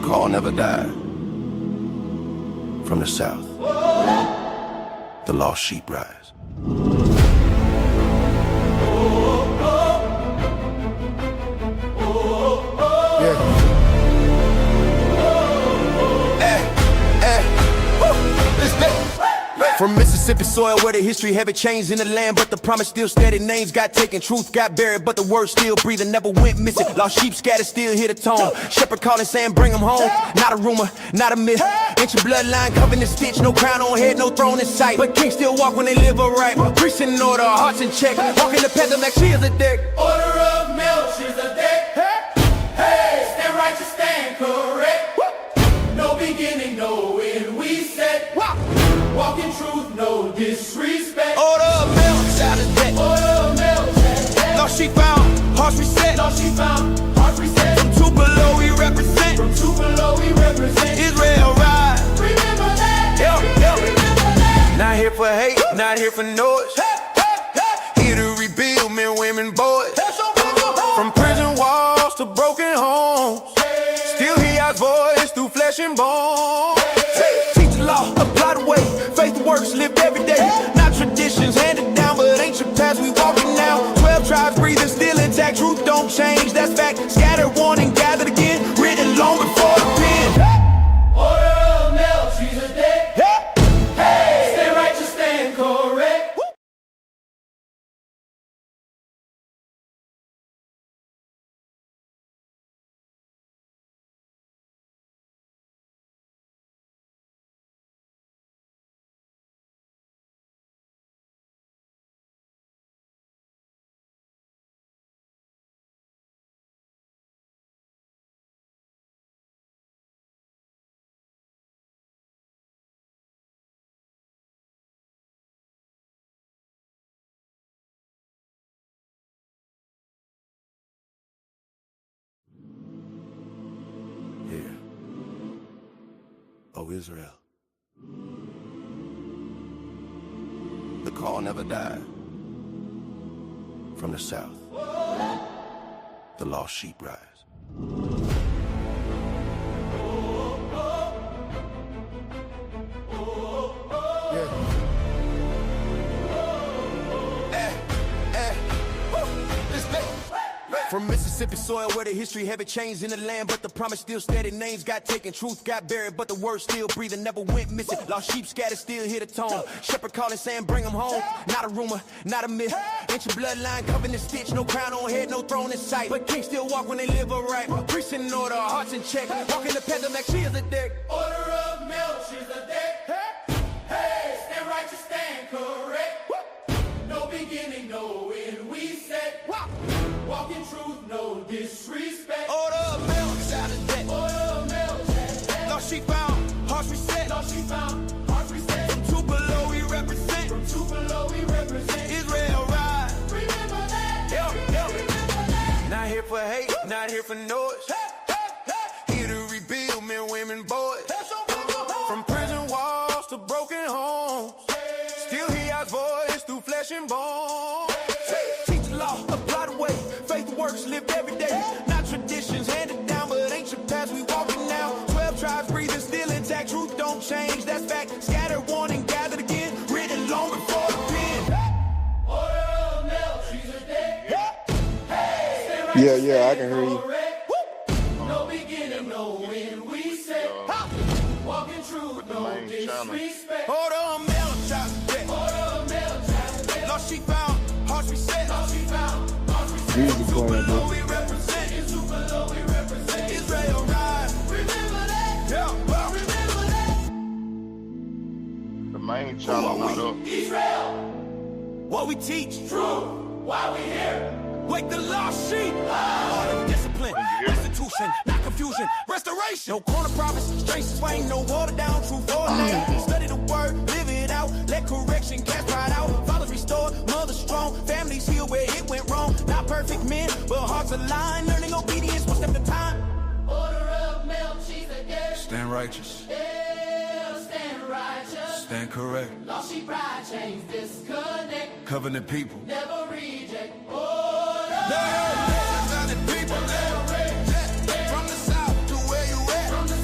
call never died. From the south, the lost sheep rise. From Mississippi soil where the history heavy changed in the land, but the promise still steady. Names got taken, truth got buried, but the word still breathing, never went missing. Lost sheep scattered, still hear the tone. Shepherd calling, saying bring them home. Not a rumor, not a myth. Ancient bloodline covered in stitch, no crown on head, no throne in sight. But kings still walk when they live upright. Priests in order, hearts in check. Walking the path of Melchizedek. Order of Melchizedek. Hey, stand righteous, stand correct. No beginning, no end, we said. Walk in truth, no disrespect. Order of Melchizedek. Order of Melchizedek. Lost sheep found, hearts reset. Lost sheep found, hearts reset. From Tupelo we represent. From Tupelo we represent. Israel rise. Remember that. Remember that. Not here for hate, not here for noise. Here to rebuild men, women, boys. From prison walls to broken homes. Still hear our voice through flesh and bone. Teach the law, apply the way. Faith works, lived every day. Not traditions handed down, but ancient paths we walking now. 12 tribes breathing, still intact. Truth don't change, that's fact. Scattered, warned, and gathered again. Written long before the pen. Order of Melchizedek. Hey, stand righteous, stand correct. Here, oh Israel, the call never died. From the south, the lost sheep rise. From Mississippi soil where the history heavy changed in the land, but the promise still steady. Names got taken, truth got buried, but the word still breathing, never went missing. Lost sheep scattered, still hear the tone. Shepherd calling, saying bring them home. Not a rumor, not a myth. Ancient bloodline covered in stitch, no crown on head, no throne in sight. But kings still walk when they live upright. Priests in order, hearts in check. Walking the path of Melchizedek. Order of Melchizedek. Hey, stand righteous, stand correct. No beginning, no end, we said. Walk in truth, no disrespect. Order of Melchizedek. Order of Melchizedek. Lost sheep found, hearts reset. Lost sheep found, hearts reset. From Tupelo we represent. From Tupelo we represent. Israel rise. Remember that. Remember that. Not here for hate, not here for noise. Here to rebuild men, women, boys. From prison walls to broken homes. Still hear our voice through flesh and bone. Teach the law, apply the way. Faith works, lived every day. Not traditions handed down, but ancient paths we walking now. 12 tribes breathing, still intact. Truth don't change, that's fact. Scattered, warned, and gathered again. Written long before the pen. Order of Melchizedek. Hey, Yeah, I can hear you. no beginning, no end, we say. Walk in truth, no disrespect. Order of Melchizedek. Order of Melchizedek. Lost sheep found, hearts reset. Lost sheep found, hearts reset. Music playing, Tupelo bro. we represent. In Tupelo we represent. Israel rise. Remember that. Remember that. The main channel not up. Israel, What we teach. true, why we here? Wake the lost sheep. Order, discipline, restitution, not confusion, restoration. No corner promise, straight swing, no water down, true for a name. Study the word, live it out, let correction cast pride out. Fathers restored, mothers strong, families healed where it went wrong. Not perfect men, but hearts aligned, learning obedience one step at a time. Order of Melchizedek. Stand righteous, Yeah, stand righteous. stand correct, Lost sheep pride, chains disconnect. covenant people. Never reject. Order. Covenant people, from the south to where you at. From the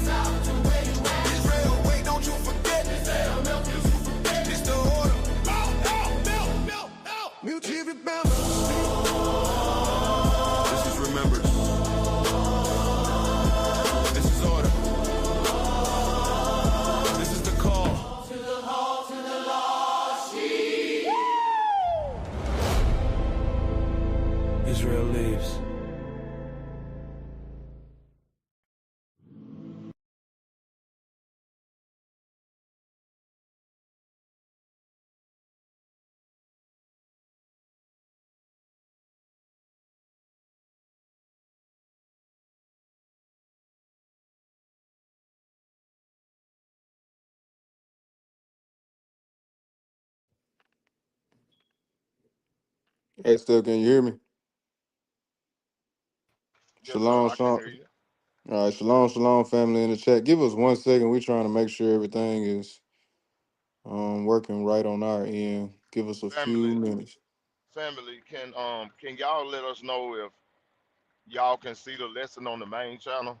Hey, Steph, can you hear me? Yes, sir. Shalom, I can shalom. hear you. All right, shalom, shalom, family in the chat. Give us 1 second. We're trying to make sure everything is working right on our end. Give us a few Family, minutes. can y'all let us know if y'all can see the lesson on the main channel?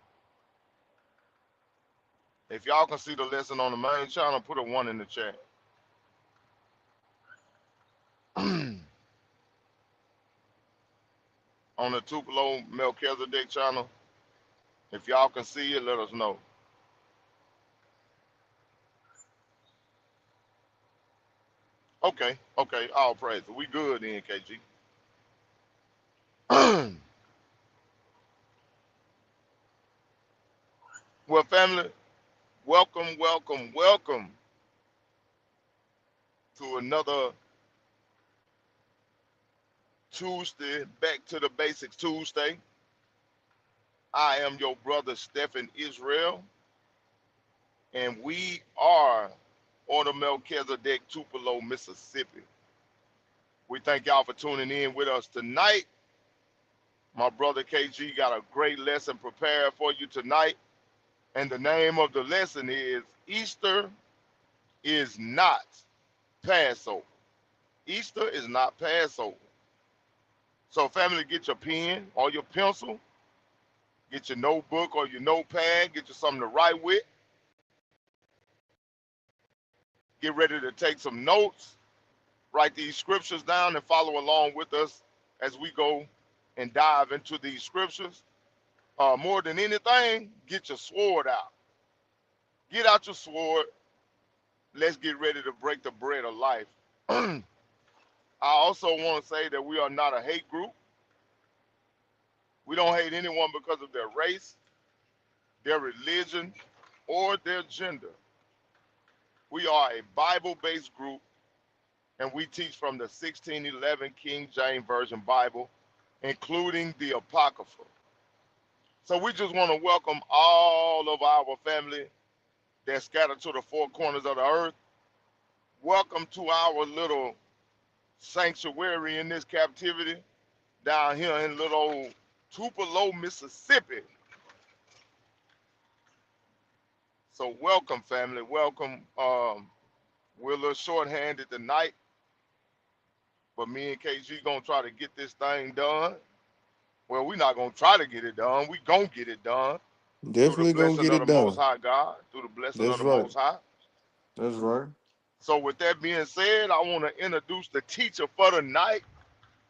If y'all can see the lesson on the main channel, put a one in the chat. On the Tupelo Melchizedek channel, if y'all can see it, let us know. Okay, okay, all praise. We good then, KG. Well, family, welcome, welcome, welcome to another Tuesday, Back to the Basics Tuesday. I am your brother Stephen Israel, and we are on the Melchizedek Tupelo, Mississippi. We thank y'all for tuning in with us tonight. My brother KG got a great lesson prepared for you tonight, and the name of the lesson is Easter is not Passover. Easter is not Passover. So, family, get your pen or your pencil, get your notebook or your notepad, get you something to write with, get ready to take some notes, write these scriptures down, and follow along with us as we go and dive into these scriptures. More than anything, get your sword out. Get out your sword. Let's get ready to break the bread of life. I also want to say that we are not a hate group. We don't hate anyone because of their race, their religion, or their gender. We are a Bible based group, and we teach from the 1611 King James Version Bible, including the Apocrypha. So we just want to welcome all of our family that's scattered to the four corners of the earth. Welcome to our little sanctuary in this captivity down here in little old Tupelo, Mississippi. So welcome, family. Welcome. We're a little short-handed tonight, but me and KG gonna try to get this thing done. Well, we're not gonna try to get it done. We gonna get it done through the Definitely gonna blessing get of it the Most done. High God, through the blessing of That's the right. Most High. That's right. So with that being said, I want to introduce the teacher for the night,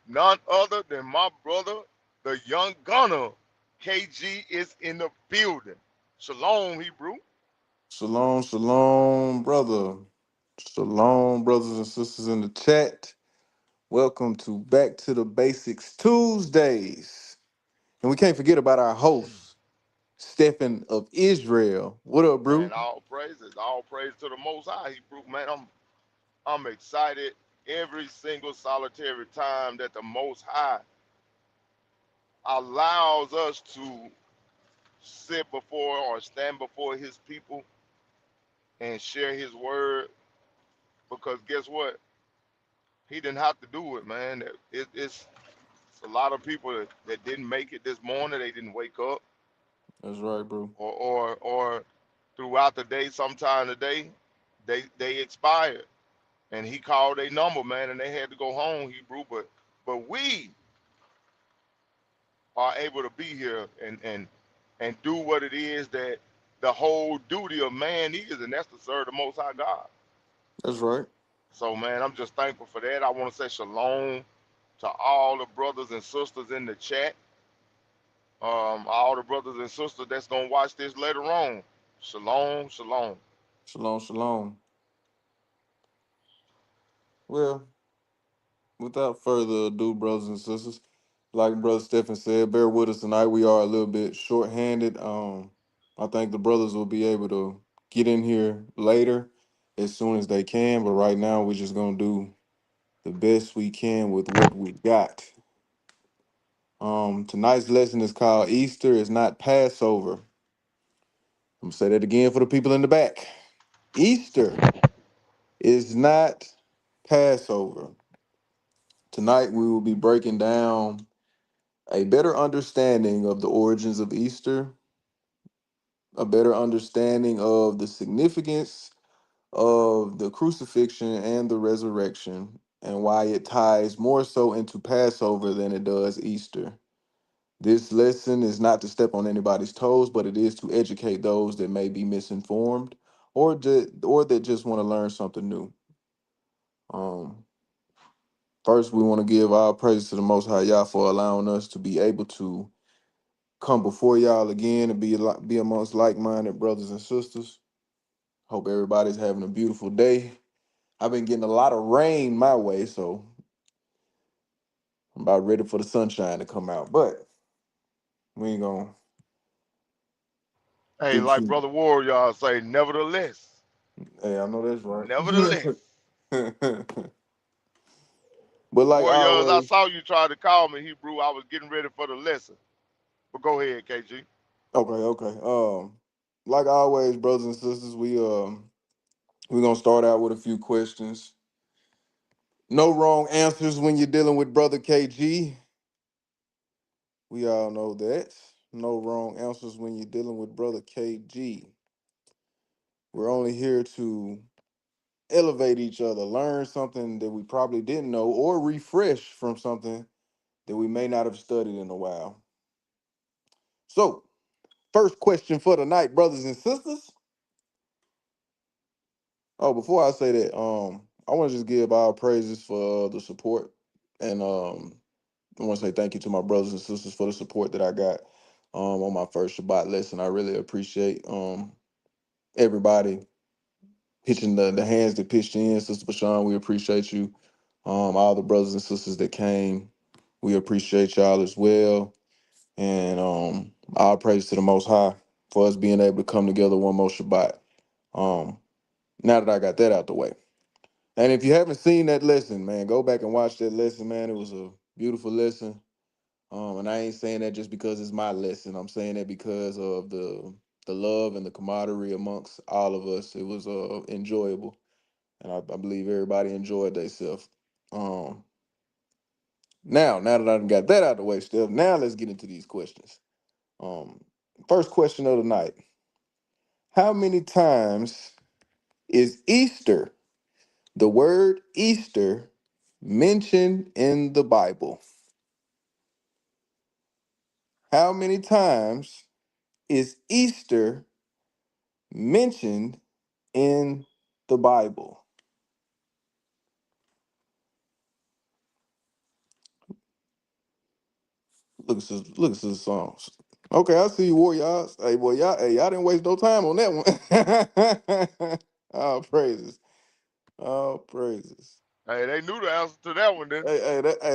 none other than my brother, the young gunner. KG is in the building. Shalom, Hebrew. Shalom, shalom, brother. Shalom, brothers and sisters in the chat. Welcome to Back to the Basics Tuesdays. And we can't forget about our host, Stephen of Israel. What up, Man, bro? all praise to the Most High, Hebrew. Man, I'm excited every single solitary time that the Most High allows us to sit before or stand before His people and share His word. Because guess what? He didn't have to do it, man. It's a lot of people that didn't make it this morning. They didn't wake up, That's right, bro. or throughout the day, sometime today, they expired, and he called a number, man, and they had to go home, Hebrew. But we are able to be here and do what it is that the whole duty of man is, and that's to serve the Most High God. That's right. So, man, I'm just thankful for that. I want to say shalom to all the brothers and sisters in the chat, all the brothers and sisters that's gonna watch this later on. Shalom, shalom. Shalom, shalom. Well, without further ado, brothers and sisters, like Brother Stephen said, bear with us tonight. We are a little bit short-handed. I think the brothers will be able to get in here later as soon as they can, but right now we're just gonna do the best we can with what we got. Tonight's lesson is called Easter is Not Passover. I'm gonna say that again for the people in the back. Easter is not Passover. Tonight we will be breaking down a better understanding of the origins of Easter, a better understanding of the significance of the crucifixion and the resurrection, and why it ties more so into Passover than it does Easter. This lesson is not to step on anybody's toes, but it is to educate those that may be misinformed or that just want to learn something new. Um, First, we want to give our praise to the Most High Yah for allowing us to be able to come before y'all again and be amongst like-minded brothers and sisters. Hope everybody's having a beautiful day. I've been getting a lot of rain my way, so I'm about ready for the sunshine to come out. But we ain't gonna Hey, do like too. Brother Warrior say, nevertheless. Hey, I know that's right. Nevertheless. But like Warriors, I always, saw you try to call me, Hebrew. I was getting ready for the lesson. But go ahead, KG. okay. Like always, brothers and sisters, we're gonna start out with a few questions. No wrong answers when you're dealing with brother KG. We all know that. No wrong answers when you're dealing with brother KG. We're only here to elevate each other, learn something that we probably didn't know, or refresh from something that we may not have studied in a while. So, first question for tonight, brothers and sisters. Oh, before I say that, I want to just give our praises for the support, and I want to say thank you to my brothers and sisters for the support that I got on my first Shabbat lesson. I really appreciate everybody pitching the hands that pitched in. Sister Bashan, we appreciate you. All the brothers and sisters that came, we appreciate y'all as well. And all praise to the Most High for us being able to come together one more Shabbat. Um, Now that I got that out the way. And if you haven't seen that lesson, man, go back and watch that lesson, man. It was a beautiful lesson. And I ain't saying that just because it's my lesson. I'm saying that because of the love and the camaraderie amongst all of us. It was enjoyable, and I believe everybody enjoyed themselves. Um, now that I done got that out the way, Steph, now let's get into these questions. Um, First question of the night: how many times is Easter, the word Easter, mentioned in the Bible? How many times is Easter mentioned in the Bible? Look at the songs. Okay, I see you, Warriors. Hey, boy, y'all didn't waste no time on that one. All praises, all praises. Hey, they knew the answer to that one, didn't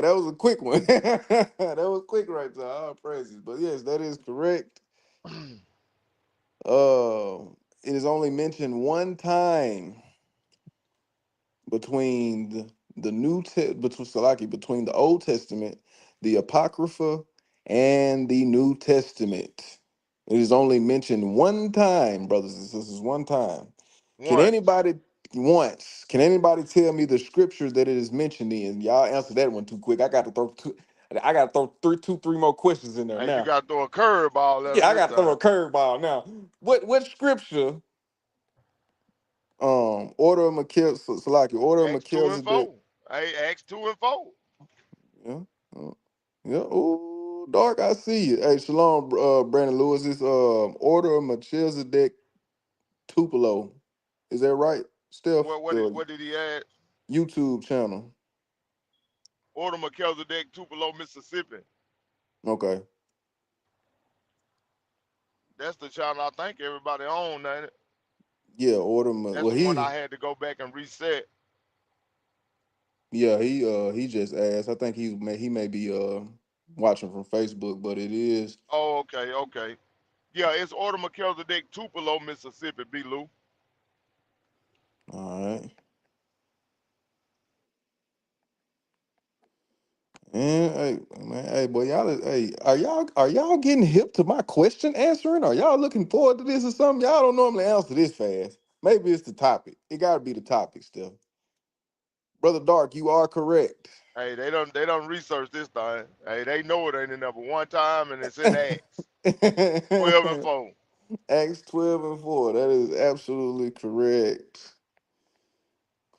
That was a quick one. That was quick right there. All praises. But yes, that is correct. they? Uh, it is only mentioned one time between the between Salaki, between the Old Testament, the Apocrypha, and the New Testament. It is only mentioned one time, brothers and sisters, one time. Can Once. anybody once? Can anybody tell me the scripture that it is mentioned in? Y'all answer that one too quick. I got to throw two. I got to throw three more questions in there Hey, you now. got to throw a curveball at Yeah, them I this got to throw time. a curveball now. What scripture? Order of Salaki, order of Acts 2 and Melchizedek. 4. Hey, Acts 2 and 4. Yeah. Yeah. Oh, dark. I see you. Hey, shalom, Brandon Lewis. It's Order of Melchizedek Tupelo. Is that right, Steph? What, what, did, The what did he add? YouTube channel. Order Melchizedek, Tupelo, Mississippi. Okay. That's the channel I think everybody own, ain't it? Yeah. That's Well, the one he. I had to go back and reset. Yeah. He just asked. I think he may be watching from Facebook, but it is. Oh, okay, okay. Yeah, it's Order Melchizedek, Tupelo, Mississippi, B. Lou. All right. And hey, man, hey, boy, hey, are y'all getting hip to my question answering? Are y'all looking forward to this or something? Y'all don't normally answer this fast. Maybe it's the topic. It got to be the topic, Steph. Brother Dark, you are correct. Hey, they don't research this thing. Hey, they know it ain't in there but one time, and it's in Acts 12:4. Acts 12 and 4. That is absolutely correct.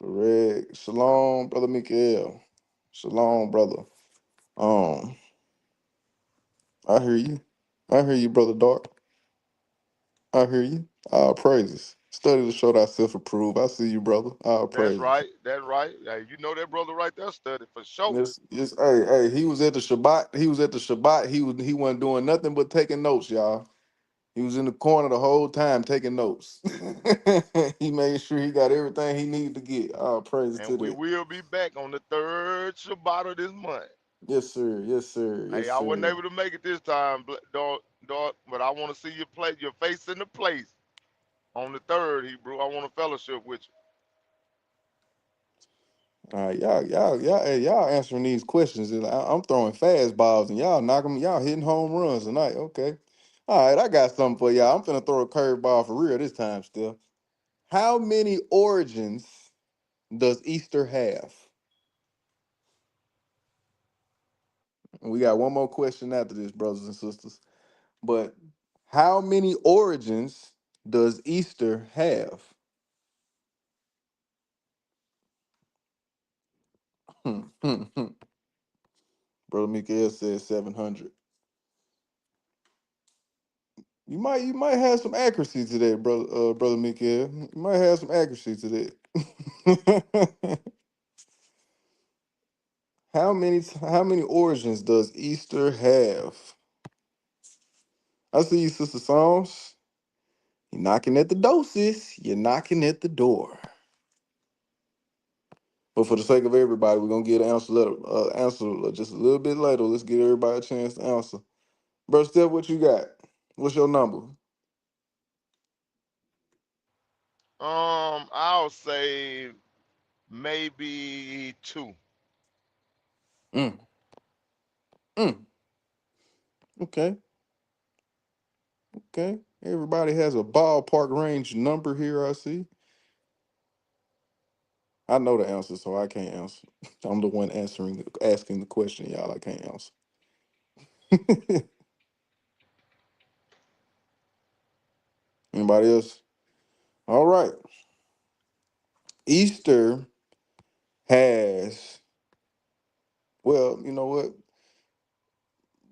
Correct. Shalom, brother Mikael. Shalom, brother. Um, I hear you. I hear you, brother Dark. I hear you. All praises. Study to show thyself approved. I see you, brother. All That's praises. right. That's right. Hey, you know that brother right there studied for sure. Yes, yes. Hey, he was at the Shabbat. He was at the Shabbat. He wasn't doing nothing but taking notes, y'all. He was in the corner the whole time taking notes. He made sure he got everything he needed to get. All praise to And we that. will be back on the third Shabbat of this month. Yes, sir. Yes, sir. Hey, Yes, I wasn't sir. able to make it this time, dog, but I want to see your face in the place on the third, Hebrew. I want to fellowship with All right, y'all answering these questions. I'm throwing fastballs and y'all knocking, y'all hitting home runs tonight. Okay. All right, I got something for y'all. I'm finna throw a curveball for real this time still. How many origins does Easter have? And we got one more question after this, brothers and sisters. But how many origins does Easter have? Brother Mikael says 700. You might have some accuracy to that, brother Mikael. You might have some accuracy to that. How many origins does Easter have? I see you, Sister Psalms. You're knocking at the door, sis. You're knocking at the door. But for the sake of everybody, we're gonna get an answer just a little bit later. Let's give everybody a chance to answer. Bro, Steph, what you got? What's your number? I'll say maybe two. Mm, mm. Okay, okay. Everybody has a ballpark range number here, I see. I know the answer, so I can't answer. I'm the one asking the question, y'all. I can't answer. Anybody else? All right. Easter has, well, you know what,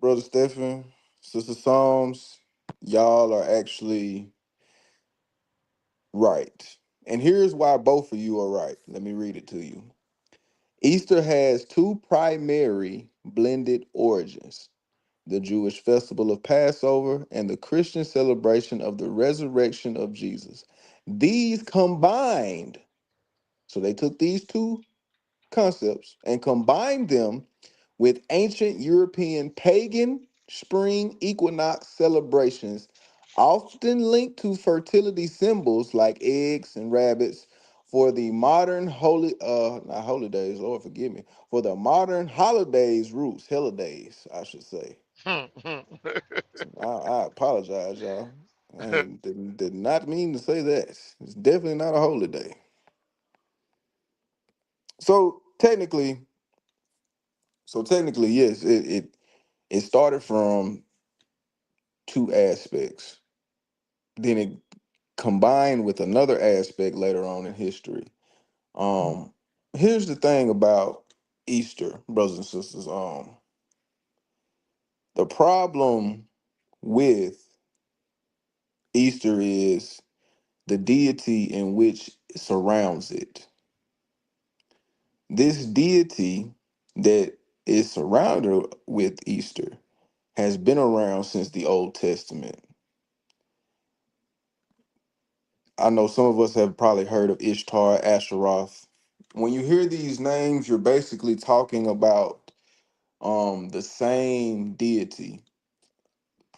Brother Stephen, Sister Psalms, y'all are actually right. And here's why both of you are right. Let me read it to you. Easter has two primary blended origins: the Jewish festival of Passover and the Christian celebration of the resurrection of Jesus. These combined, so they took these two concepts and combined them with ancient European pagan spring equinox celebrations, often linked to fertility symbols like eggs and rabbits. For the modern not holidays, Lord forgive me, for the modern holidays roots, holidays, I should say. So I apologize, y'all. Did not mean to say that. It's definitely not a holiday. So technically, yes, it started from two aspects. Then it combined with another aspect later on in history. Um, Here's the thing about Easter, brothers and sisters. The problem with Easter is the deity in which surrounds it. This deity that is surrounded with Easter has been around since the Old Testament. I know some of us have probably heard of Ishtar, Asheroth. When you hear these names, you're basically talking about the same deity.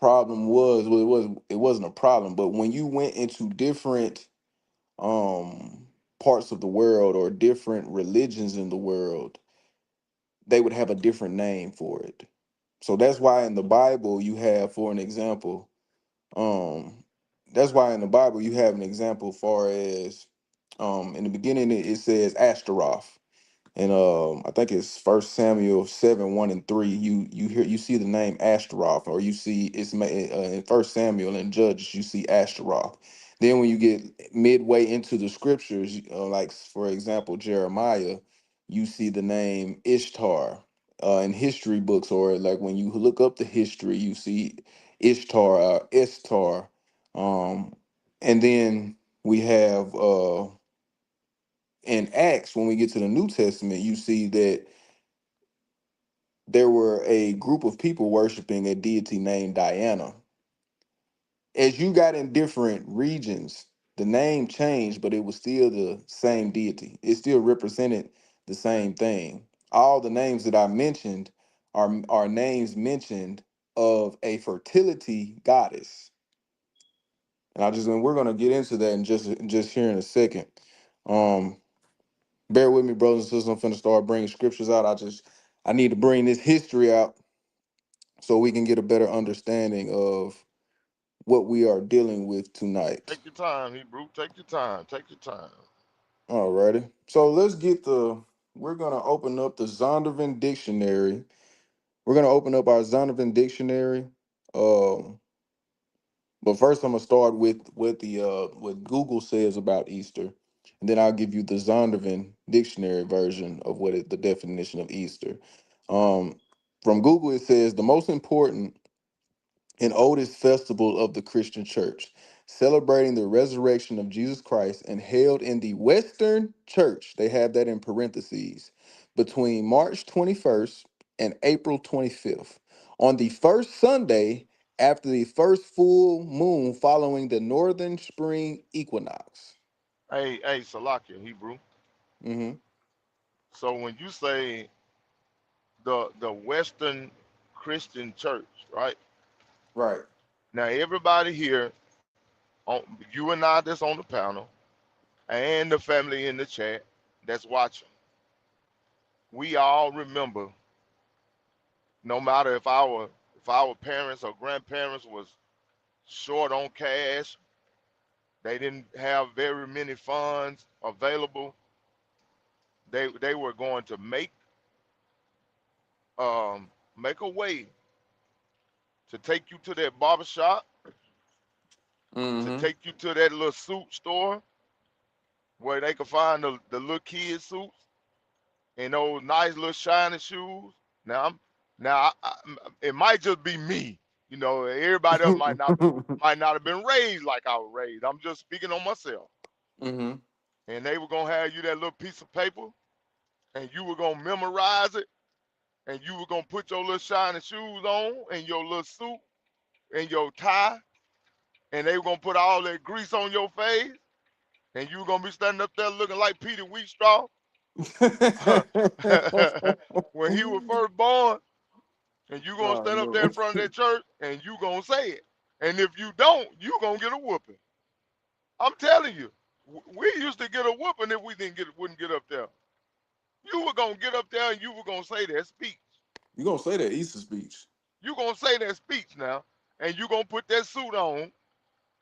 Problem was, well, it wasn't a problem, but when you went into different parts of the world or different religions in the world, they would have a different name for it. So that's why in the Bible you have, for an example, um, that's why in the Bible you have an example far as in the beginning it says Ashtaroth. And I think it's First Samuel 7:1 and 3. You see the name Ashtaroth, or you see in First Samuel and Judges you see Ashtaroth. Then when you get midway into the scriptures, like for example Jeremiah, you see the name Ishtar. In history books, or like when you look up the history, you see Ishtar, Istar, um, and then we have in Acts, when we get to the New Testament, you see that there were a group of people worshiping a deity named Diana. As you got in different regions, the name changed, but it was still the same deity. It still represented the same thing. All the names that I mentioned are names mentioned of a fertility goddess. And we're gonna get into that in just here in a second. Um, Bear with me, brothers and sisters. I'm finna start bringing scriptures out. I need to bring this history out so we can get a better understanding of what we are dealing with tonight. Take your time, Hebrew. Take your time. Take your time. Alrighty. So we're gonna open up the Zondervan Dictionary. We're gonna open up our Zondervan Dictionary. Um, but first I'm gonna start with what Google says about Easter, and then I'll give you the Zondervan Dictionary version of the definition of Easter. Um, from Google, it says the most important and oldest festival of the Christian church, celebrating the resurrection of Jesus Christ and held in the Western church. They have that in parentheses between March 21st and April 25th. On the first Sunday after the first full moon following the northern spring equinox. Hey, Salakia, Hebrew. Hmm. So when you say the Western Christian Church, right? Right. Now everybody here, on you and I that's on the panel, and the family in the chat that's watching, we all remember, no matter if our parents or grandparents was short on cash, they didn't have very many funds available, they were going to um make a way to take you to that barber shop, to Hmm. take you to that little suit store where they could find the little kid suits and those nice little shiny shoes. Now, it might just be me. Everybody else might not have been raised like I was raised. I'm just speaking on myself. Hmm. And they were gonna have you that little piece of paper, and you were gonna memorize it, and you were gonna put your little shiny shoes on, and your little suit, and your tie, and they were gonna put all that grease on your face, and you were gonna be standing up there looking like Peter Wheatstraw when he was first born, and you gonna Oh, stand up there no. in front of that church and you gonna say it. And if you don't, you gonna get a whooping. I'm telling you, we used to get a whooping if we wouldn't get up there. You were gonna get up there and you were gonna say that speech. You gonna say that Easter speech? You gonna say that speech now, and you gonna put that suit on.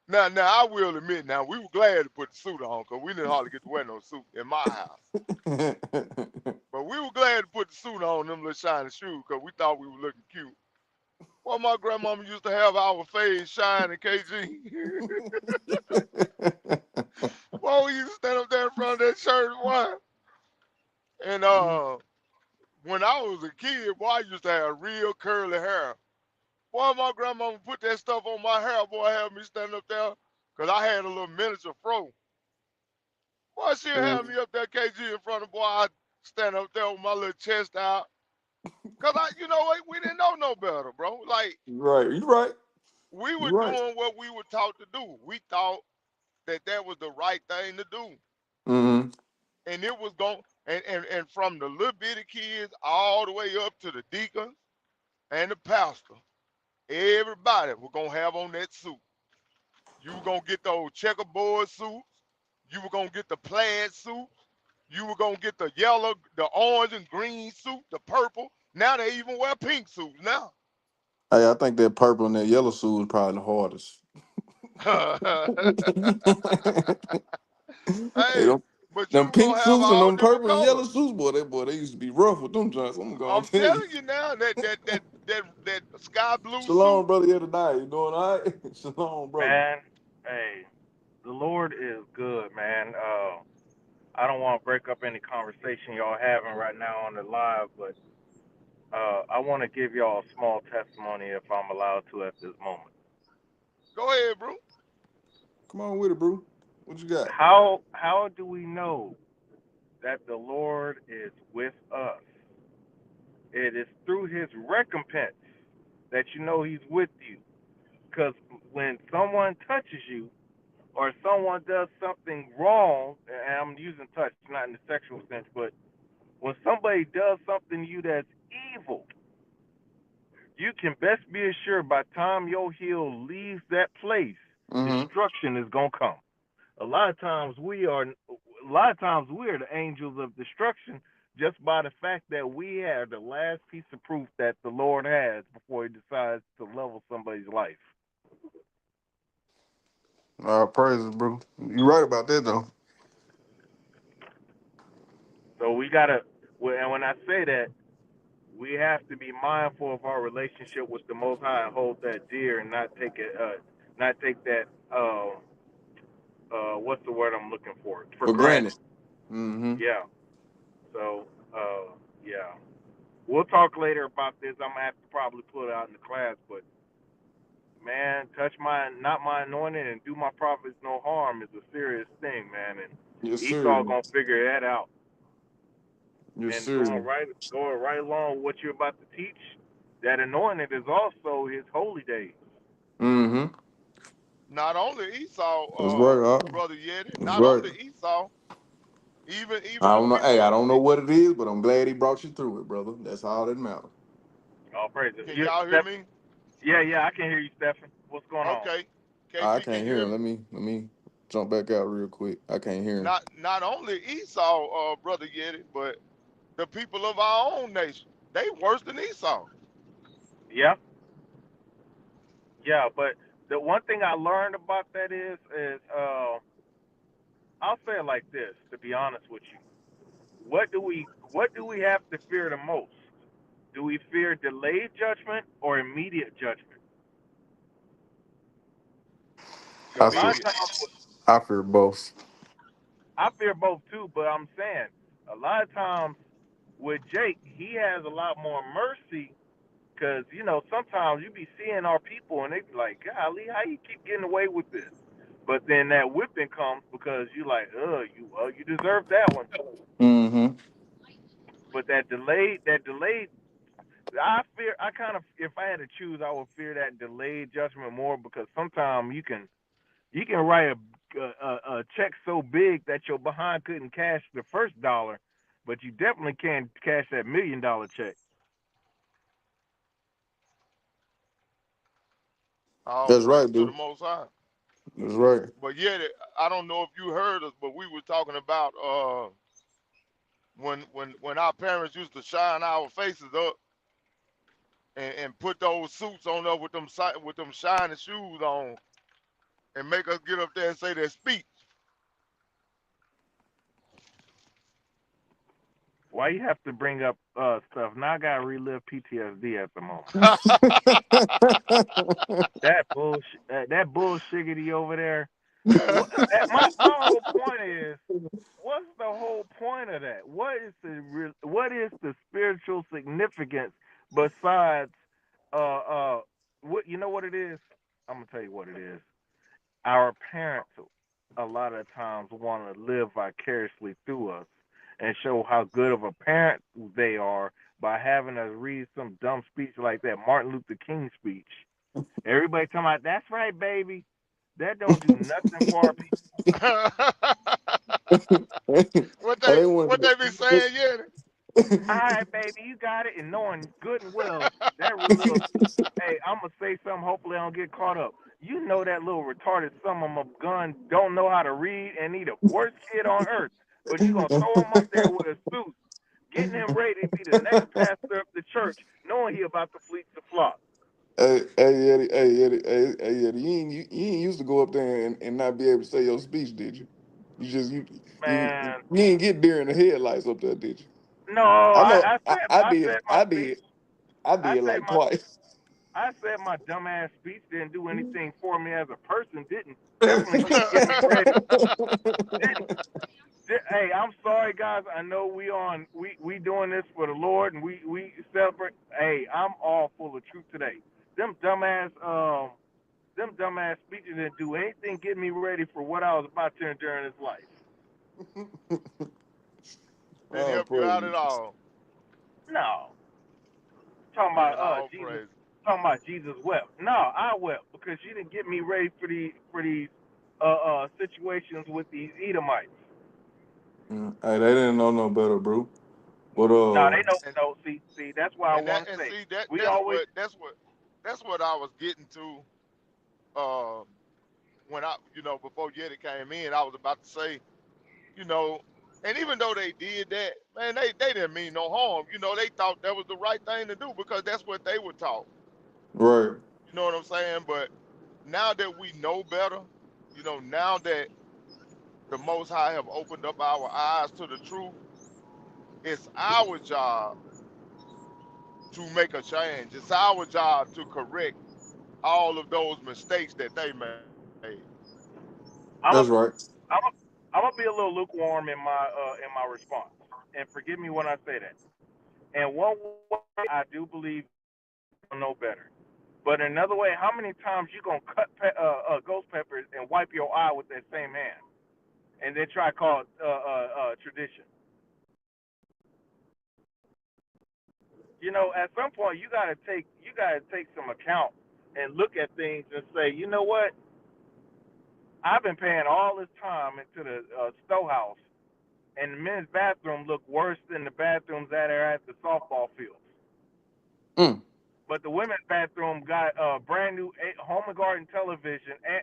Now I will admit, now we were glad to put the suit on because we didn't hardly get to wear no suit in my house. But we were glad to put the suit on them little shiny shoes because we thought we were looking cute. Well, my grandmama used to have our face shine in KG. Well, we used to stand up there in front of that church, boy. And when I was a kid, boy, I used to have real curly hair. Boy, my grandmama put that stuff on my hair, boy, had me stand up there, because I had a little miniature fro. Boy, she had me up there, KG, in front of boy, I stand up there with my little chest out. Because we didn't know no better, bro. Like, Right, you right. we were You right. doing what we were taught to do. We thought that was the right thing to do. Hmm. And it was going, and from the little bitty kids all the way up to the deacons and the pastor, everybody was going to have on that suit. You were going to get those checkerboard suits. You were going to get the plaid suits. You were going to get the yellow, the orange and green suit, the purple. Now they even wear pink suits now. Hey, I think that purple and that yellow suit is probably the hardest. Hey, They don't. but Them you pink gonna have suits and all them different purple and yellow colors. suits, boy, they used to be rough with them joints. I'm gonna I'm tell you. telling you now, that sky blue suit. Shalom, brother, here tonight. You doing all right? Shalom, brother. Man, hey, the Lord is good, man. I don't want to break up any conversation y'all having right now on the live, but I want to give y'all a small testimony if I'm allowed to at this moment. Go ahead, bro. Come on with it, bro. What you got? How do we know that the Lord is with us? It is through His recompense that you know He's with you. Because when someone touches you or someone does something wrong, and I'm using touch not in the sexual sense, but when somebody does something to you that's evil, you can best be assured by the time your heel leaves that place, Mm-hmm. destruction is gonna come. A lot of times we are the angels of destruction just by the fact that we have the last piece of proof that the Lord has before He decides to level somebody's life. Praises, bro. You right about that though. So we gotta, and when I say that, we have to be mindful of our relationship with the Most High and hold that dear and not take that what's the word I'm looking for For granted. granted. Mm-hmm. Yeah. So yeah, we'll talk later about this. I'm gonna have to probably put it out in the class, but man, touch my not my anointing and do my prophets no harm is a serious thing, man. And Yes, Esau sir. gonna figure that out. Yes, And sir. going right along with what you're about to teach, that anointing is also his holy days. Mm-hmm. Not only Esau, That's right, brother Yeti, That's not right. only Esau, even I the don't know. Hey, people. I don't know what it is, but I'm glad he brought you through it, brother. That's all that matters. All praises. Can y'all hear me? Yeah, I can hear you, Stephen. What's going on? Okay. I KB, can can't you hear hear him. me? Let me jump back out real quick. I can't hear him. Not only Esau, brother Yeti, but the people of our own nation. They worse than Esau. Yeah, yeah. But the one thing I learned about that is I'll say it like this. To be honest with you, what do we have to fear the most? Do we fear delayed judgment or immediate judgment? Because I a lot fear of Immediate. times I fear both. I fear both too, but I'm saying a lot of times with Jake, he has a lot more mercy because sometimes you be seeing our people and they be like, "Golly, how you keep getting away with this?" But then that whipping comes because you like, you deserve that one. Mm-hmm. But that delayed, I kind of, if I had to choose, I would fear that delayed judgment more because sometimes you can write a check so big that your behind couldn't cash the first dollar, but you definitely can cash that $1 million check. All That's right, praise to the dude. Most High. That's right. But yet, I don't know if you heard us, but we were talking about when our parents used to shine our faces up and put those suits on us with them shiny shoes on and make us get up there and say their speech. Why you have to bring up stuff? Now I gotta relive PTSD at the moment. That bullshit, that bullshiggity over there. My whole point is, what's the whole point of that? What is the spiritual significance besides what you know what it is? I'm gonna tell you what it is. Our parents a lot of times want to live vicariously through us and show how good of a parent they are by having us read some dumb speech like that Martin Luther King speech. Everybody talking about that's right, baby. That don't do nothing for our people. what Oh, they they want what they be saying, yeah. All right, baby, you got it, and knowing good and well that little. Hey, I'm gonna say something. Hopefully, I don't get caught up. You know that little retarded son of a gun don't know how to read and he the worst kid on earth. But you gonna throw him up there with a suit, getting him ready to be the next pastor of the church, knowing he about to fleece the flock. Eddie, you ain't used to go up there and not be able to say your speech, did you? You just Man, you ain't get deer in the headlights up there, did you? no, I know I I, said I I did said my I speech. did I I did said like my twice. I said my dumbass speech didn't do anything for me as a person. Didn't definitely didn't get me ready. Didn't, hey, I'm sorry guys. I know we doing this for the Lord and we celebrate. Hey, I'm all full of truth today. Them dumbass them dumbass speeches didn't do anything get me ready for what I was about to endure in this life. Didn't Oh, help you out at praise. all. No, talking about Man, all Jesus, praise. talking about Jesus wept. No, I wept because she didn't get me ready for these situations with these Edomites. Hey, they didn't know no better, bro. But No, they don't And know. See, that's why I and that want to and say see that we that's always. what that's what that's what I was getting to uh when I before Yeti came in, I was about to say, you know, and even though they did that, man, they didn't mean no harm. They thought that was the right thing to do because that's what they were taught. right. You know what I'm saying? But now that we know better, now that the Most High have opened up our eyes to the truth, it's our job to make a change. It's our job to correct all of those mistakes that they made. I'm a, That's right. I'm gonna be a little lukewarm in my response, and forgive me when I say that. And one way I do believe people know better, but another way, how many times you gonna cut ghost peppers and wipe your eye with that same hand, and then try to call it tradition? At some point you gotta take some account and look at things and say, you know what? I've been paying all this time into the storehouse, and the men's bathroom look worse than the bathrooms that are at the softball fields. Mm. But the women's bathroom got a brand new home and garden television. And,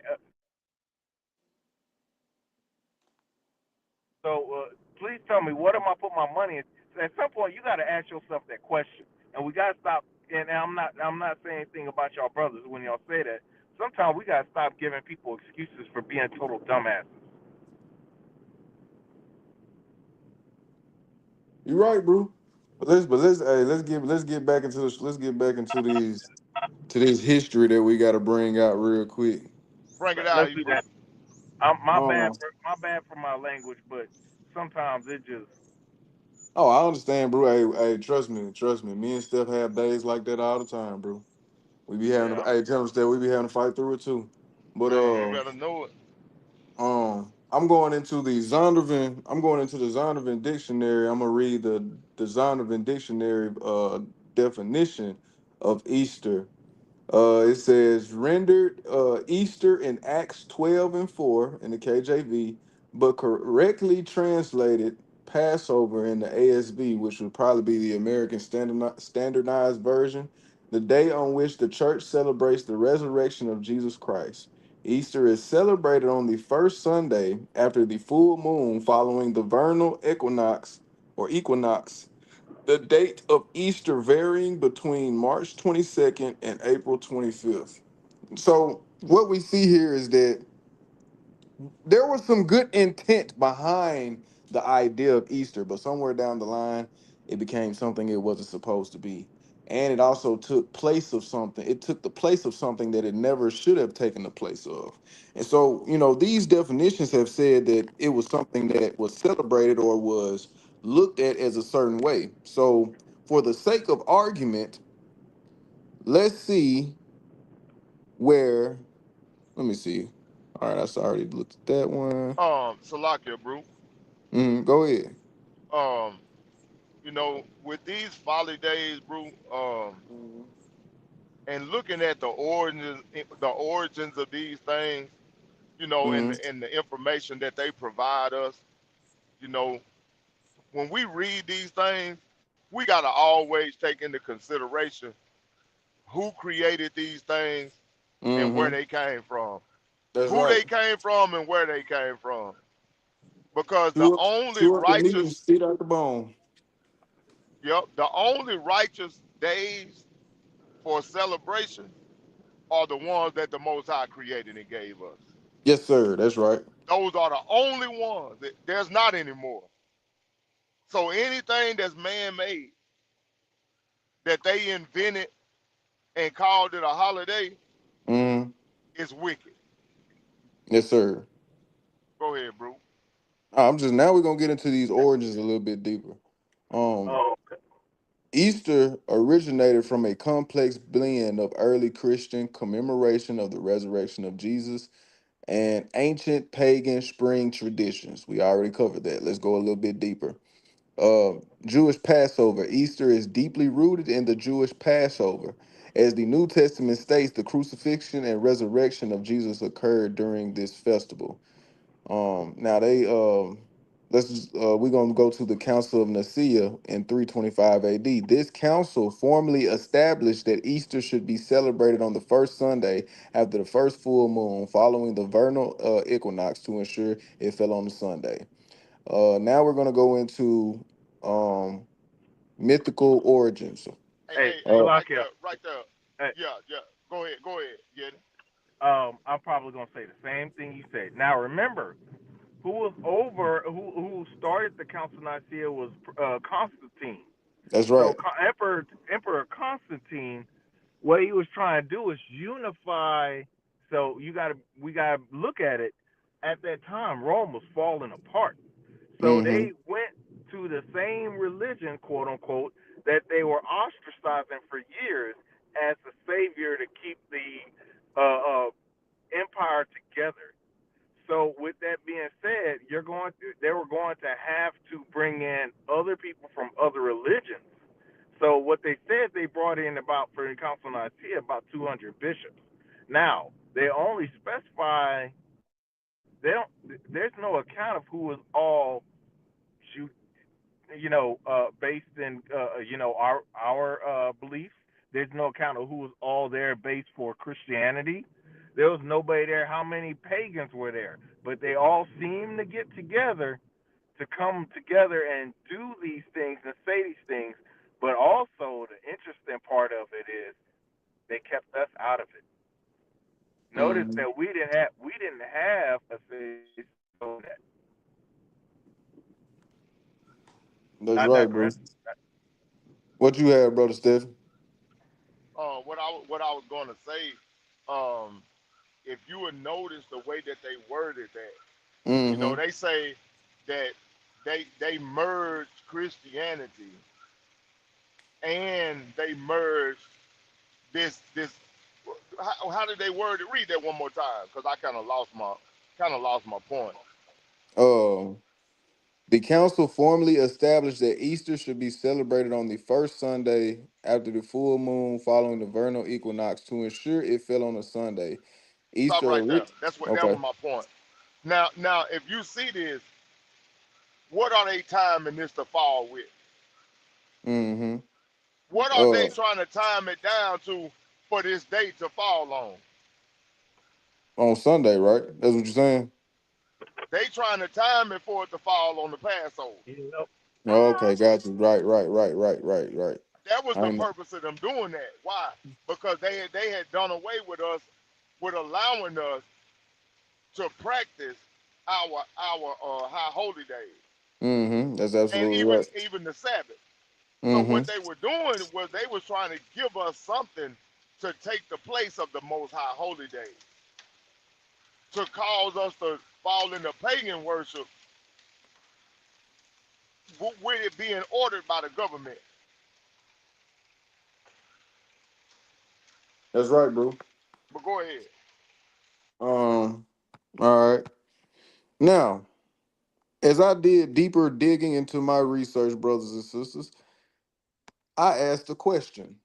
please tell me, what am I putting my money in? So at some point, you got to ask yourself that question, and we got to stop. And I'm not saying anything about y'all brothers when y'all say that. Sometimes we got to stop giving people excuses for being total dumbasses. You're right, bro. Let's get back into these to this history that we got to bring out real quick. Bring it out, Let's do Hebrew. that. My bad. Um, My bad for my language, but sometimes it just. oh, I understand, bro. Hey, trust me. Me and Steph have days like that all the time, bro. We be having, Yeah, hey, tell them Steph, we be having to fight through it too. But man, you better know it. I'm going into the Zondervan dictionary. I'm gonna read the Zondervan dictionary definition of Easter. It says rendered Easter in Acts 12 and 4 in the KJV, but correctly translated Passover in the ASV, which would probably be the American standardized version, the day on which the church celebrates the resurrection of Jesus Christ. Easter is celebrated on the first Sunday after the full moon following the vernal equinox, the date of Easter varying between March 22nd and April 25th. So, what we see here is that there was some good intent behind the idea of Easter, but somewhere down the line, it became something it wasn't supposed to be. And it also took place of something. It took the place of something that it never should have taken the place of. And so, these definitions have said that it was something that was celebrated or was looked at as a certain way. So, for the sake of argument, let's see where, let me see. All right, I already looked at that one. Salakia, bro. Go ahead. Um, with these folly days, bro, and looking at the origins of these things, and Mm-hmm. the information that they provide us, you know, when we read these things, we gotta always take into consideration who created these things and where Mm-hmm. they came from. That's Who right. they came from and where they came from. Because the Chew up, only chew up the meat and righteous, spit out the bone. yep, the only righteous days for celebration are the ones that the Most High created and gave us. Yes, sir. That's right. Those are the only ones. There's not anymore. So anything that's man-made that they invented and called it a holiday Mm, is wicked. yes, sir. Go ahead, bro. I'm just now we're gonna get into these origins a little bit deeper. Um, Oh, Easter originated from a complex blend of early Christian commemoration of the resurrection of Jesus and ancient pagan spring traditions. We already covered that. Let's go a little bit deeper. Uh, Jewish Passover. Easter is deeply rooted in the Jewish Passover. As the New Testament states, the crucifixion and resurrection of Jesus occurred during this festival. Now they we're gonna go to the Council of Nicaea in 325 AD. This council formally established that Easter should be celebrated on the first Sunday after the first full moon, following the vernal equinox, to ensure it fell on the Sunday. Now we're gonna go into um mythical origins. Hey, hey, hey, hey, Uh, right Salakia. there, right there. Hey, Yeah, yeah. Go ahead. Yeah. I'm probably gonna say the same thing you said. Now remember, who started the Council of Nicaea was Constantine. that's So right. Emperor Constantine, what he was trying to do is unify. So we gotta look at it. At that time, Rome was falling apart. So Mm-hmm. they went to the same religion, quote unquote, that they were ostracizing for years as the savior to keep the empire together. So with that being said, they were going to have to bring in other people from other religions. So what they said they brought in about for the Council of Nicaea about 200 bishops. Now they only specify they don't. There's no account of who was all Jew, based in our beliefs. There's no account of who was all there based for Christianity. There was nobody there. How many pagans were there? But they all seemed to get together to come together and do these things and say these things. But also the interesting part of it is they kept us out of it. Notice Mm-hmm. that we didn't have a say so in that. That's I right, digress. bro. What you had, brother Steph? What I was going to say, um, if you would notice the way that they worded that, Mm-hmm. they say that they merged Christianity and they merged this. How did they word it? Read that one more time, because I kind of lost my point. Um, the council formally established that Easter should be celebrated on the first Sunday after the full moon following the vernal equinox to ensure it fell on a Sunday. Stop Easter right there. rich. That was Okay. my point. Now, if you see this, what are they timing this to fall with? Mm-hmm. What are Uh, they trying to time it down to for this date to fall on? on Sunday, right? That's what you're saying. They trying to time it for it to fall on the Passover. You know, Okay, got you. Right. That was I the know. purpose of them doing that. Why? Because they had done away with us, with allowing us to practice our high holy days Mm-hmm. That's and absolutely even right. even the Sabbath. So Mm-hmm. what they were doing was they was trying to give us something to take the place of the most high holy days, to cause us to fall into pagan worship with it being ordered by the government. That's right, bro. But go ahead. All right. Now, as I did deeper digging into my research, brothers and sisters, I asked a question.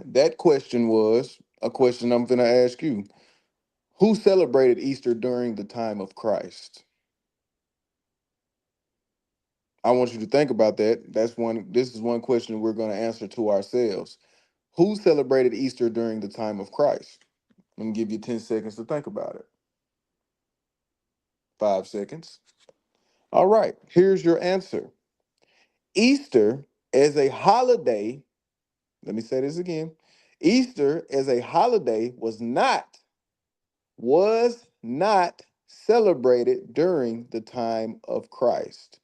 That question was a question I'm gonna ask you. Who celebrated Easter during the time of Christ? I want you to think about that. This is one question we're gonna answer to ourselves. Who celebrated Easter during the time of Christ? Let me give you 10 seconds to think about it. 5 seconds. All right, here's your answer. Easter as a holiday, let me say this again. Easter as a holiday was not celebrated during the time of Christ,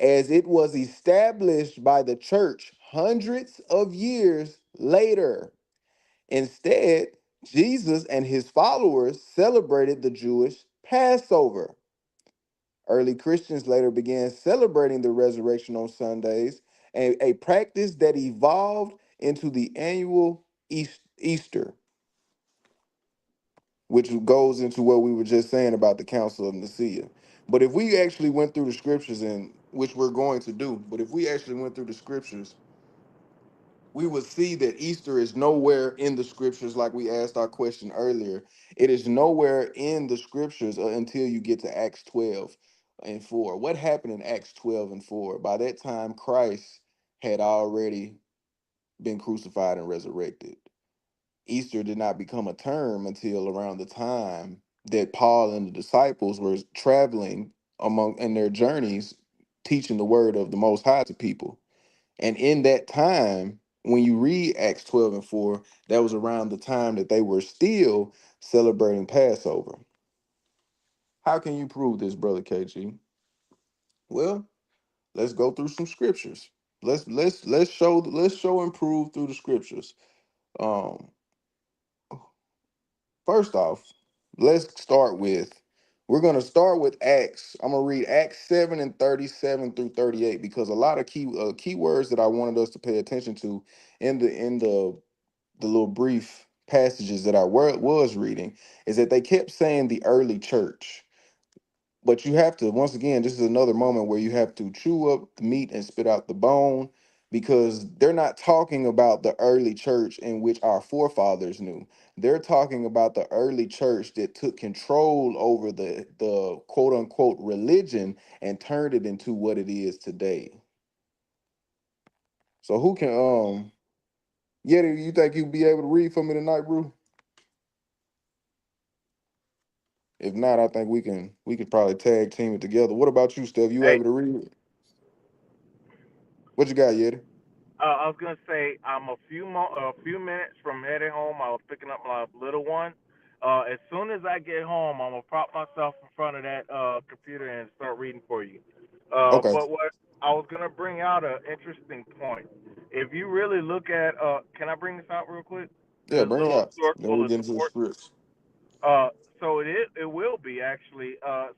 as it was established by the church hundreds of years later. Instead, Jesus and his followers celebrated the Jewish Passover. Early Christians later began celebrating the resurrection on Sundays, a practice that evolved into the annual Easter, which goes into what we were just saying about the Council of Nicaea. But if we actually went through the scriptures, and which we're going to do, but if we actually went through the scriptures, we would see that Easter is nowhere in the scriptures, like we asked our question earlier. It is nowhere in the scriptures until you get to Acts 12 and 4. What happened in Acts 12 and 4? By that time, Christ had already been crucified and resurrected. Easter did not become a term until around the time that Paul and the disciples were traveling among in their journeys, teaching the word of the Most High to people. And in that time, when you read Acts 12 and 4, that was around the time that they were still celebrating Passover. How can you prove this, brother KG? Well, let's go through some scriptures. Let's show and prove through the scriptures. Um, First off, let's start with we're gonna start with Acts. I'm gonna read Acts 7 and 37 through 38 because a lot of key words that I wanted us to pay attention to in the little brief passages that I was reading is that they kept saying the early church. But you have to, once again, this is another moment where you have to chew up the meat and spit out the bone because they're not talking about the early church in which our forefathers knew. They're talking about the early church that took control over the quote unquote religion and turned it into what it is today. So who can yeah, you think you'd be able to read for me tonight, bro? If not, I think we could probably tag team it together. What about you, Steph? You Hey, able to read it? What you got, Yeti? I was gonna say I'm a few minutes from heading home. I was picking up my little one. As soon as I get home, I'm gonna prop myself in front of that computer and start reading for you. Okay. But what I was gonna bring out an interesting point. If you really look at, can I bring this out real quick? Yeah, This bring it little out. Then historical we'll get into the support. scripts. So it will be actually.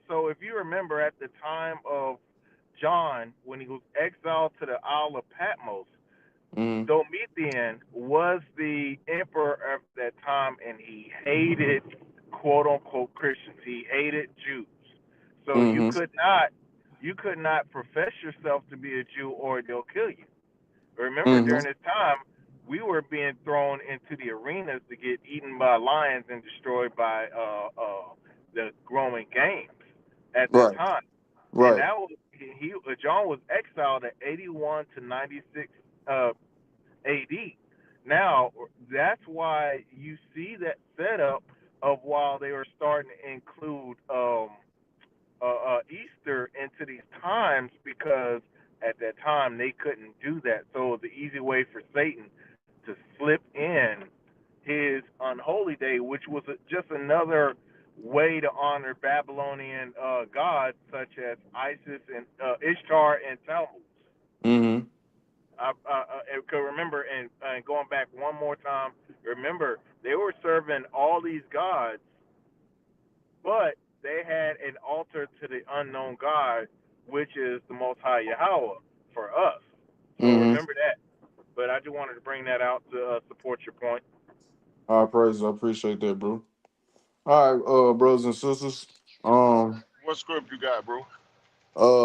So if you remember at the time of John when he was exiled to the Isle of Patmos, Mm-hmm. Domitian was the emperor of that time, and he hated quote unquote Christians. He hated Jews. So Mm-hmm. you could not profess yourself to be a Jew, or they'll kill you. Remember, Mm-hmm. during this time, we were being thrown into the arenas to get eaten by lions and destroyed by the Roman games at that Right. time. And Right. that was John was exiled at 81 to 96 uh, AD. Now, that's why you see that setup of while they were starting to include Easter into these times because at that time they couldn't do that. So it was an easy way for Satan to slip in his unholy day, which was just another way to honor Babylonian gods such as Isis and Ishtar and Tammuz. Mm-hmm. I could remember, and going back one more time, remember they were serving all these gods, but they had an altar to the unknown God, which is the Most High Yahweh for us. So Mm-hmm. remember that. But I just wanted to bring that out to support your point. All right, praise. I appreciate that, bro. All right, brothers and sisters. Um, What script you got, bro?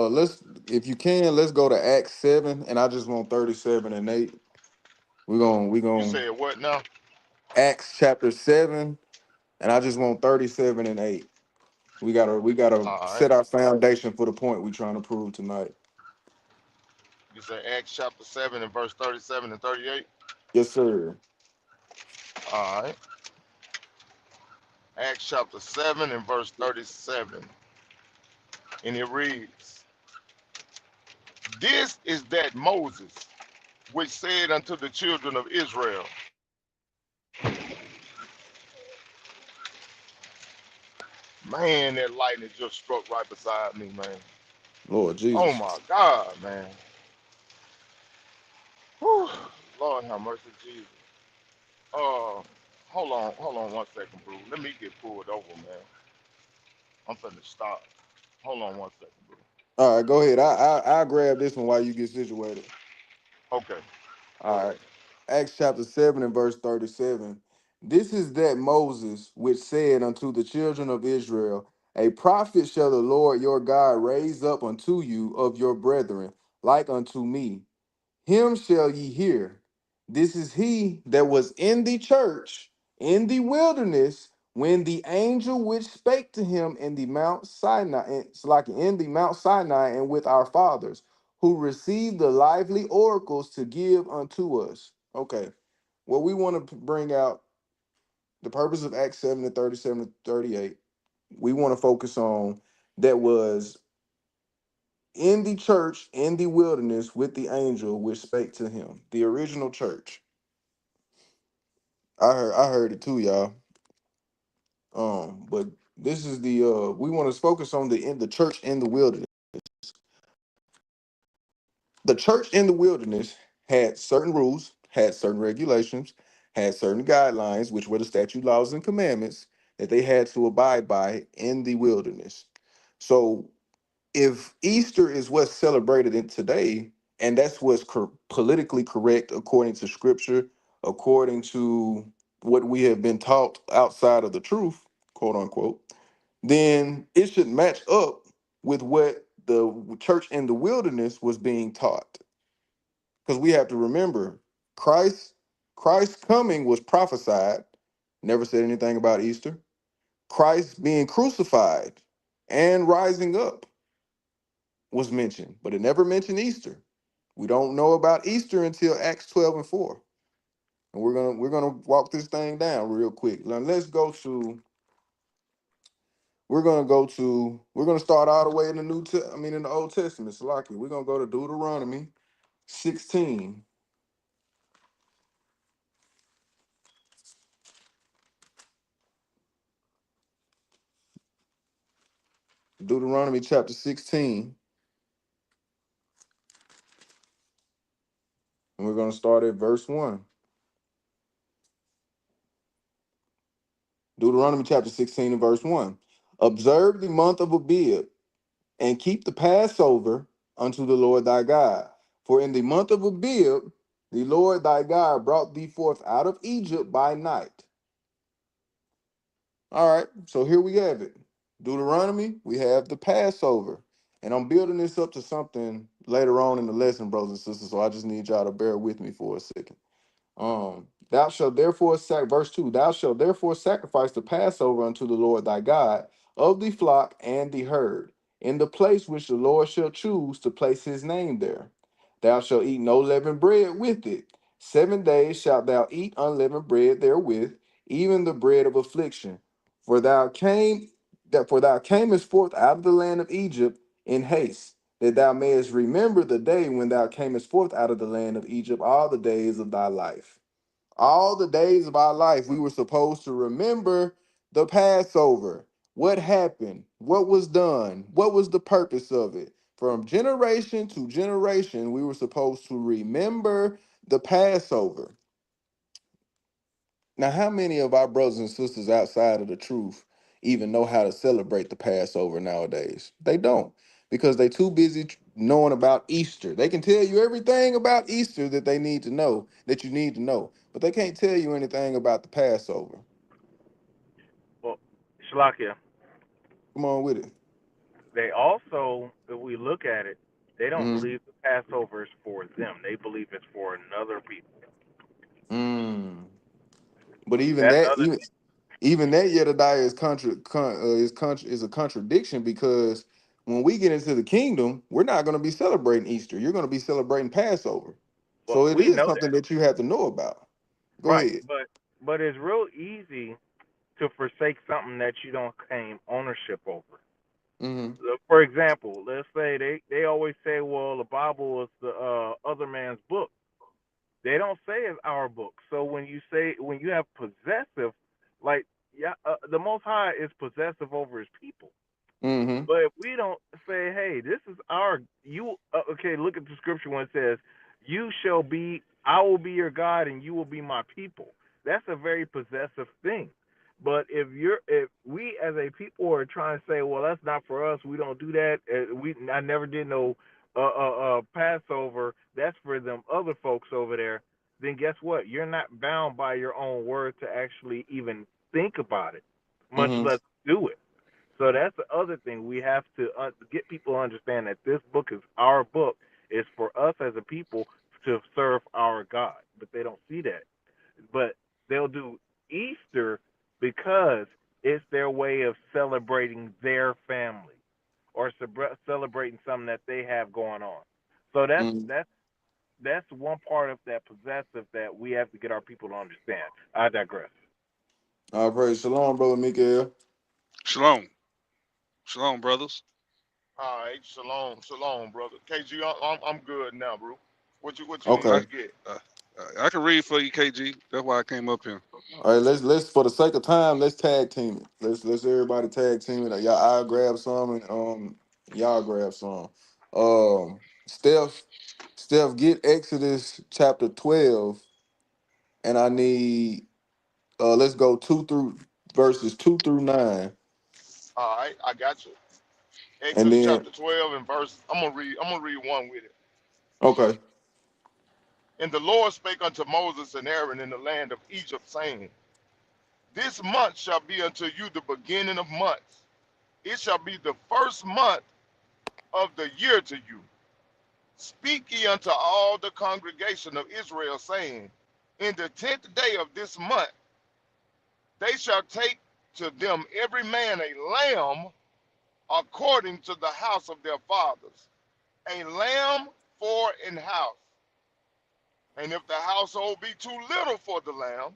let's if you can, let's go to Acts 7, and I just want 37 and 8. We You gonna said what now? Acts chapter 7, and I just want 37 and 8. We gotta All right. set our foundation for the point we're trying to prove tonight. You said Acts chapter 7 and verse 37 and 38. Yes, sir. All right. Acts chapter 7 and verse 37. And it reads, This is that Moses, which said unto the children of Israel, Man, that lightning just struck right beside me, man. Lord Oh Jesus. my God, man. Whew. Lord have mercy, Jesus. Uh, hold on 1 second, bro. Let me get pulled over, man. I'm finna stop. Hold on 1 second, bro. All right, go ahead. I'll grab this one while you get situated. Okay, go All ahead. right. Acts chapter 7 and verse 37. This is that Moses which said unto the children of Israel, a prophet shall the Lord your God raise up unto you of your brethren, like unto me. Him shall ye hear. This is he that was in the church in the wilderness when the angel which spake to him in the Mount Sinai, it's like in the Mount Sinai and with our fathers, who received the lively oracles to give unto us. Okay. What we want to bring out, the purpose of Acts 7 to 37 to 38, we want to focus on that was in the church in the wilderness with the angel which spake to him. The original church. I heard it too, y'all. But this is the we want to focus on the in the church in the wilderness. The church in the wilderness had certain rules, had certain regulations, had certain guidelines, which were the statute, laws, and commandments that they had to abide by in the wilderness. So if Easter is what's celebrated in today, and that's what's politically correct according to Scripture, according to what we have been taught outside of the truth, quote unquote, then it should match up with what the church in the wilderness was being taught. Because we have to remember, Christ, Christ's coming was prophesied. Never said anything about Easter. Christ being crucified and rising up was mentioned, but it never mentioned Easter. We don't know about Easter until Acts 12 and 4. And we're gonna walk this thing down real quick. Now let's go to we're gonna start all the way in the in the Old Testament. Salaki. We're gonna go to Deuteronomy 16. Deuteronomy chapter 16. And we're gonna start at verse 1. Deuteronomy chapter 16 and verse 1. Observe the month of Abib and keep the Passover unto the Lord thy God. For in the month of Abib, the Lord thy God brought thee forth out of Egypt by night. All right, so here we have it. Deuteronomy, we have the Passover. And I'm building this up to something later on in the lesson, brothers and sisters. So I just need y'all to bear with me for a second. Thou shalt therefore verse 2, thou shalt therefore sacrifice the Passover unto the Lord thy God of the flock and the herd, in the place which the Lord shall choose to place his name there. Thou shalt eat no leavened bread with it. 7 days shalt thou eat unleavened bread therewith, even the bread of affliction. For thou camest forth out of the land of Egypt in haste, that thou mayest remember the day when thou camest forth out of the land of Egypt all the days of thy life. All the days of our life, we were supposed to remember the Passover. What happened? What was done? What was the purpose of it? From generation to generation, we were supposed to remember the Passover. Now, how many of our brothers and sisters outside of the truth even know how to celebrate the Passover nowadays? They don't, because they too busy knowing about Easter. They can tell you everything about Easter that they need to know, that you need to know, but they can't tell you anything about the Passover. Well, Shalakia, Come on with it. they also, if we look at it, they don't Mm, believe the Passover is for them. They believe it's for another people. mm. But even That that, other, even that Yedidiah is a contradiction, because when we get into the kingdom, we're not going to be celebrating Easter. You're going to be celebrating Passover. well, So it we is know something that, that you have to know about. Go right? ahead. But it's real easy to forsake something that you don't claim ownership over. Hmm. For example, let's say they always say, well, the Bible is the other man's book. They don't say it's our book. So when you say, when you have possessive, like yeah, the Most High is possessive over His people. Mm-hmm. But if we don't say, hey, this is our you okay, look at the scripture when it says, you shall be I will be your God and you will be my people. That's a very possessive thing. But if we as a people are trying to say, well, that's not for us, we don't do that. I never did no Passover. That's for them other folks over there. Then guess what? You're not bound by your own word to actually even think about it, much Mm-hmm. less do it. So that's the other thing. We have to get people to understand that this book is our book. It's for us as a people to serve our God. But they don't see that. But they'll do Easter because it's their way of celebrating their family or celebrating something that they have going on. So Mm-hmm. that's one part of that possessive that we have to get our people to understand. I digress. All praise. Shalom, brother Mikael. Shalom. Shalom, brothers. All right, shalom, shalom, brother. KG, I'm good now, bro. What you need I Okay. to get? uh, I can read for you, KG. That's why I came up here. All right, let's for the sake of time, let's tag team it. Let's everybody tag team it. Y'all, I'll grab some and y'all grab some. Steph, get Exodus chapter 12, and I need let's go two through verses 2 through 9, All right, I got you. and Exodus then chapter 12 and verse. I'm gonna read one with it. okay. And the Lord spake unto Moses and Aaron in the land of Egypt, saying, this month shall be unto you the beginning of months. It shall be the first month of the year to you. Speak ye unto all the congregation of Israel, saying, in the 10th day of this month they shall take to them every man a lamb according to the house of their fathers, a lamb for an house. And if the household be too little for the lamb,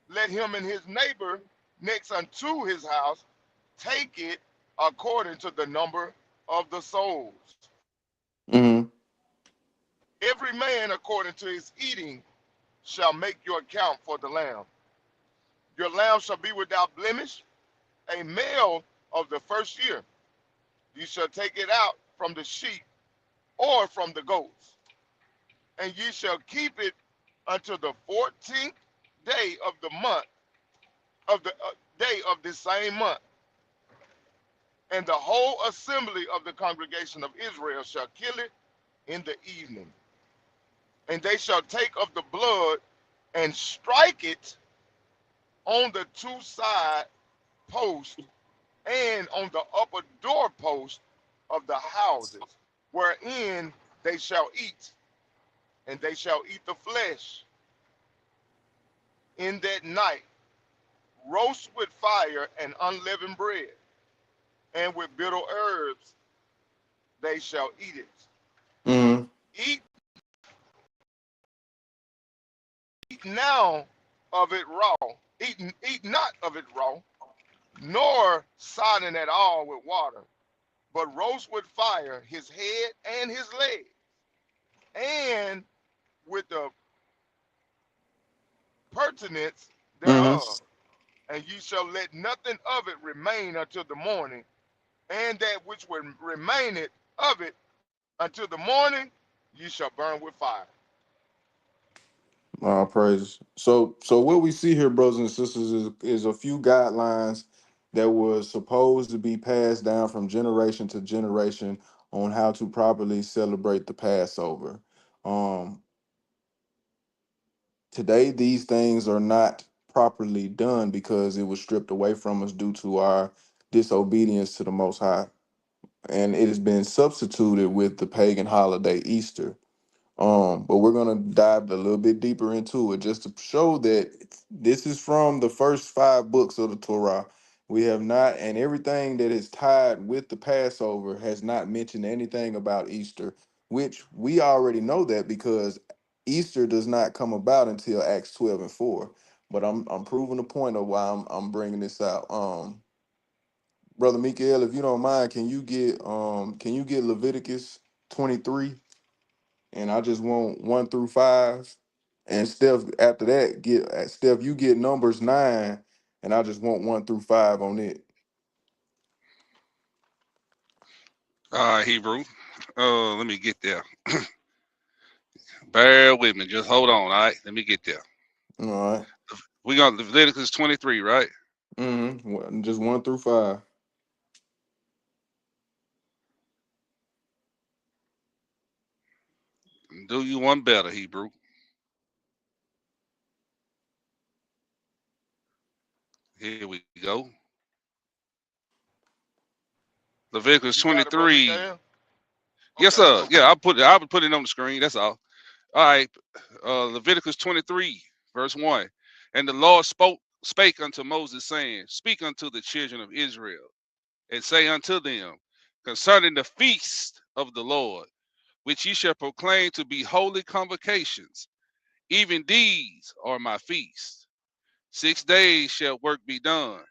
let him and his neighbor next unto his house take it according to the number of the souls. Mm-hmm. Every man according to his eating shall make your account for the lamb. Your lamb shall be without blemish, a male of the first year. You shall take it out from the sheep or from the goats, and ye shall keep it until the 14th day of the month of the day of this same month. And the whole assembly of the congregation of Israel shall kill it in the evening. And they shall take of the blood and strike it on the two side posts and on the upper doorpost of the houses wherein they shall eat. And they shall eat the flesh in that night, roast with fire and unleavened bread, and with bitter herbs they shall eat it. Mm-hmm. Eat, eat now of it raw. Eat not of it raw, nor sodden at all with water, but roast with fire his head and his legs, and with the pertinence Mm-hmm. thereof. And ye shall let nothing of it remain until the morning, and that which remaineth of it until the morning, ye shall burn with fire. All praise. So what we see here, brothers and sisters, is a few guidelines that was supposed to be passed down from generation to generation on how to properly celebrate the Passover. Um, Today, these things are not properly done because it was stripped away from us due to our disobedience to the Most High, and it has been substituted with the pagan holiday Easter. But we're gonna dive a little bit deeper into it just to show that this is from the first 5 books of the Torah. We have not, and everything that is tied with the Passover has not mentioned anything about Easter, which we already know that because Easter does not come about until Acts 12 and 4. But I'm proving the point of why I'm bringing this out. Brother Mikael, if you don't mind, can you get Leviticus 23? And I just want 1 through 5. And Steph, after that, Steph, you get Numbers 9, and I just want 1 through 5 on it. All right, Hebrew. Let me get there. Bear with me. Just hold on. All right. Let me get there. All right. We got Leviticus 23, right? Just 1 through 5. Do you one better, Hebrew? Here we go. Leviticus You got it, brother 23. Cam? Yes, Okay, sir. no Yeah, problem. I'll put it on the screen. That's all. All right. Leviticus 23, verse 1. And the Lord spake unto Moses, saying, Speak unto the children of Israel, and say unto them, concerning the feast of the Lord, which ye shall proclaim to be holy convocations, even these are my feasts. 6 days shall work be done,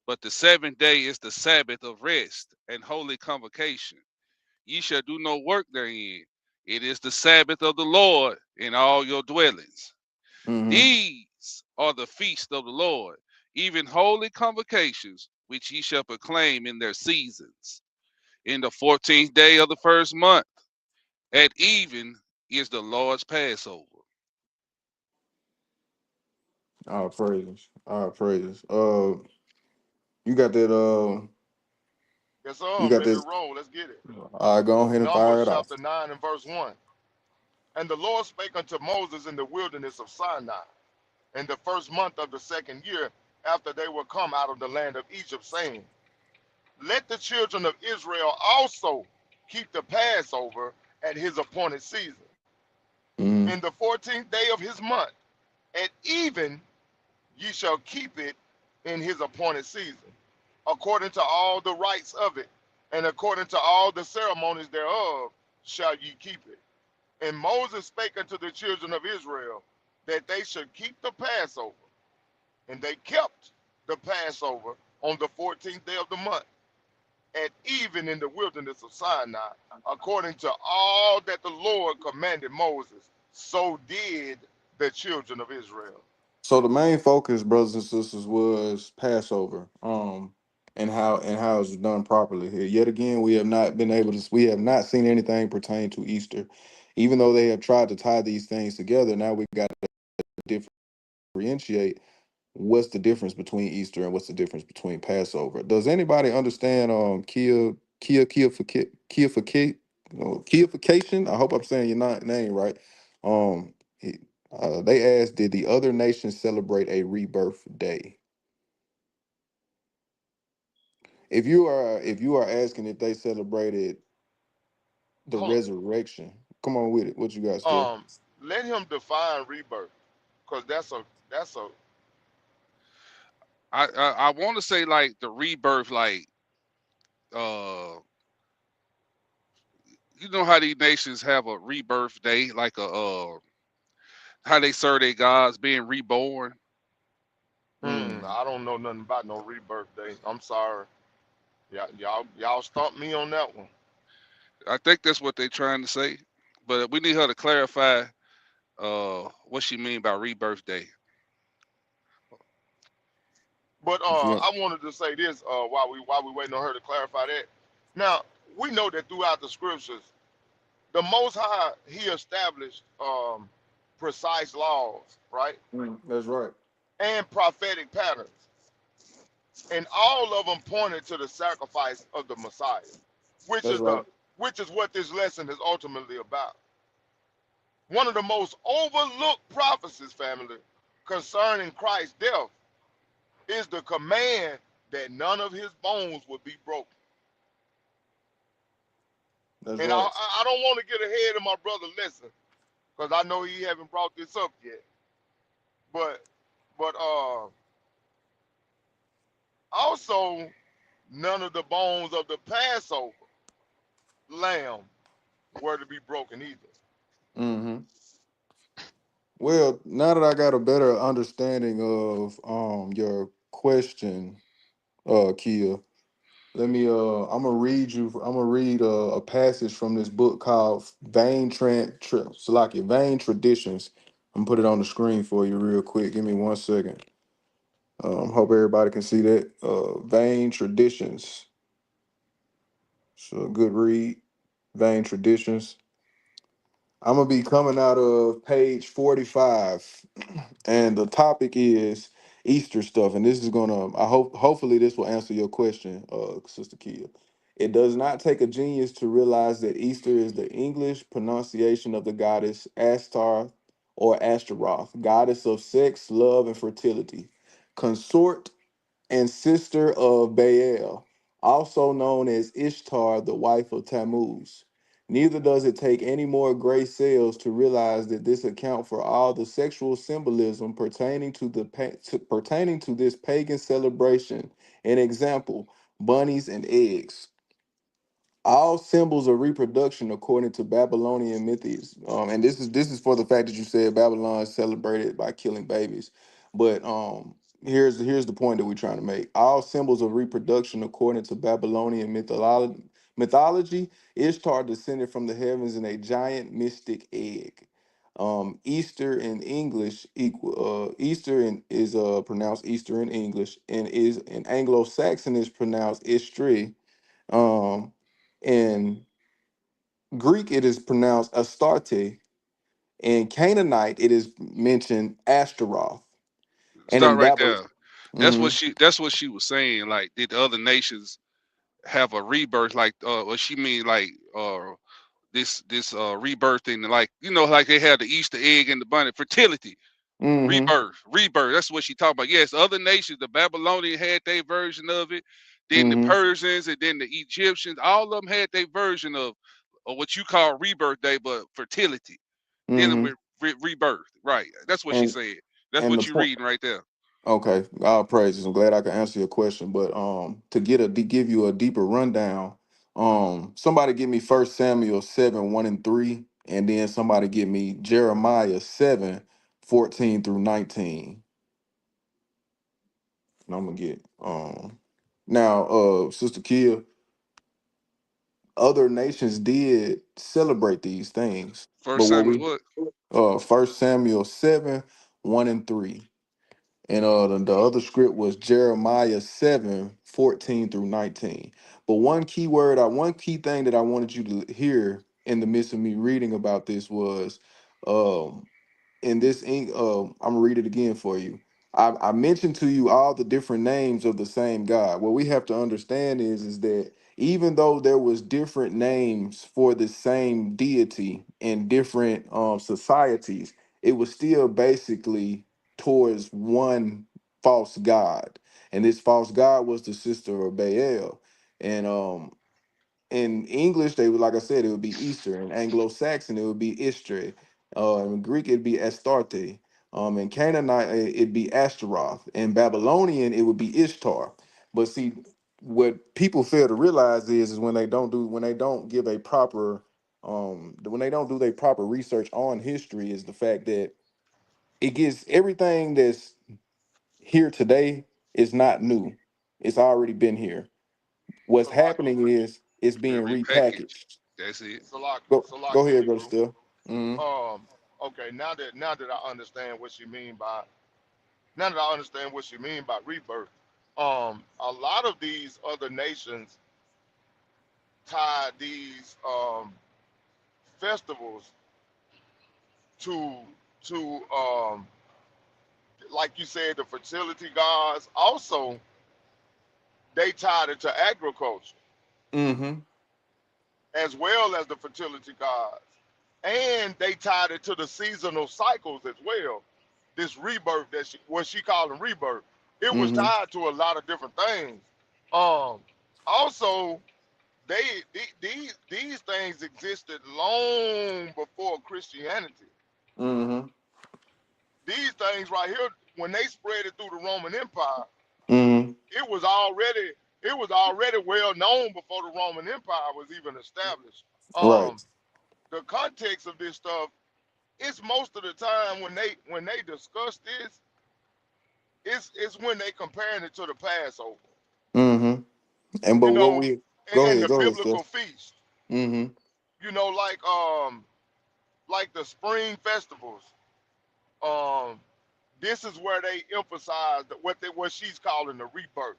but the seventh day is the Sabbath of rest and holy convocation. Ye shall do no work therein. It is the Sabbath of the Lord in all your dwellings. Mm-hmm. These are the feasts of the Lord, even holy convocations, which ye shall proclaim in their seasons. In the 14th day of the first month, at even, is the Lord's Passover. All praises. All praises. You got that. Yes, sir. You I'm got ready to this. roll. Let's get it. All right, go ahead and fire Numbers it off. chapter 9 and verse 1. And the Lord spake unto Moses in the wilderness of Sinai, in the first month of the second year, after they were come out of the land of Egypt, saying, Let the children of Israel also keep the Passover at his appointed season. Mm-hmm. In the 14th day of his month, at even ye shall keep it in his appointed season, according to all the rites of it, and according to all the ceremonies thereof shall ye keep it. And Moses spake unto the children of Israel that they should keep the Passover. And they kept the Passover on the 14th day of the month, at even in the wilderness of Sinai, according to all that the Lord commanded Moses. So did the children of Israel. So the main focus, brothers and sisters, was Passover. And how it's done properly here. Yet again, we have not seen anything pertain to Easter, even though they have tried to tie these things together. Now we got to differentiate what's the difference between Easter and what's the difference between Passover. Does anybody understand Keification? I hope I'm saying your name right. Um, they asked, did the other nations celebrate a rebirth day? If you are asking if they celebrated the Hold resurrection, come on with it. What you got, Steph? on. Let him define rebirth, because that's a I want to say like the rebirth, like uh, you know how these nations have a rebirth day, like how they serve their gods being reborn. Mm. I don't know nothing about no rebirth day. I'm sorry. Y'all stumped me on that one. I think that's what they're trying to say, but we need her to clarify what she mean by rebirth day. But If you want, I wanted to say this while we waiting on her to clarify that. Now we know that throughout the scriptures, the Most High He established precise laws, right, that's right. and prophetic patterns, and all of them pointed to the sacrifice of the Messiah, which That's is right. the which is what this lesson is ultimately about. One of the most overlooked prophecies, family, concerning Christ's death is the command that none of his bones would be broken. That's And right. I don't want to get ahead of my brother Listen, because I know he haven't brought this up yet. But also none of the bones of the Passover lamb were to be broken either. Mm-hmm. Well, now that I got a better understanding of your question, Kia, let me I'm gonna read a passage from this book called Vain Traditions. I'm gonna put it on the screen for you real quick. Give me 1 second. Hope everybody can see that. Vain traditions. So a good read. Vain traditions. I'm gonna be coming out of page 45, and the topic is Easter stuff. And this is gonna, I hope, hopefully, this will answer your question, Sister Kia. It does not take a genius to realize that Easter is the English pronunciation of the goddess Ashtar or Ashtaroth, goddess of sex, love, and fertility, consort and sister of Baal, also known as Ishtar, the wife of Tammuz. Neither does it take any more gray cells to realize that this account for all the sexual symbolism pertaining to pertaining to this pagan celebration. An example: bunnies and eggs. All symbols of reproduction according to Babylonian myths. And this is for the fact that you said Babylon is celebrated by killing babies. But here's the point that we're trying to make. All symbols of reproduction according to Babylonian mythology, Ishtar descended from the heavens in a giant mystic egg. Easter in English is pronounced Easter in English, and is in Anglo-Saxon is pronounced Istri. Um, in Greek, it is pronounced Astarte. In Canaanite, it is mentioned Ashtaroth. And Start in right Babylon, there. That's hmm what she was saying. Like, did the other nations have a rebirth? Like, what she mean? Like, this rebirthing, like, like they had the Easter egg and the bunny, fertility, hmm rebirth. That's what she talking about. Yes, other nations, the Babylonians had their version of it, then the hmm Persians, and then the Egyptians. All of them had their version of what you call rebirth day, but fertility, dealing hmm with rebirth. Right. That's what she and said. That's and the what you point. reading right there. Okay, all praises. I'm glad I can answer your question. But to give you a deeper rundown, somebody give me First Samuel 7:1 and 3, and then somebody give me Jeremiah 7:14 through 19. And I'm gonna get now, Sister Kia, other nations did celebrate these things, but First what Samuel we what? First Samuel 7:1 and 3, and the other script was Jeremiah 7:14 through 19. But one key thing that I wanted you to hear in the midst of me reading about this was, um, in this ink, I'm gonna read it again for you. I mentioned to you all the different names of the same God. What we have to understand is that even though there was different names for the same deity in different societies, it was still basically towards one false god, and this false god was the sister of Baal. And in English, they would, like I said, it would be Easter. In Anglo-Saxon, it would be Istre. In Greek, it'd be Astarte. In Canaanite, it'd be Ashtaroth. In Babylonian, it would be Ishtar. But see, what people fail to realize is when they don't give a proper when they don't do their proper research on history, is the fact that it gets everything that's here today is not new. It's already been here. What's Salaki, happening is it's Been being repackaged. repackaged. That's it. Go Salaki, ahead, brother. Hebrew. Still. Mm-hmm. Um, okay, now that I understand what you mean by now that I understand what you mean by rebirth, a lot of these other nations tie these festivals to to like you said, the fertility gods. Also, they tied it to agriculture Mm-hmm. as well as the fertility gods, and they tied it to the seasonal cycles as well. This rebirth that what she called them rebirth, it was Mm-hmm. tied to a lot of different things. Um, Also, these things existed long before Christianity. Mm-hmm. These things right here, when they spread it through the Roman Empire, Mm-hmm. it was already it was already well known before the Roman Empire was even established. Right. Um, the context of this stuff, it's most of the time when they discuss this, it's when they comparing it to the Passover, Mm-hmm. And but you what know, we Go and ahead. the Go ahead, still. biblical feast, Mm-hmm. you know, like the spring festivals, um, This is where they emphasize that what she's calling the rebirth.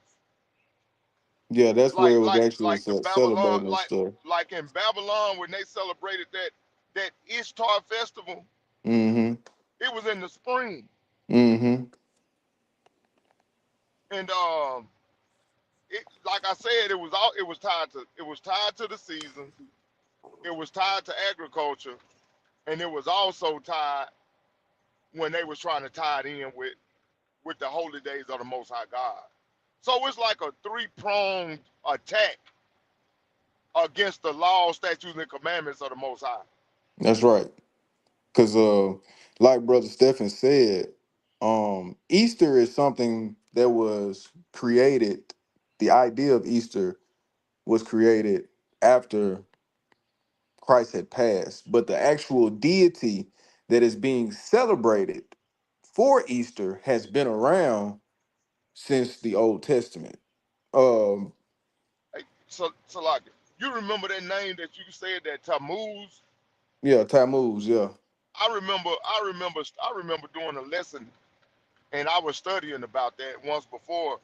Yeah, that's where Like it was like actually like the Babylon, celebrating and stuff. like in Babylon when they celebrated that Ishtar festival, Mm-hmm. it was in the spring. Mm-hmm. And it, like I said, it was tied to the seasons, it was tied to agriculture, and it was also tied when they was trying to tie it in with the holy days of the Most High God. So it's like a three-pronged attack against the law, statutes, and commandments of the Most High. That's right. Cause like Brother Stephen said, Easter is something that was created. The idea of Easter was created after Christ had passed, but the actual deity that is being celebrated for Easter has been around since the Old Testament. Um, Hey, so like, you remember that name that you said, that Tammuz? yeah, Tammuz, yeah. I remember doing a lesson, and I was studying about that once before,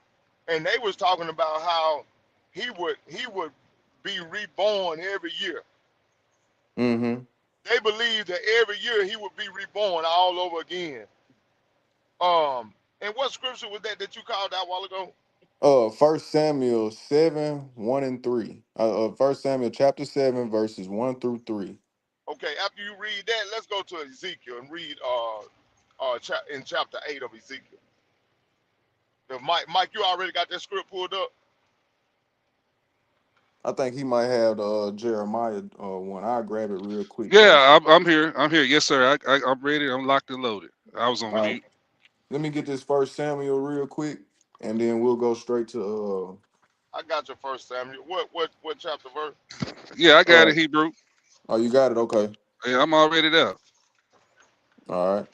and they was talking about how he would be reborn every year. Mm-hmm. They believed that every year he would be reborn all over again. And what scripture was that you called out a while ago? First Samuel 7, 1 and 3. First Samuel chapter 7 verses 1 through 3. Okay, after you read that, let's go to Ezekiel and read in chapter 8 of Ezekiel. If Mike, you already got that script pulled up? I think he might have the Jeremiah one. I'll grab it real quick though. Yeah, I'm here. I'm here. Yes, sir. I'm ready. I'm locked and loaded. I was on All right. mute. Let me get this first Samuel real quick, and then we'll go straight to I got your first Samuel. What chapter verse? Yeah, I got uh it, Hebrew. oh, you got it, okay. Yeah, I'm already there. All right.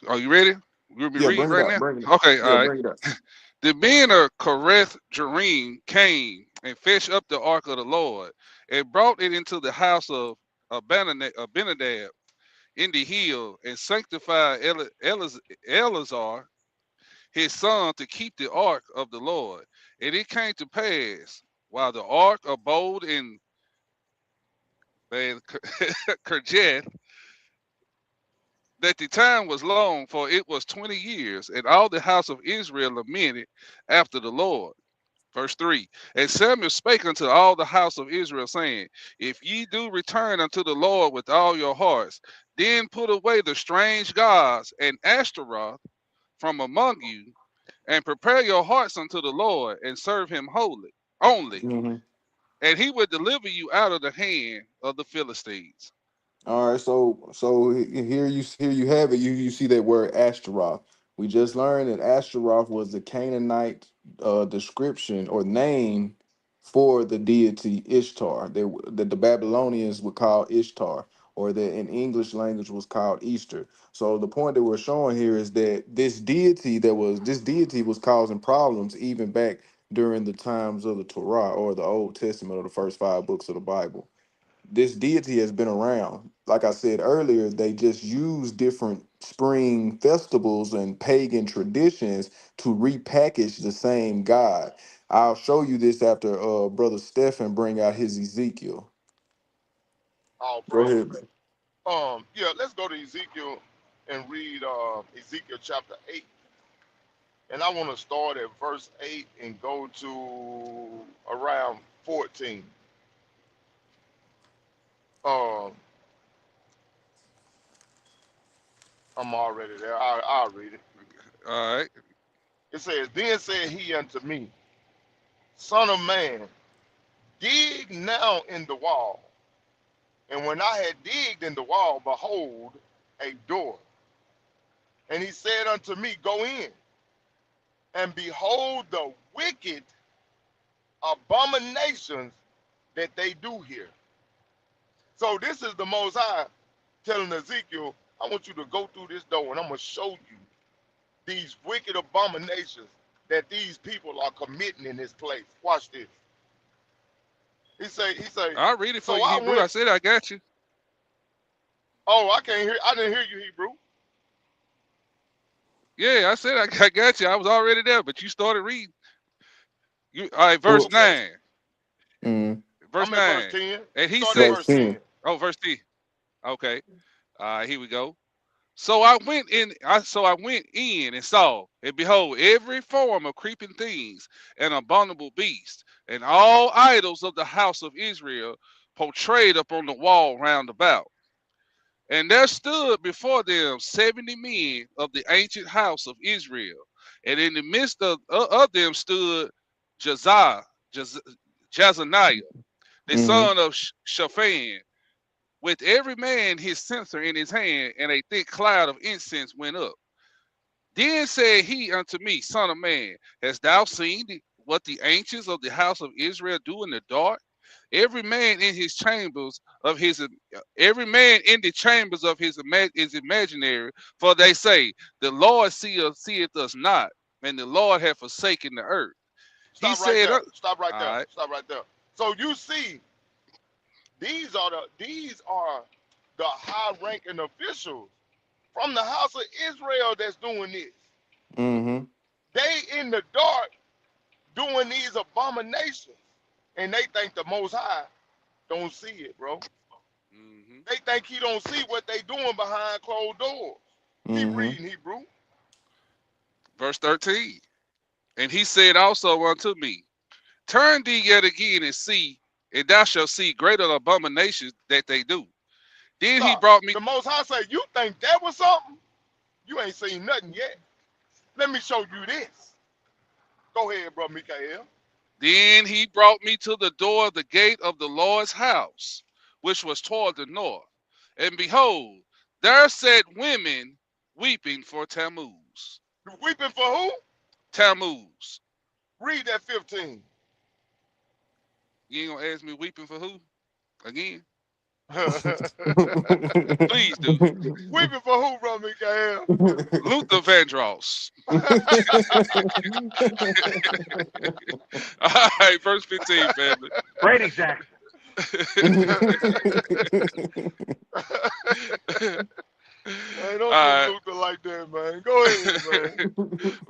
Are you ready? We'll be Yeah, reading bring it right out. now. Bring it. Okay, Yeah, all right. bring it out. The men of Kereth Jearim came and fetched up the ark of the Lord and brought it into the house of Abinadab in the hill and sanctified Eleazar his son to keep the ark of the Lord. And it came to pass while the ark abode in Kirjath that the time was long, for it was 20 years, and all the house of Israel lamented after the Lord. Verse 3. And Samuel spake unto all the house of Israel, saying, If ye do return unto the Lord with all your hearts, then put away the strange gods and Ashtaroth from among you, and prepare your hearts unto the Lord, and serve him wholly only, Mm-hmm. and he will deliver you out of the hand of the Philistines. All right, so here you have it. You see that word Ashtaroth. We just learned that Ashtaroth was the Canaanite description or name for the deity Ishtar that the Babylonians would call Ishtar, or that in English language was called Easter. So the point that we're showing here is that this deity was causing problems even back during the times of the Torah or the Old Testament, or the first five books of the Bible. This deity has been around. Like I said earlier, they just use different spring festivals and pagan traditions to repackage the same God. I'll show you this after Brother Stephen bring out his Ezekiel. All Go praises. ahead, man. Yeah, let's go to Ezekiel and read Ezekiel chapter 8. And I want to start at verse 8 and go to around 14. Um, I'm already there. I'll read it. All right. It says, Then said he unto me, Son of man, dig now in the wall. And when I had digged in the wall, behold, a door. And he said unto me, Go in, and behold the wicked abominations that they do here. So this is the Most High telling Ezekiel, I want you to go through this door, and I'm going to show you these wicked abominations that these people are committing in this place. Watch this. He say, I'll read it for so you, I Hebrew. went. I said I got you. Oh, I can't hear. I didn't hear you, Hebrew. Yeah, I said I got you. I was already there, but you started reading. You all right, verse Well, Okay, 9. mm, Verse I'm at verse 9. 10. And he Start at said, verse verse 10. 10. oh, verse 10. Okay. Here we go. So I went in, I went in and saw, and behold, every form of creeping things and abominable beast, and all idols of the house of Israel portrayed upon the wall round about. And there stood before them 70 men of the ancient house of Israel, and in the midst of them stood Jazaniah, Jazaniah, the Mm-hmm. son of Shaphan, with every man his censer in his hand, and a thick cloud of incense went up. Then said he unto me, Son of man, hast thou seen what the ancients of the house of Israel do in the dark? Every man in his chambers of his every man in the chambers of his is imaginary, for they say, the Lord seeth us not, and the Lord hath forsaken the earth. He Stop right said, there. all Stop right there. right, Stop right there. So you see, these are the high ranking officials from the house of Israel that's doing this. Mm-hmm. They in the dark doing these abominations. And they think the most high don't see it, bro. mhm. They think he don't see what they doing behind closed doors. Keep Mm-hmm. reading, Hebrew. Verse 13. And he said also unto me, turn thee yet again and see, and thou shalt see greater abominations that they do. Then he Stop. brought me. The most high say, you think that was something? You ain't seen nothing yet. Let me show you this. Go ahead, bro, Mikael. Then he brought me to the door of the gate of the Lord's house, which was toward the north. And behold, there sat women weeping for Tammuz. You weeping for who? Tammuz. Read that 15. You ain't gonna ask me weeping for who? Again? Please do. Weeping for who, bro, Mikael? Luther Vandross. All right, verse 15, family. Freddie Jackson. Man, don't do All Luther like that, man. Go ahead, right. man.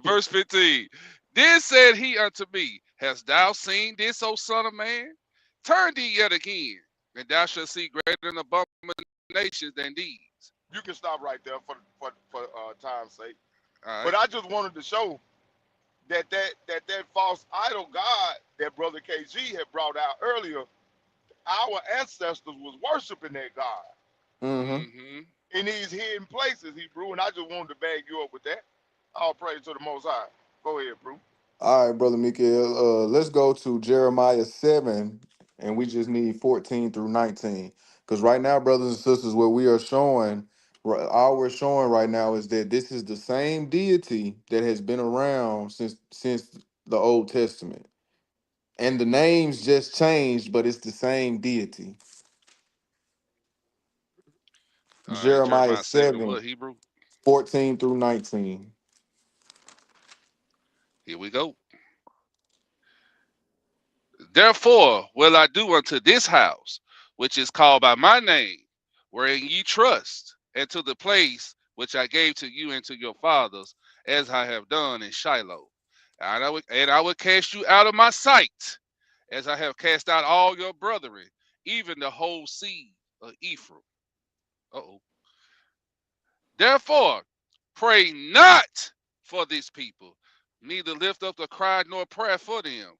Verse 15. Then said he unto me, hast thou seen this, O son of man? Turn thee yet again, and thou shalt see greater abominations than these. You can stop right there for time's sake. All But right. I just wanted to show that false idol god that brother KG had brought out earlier, our ancestors was worshiping that god Mm-hmm. Mm-hmm. in these hidden places, Hebrew. And I just wanted to bag you up with that. All praise to the Most High. Go ahead, bro. All right, brother Mikael. Let's go to Jeremiah 7, and we just need 14 through 19. Because right now, brothers and sisters, what we are showing, all we're showing right now is that this is the same deity that has been around since the Old Testament. And the names just changed, but it's the same deity. All right. Jeremiah Jeremiah 7 and 7, what, Hebrew? 14 through 19. Here we go. Therefore will I do unto this house, which is called by my name, wherein ye trust, and to the place which I gave to you and to your fathers, as I have done in Shiloh. And I will cast you out of my sight, as I have cast out all your brethren, even the whole seed of Ephraim. Uh-oh. Therefore, pray not for these people, neither lift up a cry nor prayer for them,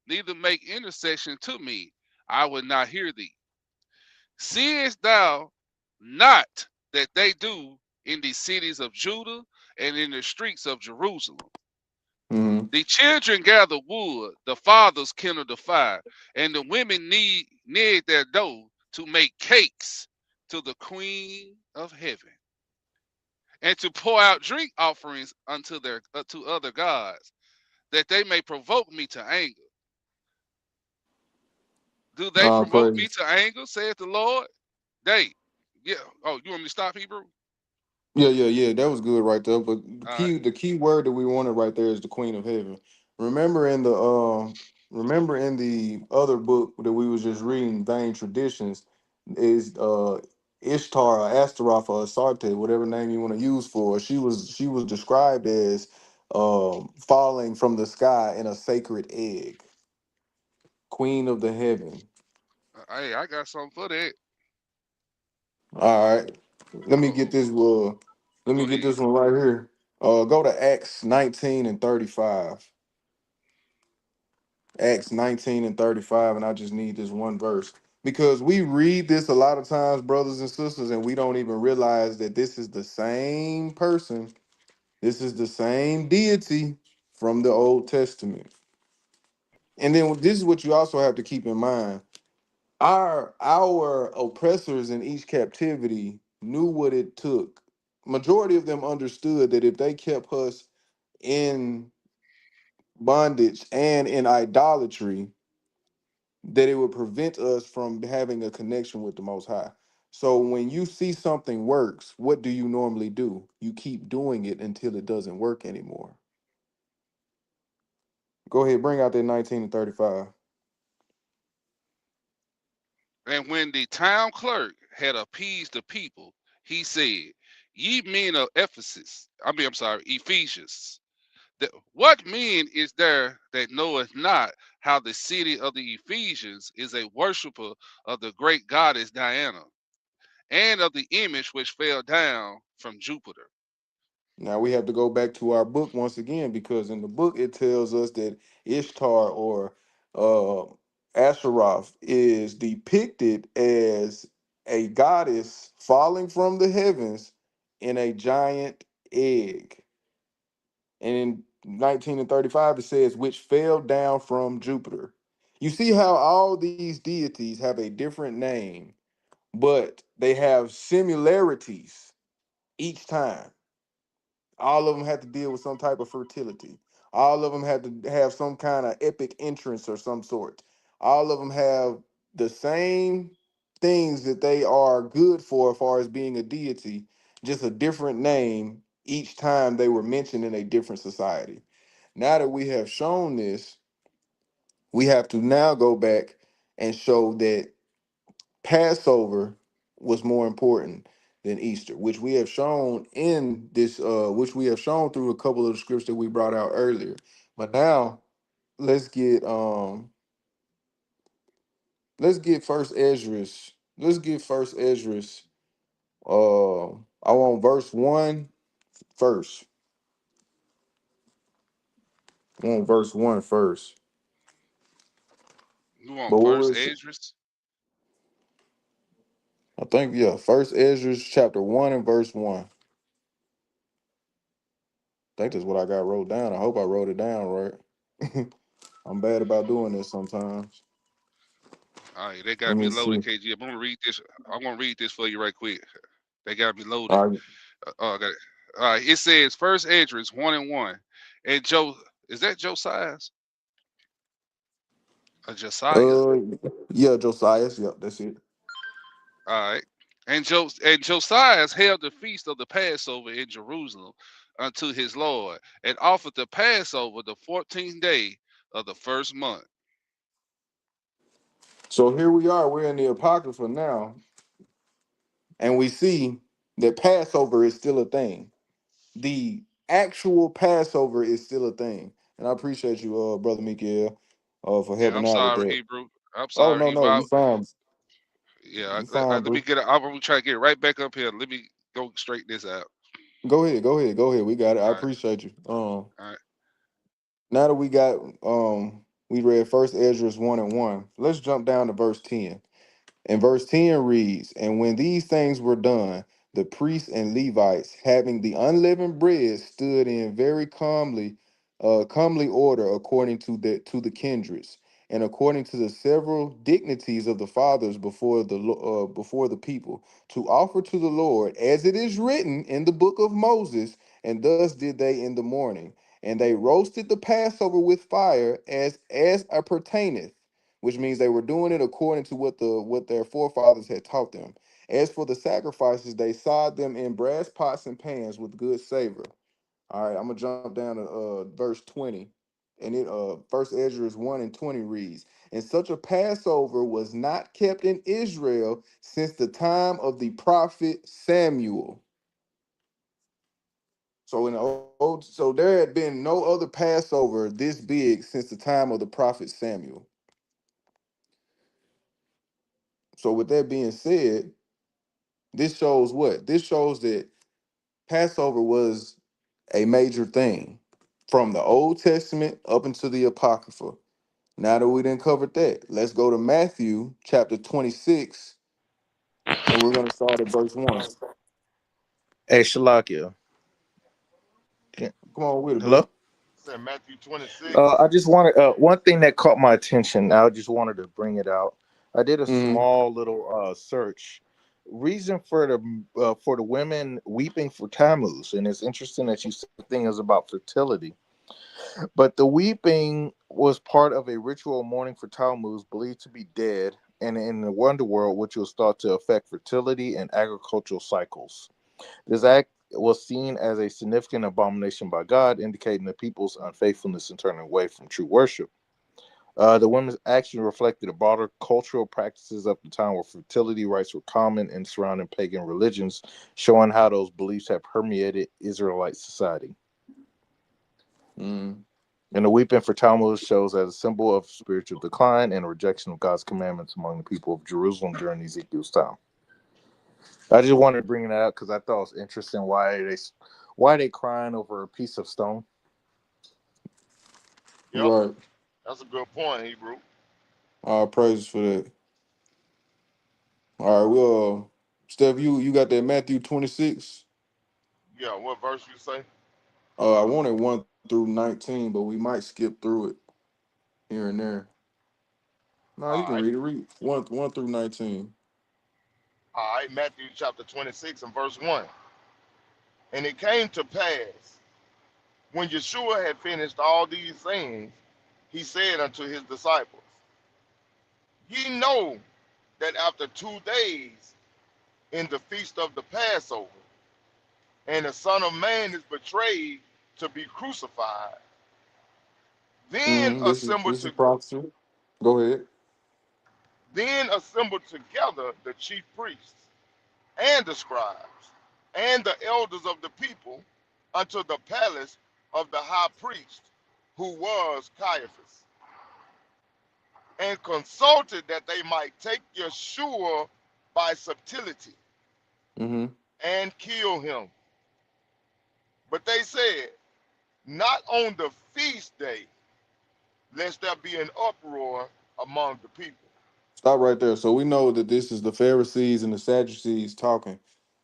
neither make intercession to me. I will not hear thee. Seest thou not that they do in the cities of Judah and in the streets of Jerusalem? Mm-hmm. The children gather wood, the fathers kindle the fire, and the women knead their dough to make cakes to the Queen of Heaven, and to pour out drink offerings unto their to other gods, that they may provoke me to anger. Do they provoke me Praises. to anger, saith the Lord? They. Yeah. Oh, you want me to stop, Hebrew? Yeah. That was good right there. But All right. the key word that we wanted right there is the Queen of Heaven. Remember in the remember in the other book that we was just reading, Vain Traditions, is Ishtar or Astaroth or Asarte, whatever name you want to use for her, she was described as falling from the sky in a sacred egg, queen of the heaven. Hey, I got something for that. All right, let me get Oh, this. Let me go get ahead. this one right here. Go to Acts 19 and 35. Acts 19 and 35, and I just need this one verse. Because we read this a lot of times, brothers and sisters, and we don't even realize that this is the same person. This is the same deity from the Old Testament. And then this is what you also have to keep in mind. Our oppressors in each captivity knew what it took. Majority of them understood that if they kept us in bondage and in idolatry, that it would prevent us from having a connection with the Most High. So when you see something works, what do you normally do? You keep doing it until it doesn't work anymore. Go ahead, bring out that 19 and 35. And when the town clerk had appeased the people, he said, "Ye men of Ephesus, I'm sorry, Ephesians, what man is there that knoweth not how the city of the Ephesians is a worshipper of the great goddess Diana, and of the image which fell down from Jupiter?" Now we have to go back to our book once again, because in the book it tells us that Ishtar or uh, Asheroth is depicted as a goddess falling from the heavens in a giant egg. And in 19 and 35, it says, which fell down from Jupiter. You see how all these deities have a different name, but they have similarities each time. All of them have to deal with some type of fertility. All of them have to have some kind of epic entrance or some sort. All of them have the same things that they are good for as far as being a deity, just a different name each time they were mentioned in a different society. Now that we have shown this, we have to now go back and show that Passover was more important than Easter, which we have shown in this, which we have shown through a couple of the scripts that we brought out earlier. But now let's get let's get first Esdras. Let's get first Esdras. I want verse one first. I want verse one first. You want But what first was Esdras? I think yeah, first Esdras chapter 1 and verse 1. I think that's what I got wrote down. I hope I wrote it down right. I'm bad about doing this sometimes. All right, they Let got me me loaded, see. KG. I'm gonna read this. I'm gonna read this for you right quick. They got me loaded. All right. Oh, I got it. All right, it says first Esdras 1 and 1, and Joe, is that Josiah's or Josiah? Uh, yeah, Josiah. Yep, that's it. All right. And Josiah held the feast of the Passover in Jerusalem unto his Lord, and offered the Passover the 14th day of the first month. So here we are. We're in the Apocrypha now, and we see that Passover is still a thing. The actual Passover is still a thing, and I appreciate you, brother Mikael, for Yeah, helping I'm out with sorry, that. Hebrew. I'm Oh sorry, no, Hebrew. no, you fine. Yeah, You fine, let me bro. get it. I'm gonna try to get it right back up here. Let me go straighten this out. Go ahead, go ahead, go ahead. We got it. I All right, appreciate you. all right. Now that we got we read first Esdras 1 and 1. Let's jump down to verse 10. And verse 10 reads, and when these things were done, the priests and Levites, having the unleavened bread, stood in very comely order according to the kindreds, and according to the several dignities of the fathers before the people, to offer to the Lord, as it is written in the book of Moses, and thus did they in the morning. And they roasted the Passover with fire as appertaineth, which means they were doing it according to what their forefathers had taught them. As for the sacrifices, they sawed them in brass pots and pans with good savor. All right, I'm gonna jump down to verse 20. And it First Ezra 1:20 reads, and such a Passover was not kept in Israel since the time of the prophet Samuel. So so there had been no other Passover this big since the time of the prophet Samuel. So with that being said, this shows what? This shows that Passover was a major thing from the Old Testament up into the Apocrypha. Now that we didn't cover that, let's go to Matthew chapter 26, and we're going to start at verse 1. Hey, Shalakia. Come on with it, Hello? bro. Said Matthew 26. I just wanted one thing that caught my attention. I just wanted to bring it out. I did a Hmm. small little search. Reason for the women weeping for Tammuz, and it's interesting that you said the thing is about fertility. But the weeping was part of a ritual mourning for Tammuz, believed to be dead, and in the Wonderworld, which was thought to affect fertility and agricultural cycles. This act was seen as a significant abomination by God, indicating the people's unfaithfulness and turning away from true worship. The women's action reflected the broader cultural practices of the time where fertility rites were common in surrounding pagan religions, showing how those beliefs have permeated Israelite society. Mm. And the weeping for Tammuz shows as a symbol of spiritual decline and rejection of God's commandments among the people of Jerusalem during Ezekiel's time. I just wanted to bring that up because I thought it was interesting why they crying over a piece of stone. Yep, Right. that's a good point, Hebrew. All praises for that. All right. Well, Steph, you got that Matthew 26. Yeah, what verse you say? I wanted 1 through 19, but we might skip through it here and there. No, you All can right. read it. Read one through 19. All right, Matthew chapter 26 and verse 1. And it came to pass, when Yeshua had finished all these things, he said unto his disciples, ye know that after 2 days in the feast of the Passover, and the Son of Man is betrayed to be crucified, then Mm-hmm. assembled This is to prophecy. Go ahead. then assembled together the chief priests and the scribes and the elders of the people unto the palace of the high priest, who was Caiaphas, and consulted that they might take Yeshua by subtlety Mm-hmm. and kill him. But they said, not on the feast day, lest there be an uproar among the people. Stop right there. So we know that this is the Pharisees and the Sadducees talking.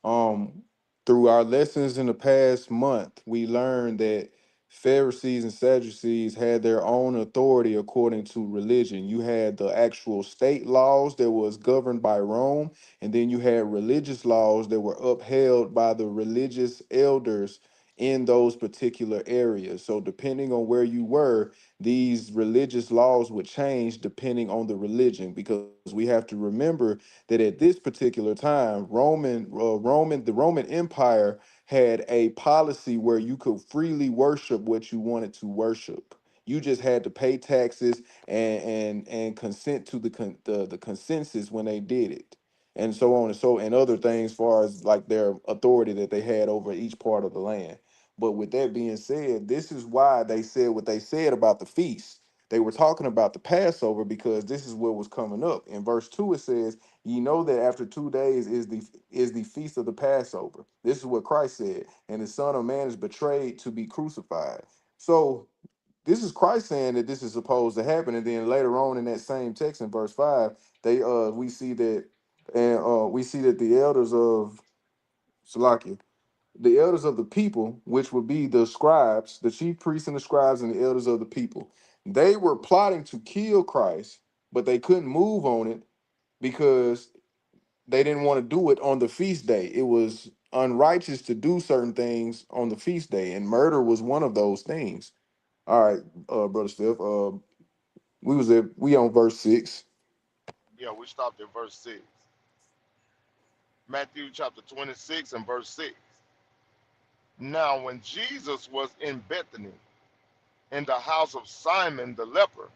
Um, Through our lessons in the past month, we learned that Pharisees and Sadducees had their own authority according to religion. You had the actual state laws that was governed by Rome, and then you had religious laws that were upheld by the religious elders in those particular areas. So depending on where you were, these religious laws would change depending on the religion, because we have to remember that at this particular time the Roman Empire had a policy where you could freely worship what you wanted to worship. You just had to pay taxes and consent to the consensus when they did it, and so on and so, and other things, far as like their authority that they had over each part of the land. But with that being said, this is why they said what they said about the feast. They were talking about the Passover because this is what was coming up. In verse 2 it says, "Ye know that after 2 days is the feast of the Passover." This is what Christ said, "And the Son of Man is betrayed to be crucified." So this is Christ saying that this is supposed to happen, and then later on in that same text in verse 5, they we see that, and we see that the elders of Salakia, the elders of the people, which would be the scribes, the chief priests and the scribes and the elders of the people, they were plotting to kill Christ, but they couldn't move on it because they didn't want to do it on the feast day. It was unrighteous to do certain things on the feast day, and murder was one of those things. All right, brother Steph. We on verse 6. Yeah, we stopped at verse 6. Matthew chapter 26 and verse 6. Now, when Jesus was in Bethany in the house of Simon the leper,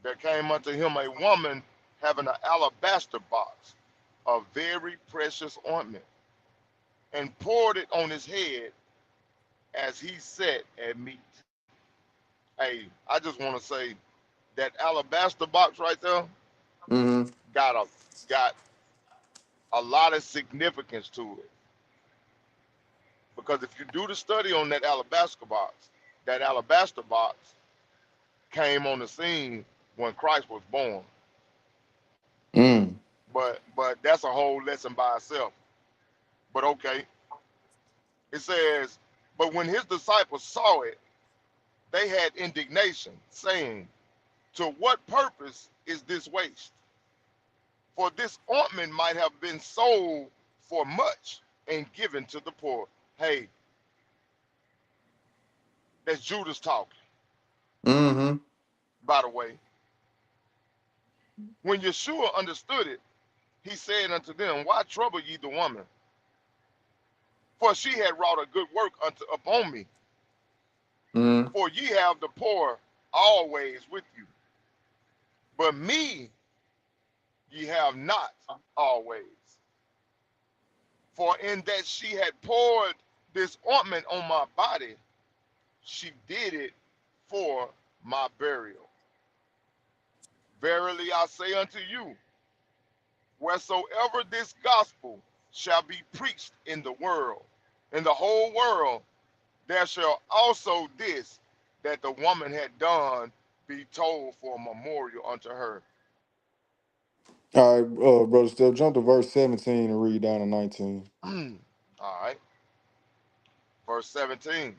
there came unto him a woman having an alabaster box of very precious ointment, and poured it on his head as he sat at meat. Hey, I just want to say that alabaster box right there Mm-hmm. got a lot of significance to it. Because if you do the study on that alabaster box came on the scene when Christ was born. Mm. But that's a whole lesson by itself. But okay, it says, but when his disciples saw it, they had indignation, saying, to what purpose is this waste? For this ointment might have been sold for much and given to the poor. Hey, that's Judas talking, Mm-hmm. by the way. When Yeshua understood it, he said unto them, why trouble ye the woman? For she had wrought a good work upon me. Mm-hmm. For ye have the poor always with you, but me ye have not always. For in that she had poured this ointment on my body, she did it for my burial. Verily I say unto you, wheresoever this gospel shall be preached in the whole world, there shall also this that the woman had done be told for a memorial unto her. All right, brother Steph, jump to verse 17 and read down to 19. All right, verse 17.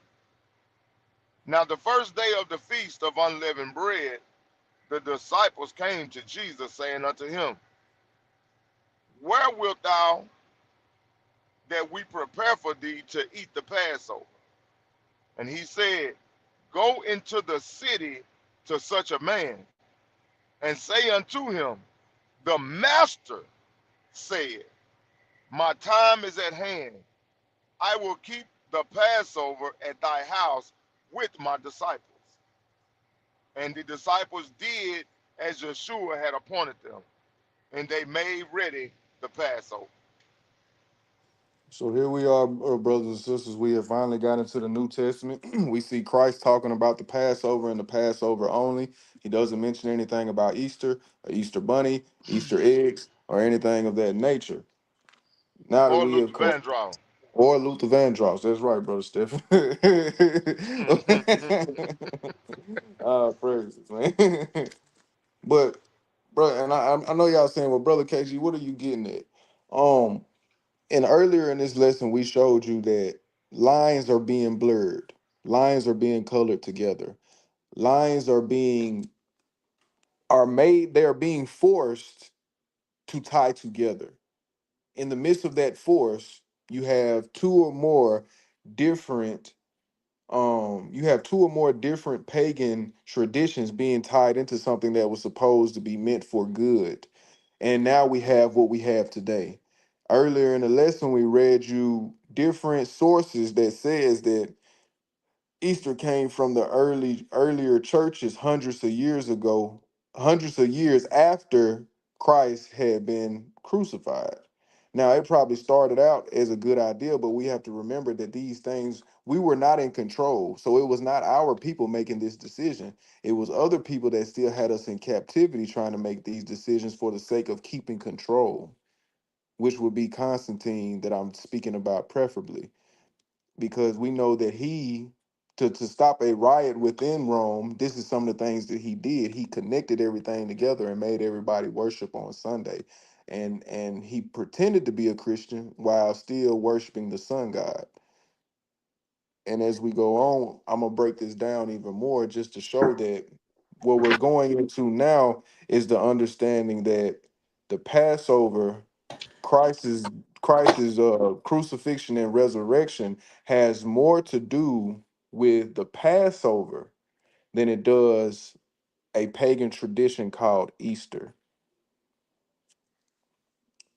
Now the first day of the feast of unleavened bread, the disciples came to Jesus, saying unto him, where wilt thou that we prepare for thee to eat the Passover? And he said, go into the city to such a man, and say unto him, the master said, my time is at hand. I will keep the Passover at thy house with my disciples. And the disciples did as Yeshua had appointed them, and they made ready the Passover. So here we are, brothers and sisters. We have finally got into the New Testament. We see Christ talking about the Passover and the Passover only. He doesn't mention anything about Easter, a Easter bunny, Easter eggs, or anything of that nature. Now that Or we have Luther come, Vandross. or Luther Vandross. That's right, brother Stephen. Praises, man. But, bro, and I know y'all saying, well, brother KG, what are you getting at? Um, and earlier in this lesson, we showed you that lines are being blurred, lines are being colored together, lines are made, they are being forced to tie together. In the midst of that force, you have different you have two or more different pagan traditions being tied into something that was supposed to be meant for good. And now we have what we have today. Earlier in the lesson, we read you different sources that says that Easter came from the earlier churches hundreds of years ago, hundreds of years after Christ had been crucified. Now, it probably started out as a good idea, but we have to remember that these things, we were not in control. So it was not our people making this decision. It was other people that still had us in captivity trying to make these decisions for the sake of keeping control, which would be Constantine that I'm speaking about preferably, because we know that to stop a riot within Rome, this is some of the things that he did. He connected everything together and made everybody worship on Sunday. And he pretended to be a Christian while still worshiping the sun god. And as we go on, I'm gonna break this down even more just to show that what we're going into now is the understanding that the Passover, Christ's Christ's crucifixion and resurrection has more to do with the Passover than it does a pagan tradition called Easter.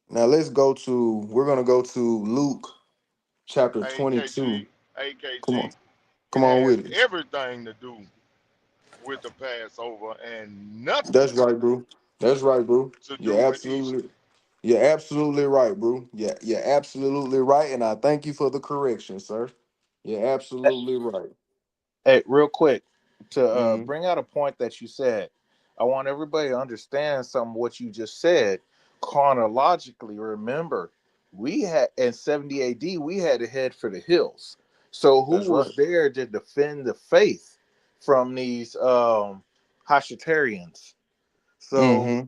Now we're gonna go to Luke chapter AKG, 22. Come on. AKG. Come It on has with it. everything to do with the Passover and That's nothing right, bro. That's right, bro. to do You're with Easter. absolutely, you're absolutely right, bro. Yeah, you're absolutely right, and I thank you for the correction, sir. You're absolutely right. Hey, real quick, to Mm-hmm. bring out a point that you said, I want everybody to understand some of what you just said chronologically. Remember, we had in 70 AD, we had to head for the hills. So who That's right. was there to defend the faith from these Hashitarians? So Mm-hmm.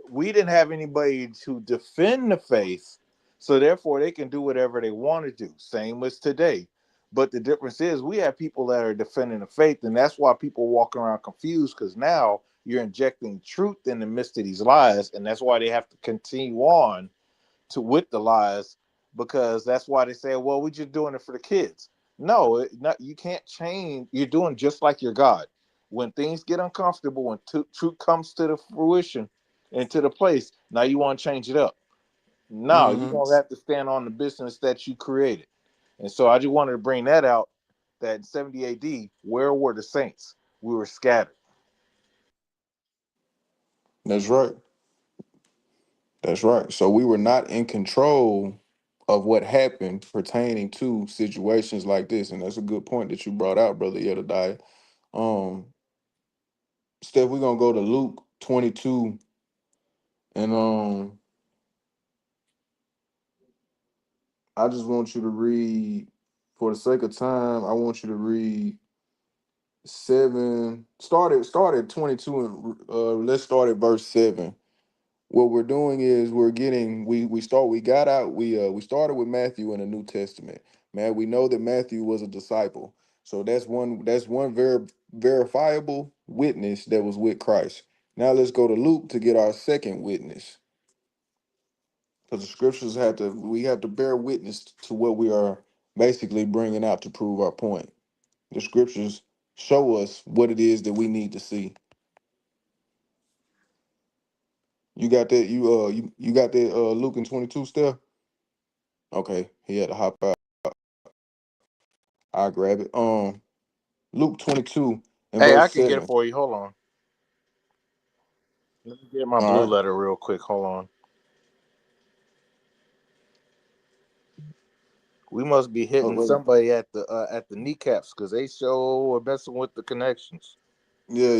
we didn't have anybody to defend the faith, so therefore they can do whatever they want to do. Same as today. But the difference is we have people that are defending the faith, and that's why people walk around confused because now you're injecting truth in the midst of these lies, and that's why they have to continue on to with the lies because that's why they say, "Well, we're just doing it for the kids." No, not you can't change. You're doing just like your God. When things get uncomfortable, when truth comes to the fruition and to the place, now you want to change it up. No, you're Mm-hmm. gonna have to stand on the business that you created. And so I just wanted to bring that out. That in 70 AD, where were the saints? We were scattered. That's right. That's right. So we were not in control of what happened pertaining to situations like this, and that's a good point that you brought out, brother Yedidiah. Um, Steph, we're gonna go to Luke 22, and I just want you to read, for the sake of time, I want you to read seven. Start at 22, and let's start at verse 7. What we're doing is we're getting we started with Matthew in the New Testament. Man, we know that Matthew was a disciple. So that's one verifiable witness that was with Christ. Now let's go to Luke to get our second witness. Because the scriptures we have to bear witness to what we are basically bringing out to prove our point. The scriptures show us what it is that we need to see. You got that? You got that? Luke and 22 still? Okay, he had to hop out. I grab it. Luke 22 and Hey, I verse can get it 7. for you. Hold on. Let me get my All blue right. letter real quick. Hold on. We must be Oh, hitting wait. somebody at the kneecaps because they show are messing with the connections. Yeah,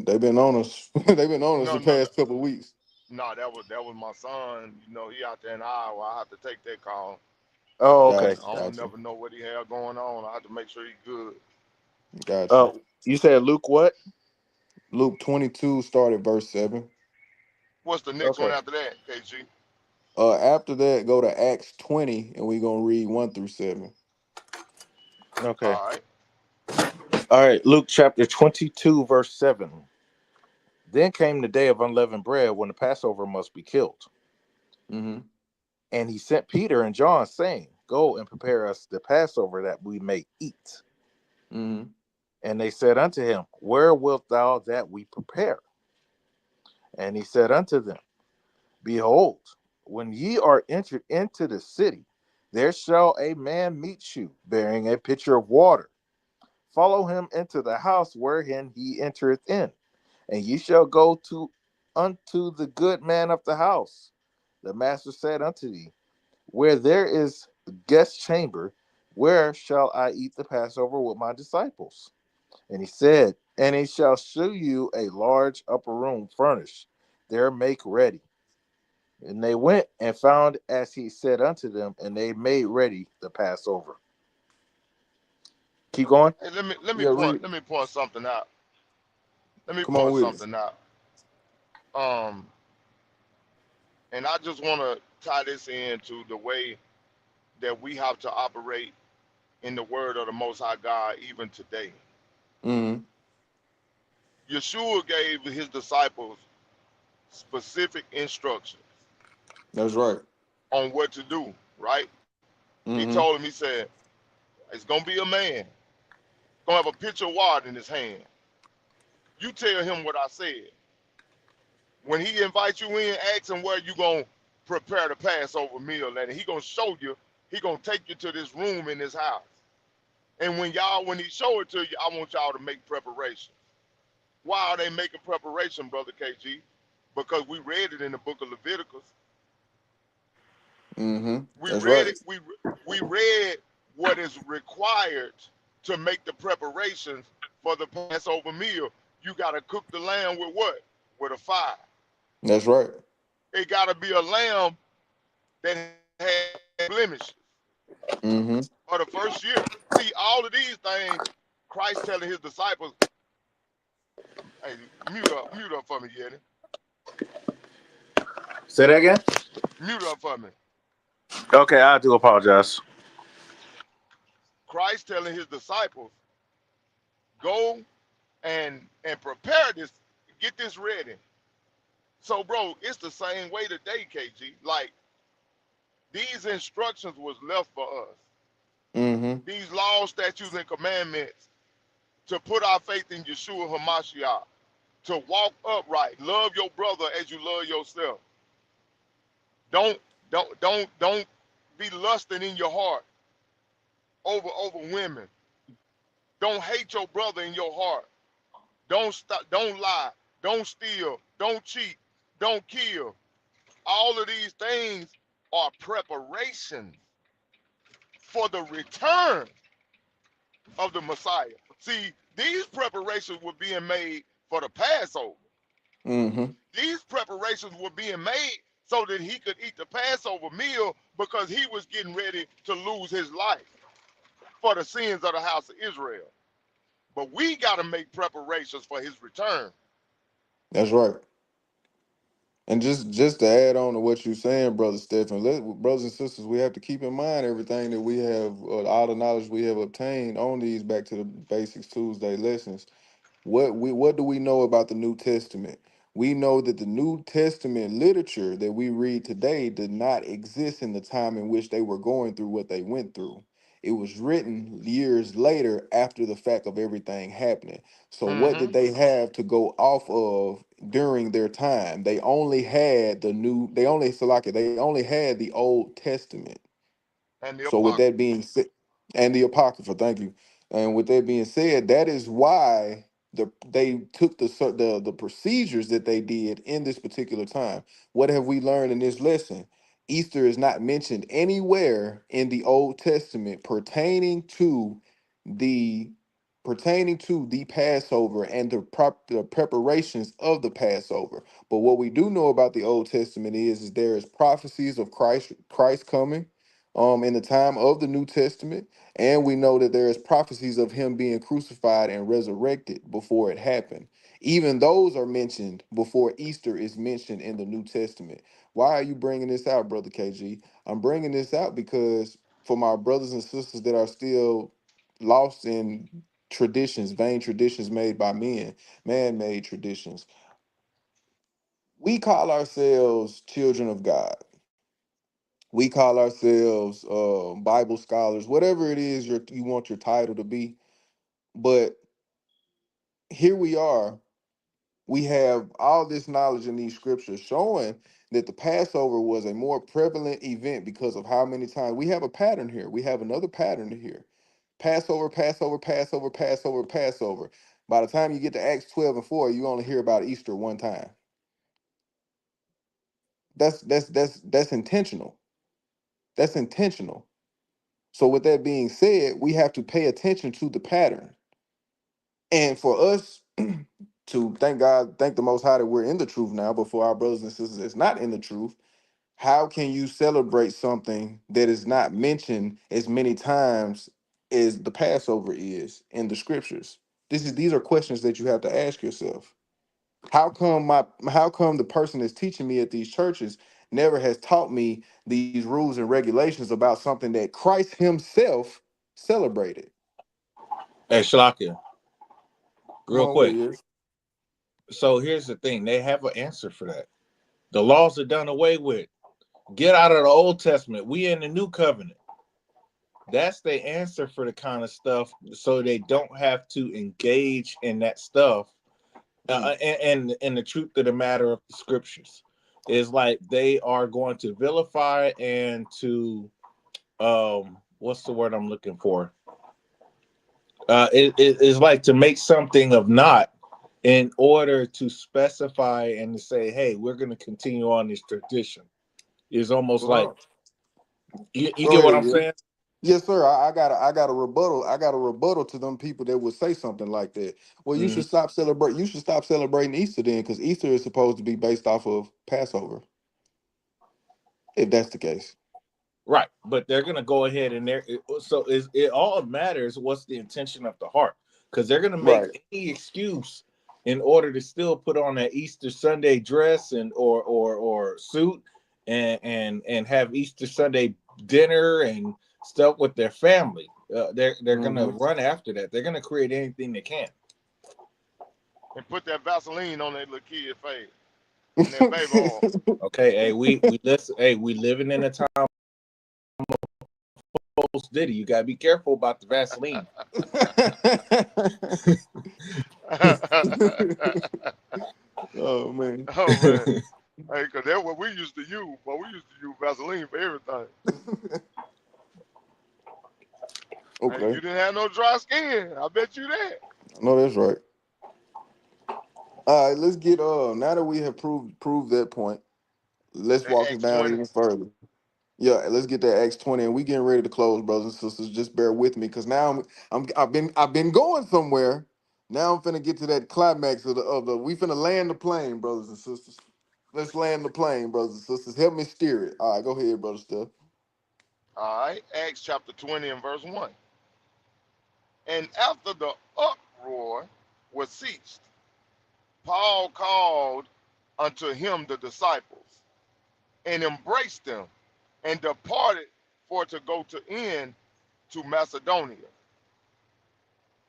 they've been on us. They've been on us No, the no, no, past couple of weeks. no. That was my son. You know, he out there in Iowa. I have to take that call. Oh, okay. Gotcha, I don't gotcha, never know what he had going on. I have to make sure he's good. gotcha. You said Luke what? Luke 22 started verse 7. What's the next one Okay. after that, KG? After that, go to Acts 20, and we're gonna read 1 through 7. Okay. All right. All right. Luke chapter 22, verse 7. Then came the day of unleavened bread when the Passover must be killed. Mm-hmm. And he sent Peter and John, saying, "Go and prepare us the Passover that we may eat." Mm-hmm. And they said unto him, "Where wilt thou that we prepare?" And he said unto them, "Behold, when ye are entered into the city, there shall a man meet you, bearing a pitcher of water. Follow him into the house wherein he entereth in, and ye shall go to unto the good man of the house. The master said unto thee, Where there is a guest chamber, where shall I eat the Passover with my disciples? And he said, And he shall shew you a large upper room furnished. There make ready. And they went and found as he said unto them, and they made ready the Passover. Keep going. Hey, let me Yeah, point read. let me point something out. Let me Come on point with it. something out. Um, and I just want to tie this into the way that we have to operate in the word of the Most High God even today. Mm-hmm. Yeshua gave his disciples specific instructions That's right. on what to do, right? He Mm-hmm. told him, he said, it's going to be a man, going to have a pitcher of water in his hand. You tell him what I said. When he invites you in, ask him where you going to prepare the Passover meal, and he going to show you, he going to take you to this room in his house. And when he show it to you, I want y'all to make preparation. Why are they making preparation, brother KG? Because we read it in the book of Leviticus. Mm-hmm. We That's read right. it. We read what is required to make the preparations for the Passover meal. You got to cook the lamb with what? With a fire. That's right. It got to be a lamb that has blemishes Mm-hmm. for the first year. See, all of these things, Christ telling his disciples, "Hey, mute up for me, Yeti. Say that again. Mute up for me." Okay, I do apologize. Christ telling his disciples, "Go and prepare this, get this ready." So, bro, it's the same way today, KG. Like these instructions was left for us. Mm-hmm. These laws, statutes, and commandments to put our faith in Yeshua Hamashiach, to walk upright, love your brother as you love yourself. Don't don't be lusting in your heart over women. Don't hate your brother in your heart. Don't stop. Don't lie. Don't steal. Don't cheat. Don't kill. All of these things are preparations for the return of the Messiah. See, these preparations were being made for the Passover. Mm-hmm. These preparations were being made so that he could eat the Passover meal because he was getting ready to lose his life for the sins of the house of Israel. But we got to make preparations for his return. That's right. And just to add on to what you're saying, brother Stephen, brothers and sisters, we have to keep in mind everything that we have, all the knowledge we have obtained on these Back to the Basics Tuesday lessons. What do we know about the New Testament? We know that the New Testament literature that we read today did not exist in the time in which they were going through what they went through. It was written years later after the fact of everything happening. So what Mm-hmm. did they have to go off of during their time? They only had they only had the Old Testament. And the So with that Apocrypha. being said, and the Apocrypha, thank you. And with that being said, that is why they took the procedures that they did in this particular time. What have we learned in this lesson? Easter is not mentioned anywhere in the Old Testament the pertaining to the Passover and the preparations of the Passover. But what we do know about the Old Testament is there is prophecies of Christ coming in the time of the New Testament, and we know that there is prophecies of him being crucified and resurrected before it happened. Even those are mentioned before Easter is mentioned in the New Testament. Why are you bringing this out, brother KG? I'm bringing this out because for my brothers and sisters that are still lost in traditions, vain traditions made by men, man-made traditions, we call ourselves children of God. We call ourselves Bible scholars, whatever it is you want your title to be. But here we are. We have all this knowledge in these scriptures showing that the Passover was a more prevalent event because of how many times we have a pattern here. We have another pattern here. Passover, Passover, Passover, Passover, Passover. By the time you get to Acts 12 and 4, you only hear about Easter one time. That's intentional. That's intentional. So with that being said, we have to pay attention to the pattern. And for us to thank God, thank the Most High that we're in the truth now, but for our brothers and sisters that's not in the truth, how can you celebrate something that is not mentioned as many times as the Passover is in the scriptures? These are questions that you have to ask yourself. How come the person that's teaching me at these churches never has taught me these rules and regulations about something that Christ himself celebrated? Hey, Shalakia, Come real on with quick. it, yes. So here's the thing: they have an answer for that. The laws are done away with. Get out of the Old Testament. We in the New Covenant. That's the answer for the kind of stuff, so they don't have to engage in that stuff. Mm, And the truth of the matter of the scriptures is like they are going to vilify and to what's the word I'm looking for? It is like to make something of not in order to specify and to say, hey, we're going to continue on this tradition. It's almost like Well, you go get what ahead, I'm yeah. saying? Yes, sir. I got a rebuttal. I got a rebuttal to them people that would say something like that. Well, you Hmm. should stop celebrate. You should stop celebrating Easter then, because Easter is supposed to be based off of Passover. If that's the case, Right, but they're gonna go ahead and so it all matters what's the intention of the heart, because they're gonna right? make any excuse in order to still put on that Easter Sunday dress and or suit and have Easter Sunday dinner and stuff with their family. They're gonna Hmm. run after that. They're gonna create anything they can. And put that Vaseline on that little kid face and that baby oil. Okay, hey, we listen. Hey, we living in a time post Diddy. You gotta be careful about the Vaseline. Oh man. Oh man. Hey, cause that's what we used to use. But we used to use Vaseline for everything. Hey, Okay, you didn't have no dry skin. I bet you that. I know that's right. All right, let's get now that we have proved that point, let's That walk it Acts down 20. even further. Yeah, let's get that Acts 20, and we getting ready to close, brothers and sisters. Just bear with me, cause now I've been going somewhere. Now I'm finna get to that climax of the we finna land the plane, brothers and sisters. Let's land the plane, brothers and sisters. Help me steer it. All right, go ahead, brother Steph. All right. Acts chapter 20 and verse 1. And after the uproar was ceased, Paul called unto him the disciples and embraced them and departed for to go to end to Macedonia.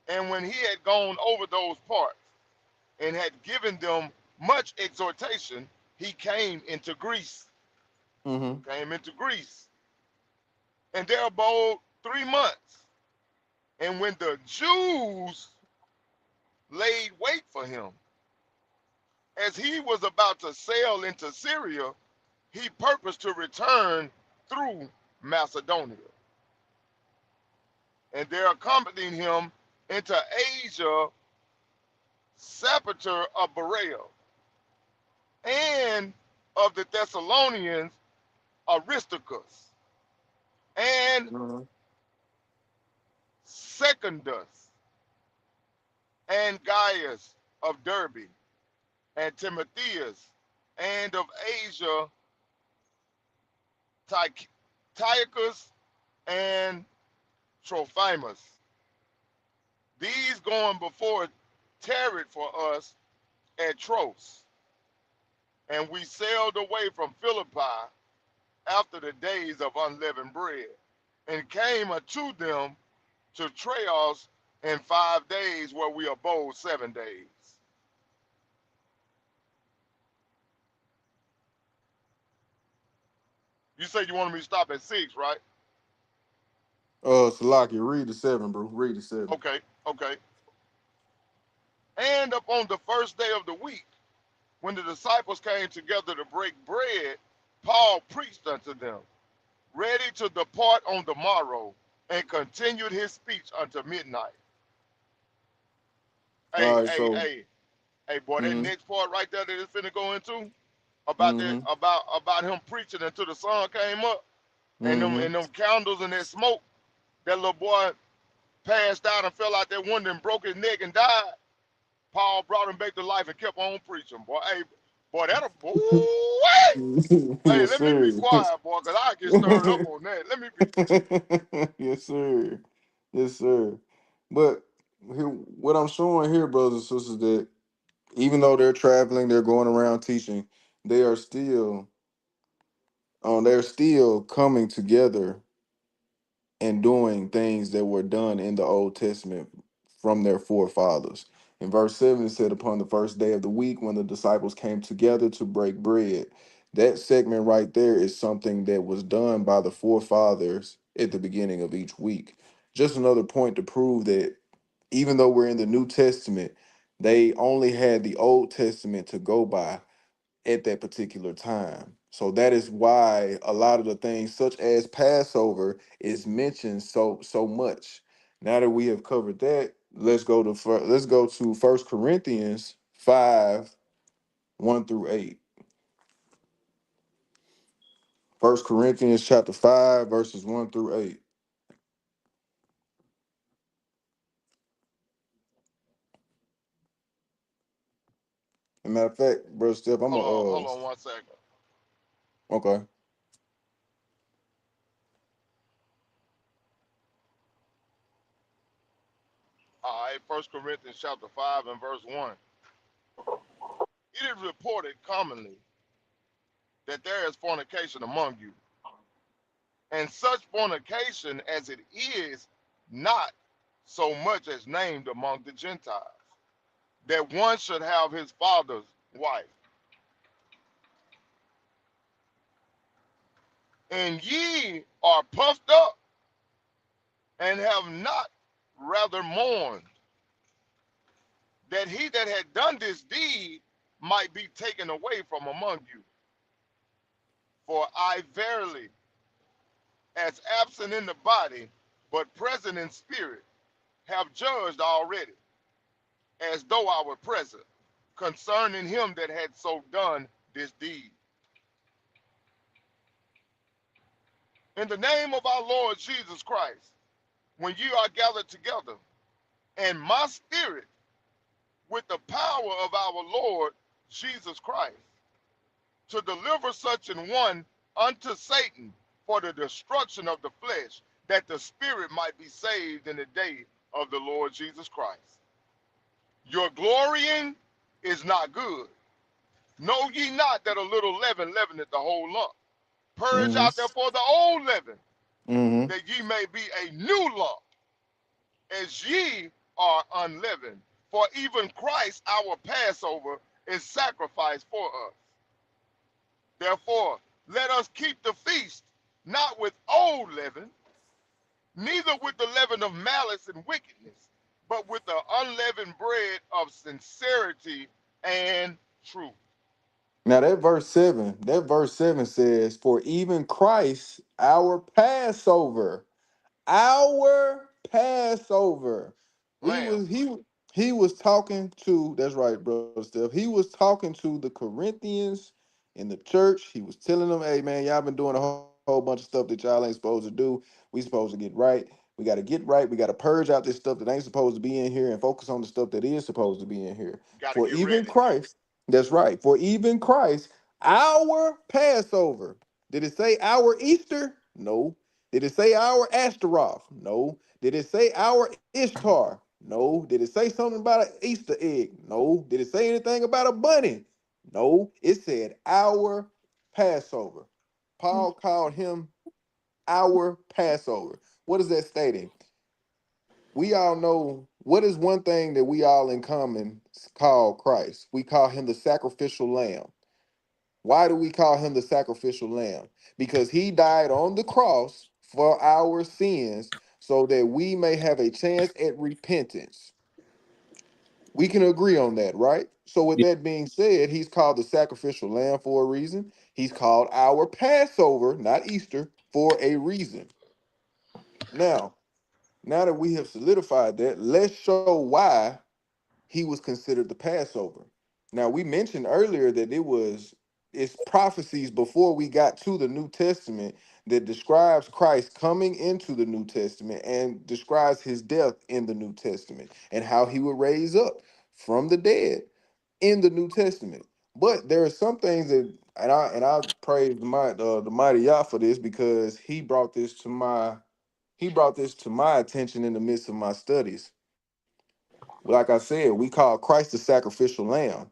And when he had gone over those parts and had given them much exhortation, he came into Greece. Mm-hmm. Came into Greece. And there abode 3 months. And when the Jews laid wait for him, as he was about to sail into Syria, he purposed to return through Macedonia. And there accompanying him into Asia, Sapater of Berea, and of the Thessalonians, Aristarchus, and Uh-huh. Secundus, and Gaius of Derbe, and Timotheus, and of Asia, Tychicus, and Trophimus. These going before tarried for us at Tros, and we sailed away from Philippi after the days of unleavened bread, and came unto them to Troas in 5 days, where we abode 7 days. You say you wanted me to stop at 6, right? Salaki, read the 7, bro. Read the 7. Okay, okay. And upon the first day of the week, when the disciples came together to break bread, Paul preached unto them, ready to depart on the morrow, and continued his speech unto midnight. Hey, All right, hey, so hey, hey, boy, that mm-hmm, next part right there that it's finna go into about that mm-hmm, about him preaching until the sun came up mm-hmm. and them candles and that smoke, that little boy passed out and fell out that window and broke his neck and died. Paul brought him back to life and kept on preaching, boy. Hey, boy, that'll boy. Hey, Yes, let me be sir. quiet, boy, cause I get stirred up on that. Let me be. Yes, sir. Yes, sir. But here, what I'm showing here, brothers and sisters, that even though they're traveling, they're going around teaching, they are still, they're still coming together and doing things that were done in the Old Testament from their forefathers. In verse 7, it said, upon the first day of the week, when the disciples came together to break bread. That segment right there is something that was done by the forefathers at the beginning of each week. Just another point to prove that even though we're in the New Testament, they only had the Old Testament to go by at that particular time. So that is why a lot of the things such as Passover is mentioned so much. Now that we have covered that, let's go to First Corinthians 5:1 through 8. First Corinthians chapter 5, verses 1 through 8. As a matter of fact, brother Steph, I'm Hold on 1 second. okay. All right, First Corinthians chapter 5 and verse 1. It is reported commonly that there is fornication among you, and such fornication as it is not so much as named among the Gentiles, that one should have his father's wife. And ye are puffed up, and have not rather mourned, that he that had done this deed might be taken away from among you. For I verily, as absent in the body, but present in spirit, have judged already, as though I were present, concerning him that had so done this deed. In the name of our Lord Jesus Christ, when ye are gathered together, and my spirit, with the power of our Lord Jesus Christ, to deliver such an one unto Satan for the destruction of the flesh, that the spirit might be saved in the day of the Lord Jesus Christ. Your glorying is not good. Know ye not that a little leaven leaveneth the whole lump? Purge Mm-hmm. out therefore the old leaven, Mm-hmm. that ye may be a new lump, as ye are unleavened. For even Christ our Passover is sacrificed for us. Therefore, let us keep the feast, not with old leaven, neither with the leaven of malice and wickedness, but with the unleavened bread of sincerity and truth. Now that verse 7 says, "For even Christ, our Passover." We Lamb, was he was talking to, that's right, brother Steph. He was talking to the Corinthians in the church. He was telling them, "Hey man, y'all been doing a whole bunch of stuff that y'all ain't supposed to do. We supposed to get right. We got to get right. We got to purge out this stuff that ain't supposed to be in here and focus on the stuff that is supposed to be in here. got to For get even ready. Christ, that's right. For even Christ, our Passover." Did it say our Easter? No. Did it say our Ashtaroth? No. Did it say our Ishtar? No. Did it say something about an Easter egg? No. Did it say anything about a bunny? No. It said our Passover. Paul called him our Passover. What is that stating? We all know what is one thing that we all in common call Christ. We call him the sacrificial lamb. Why do we call him the sacrificial lamb? Because he died on the cross for our sins so that we may have a chance at repentance. We can agree on that, right? So, with Yeah. that being said, he's called the sacrificial lamb for a reason. He's called our Passover, not Easter, for a reason. Now, now that we have solidified that, let's show why he was considered the Passover. Now, we mentioned earlier that it's prophecies before we got to the New Testament that describes Christ coming into the New Testament and describes his death in the New Testament and how he would raise up from the dead in the New Testament. But there are some things that, and I praise the mighty Yah for this, because he brought this to my attention in the midst of my studies. Like I said, we call Christ the sacrificial lamb.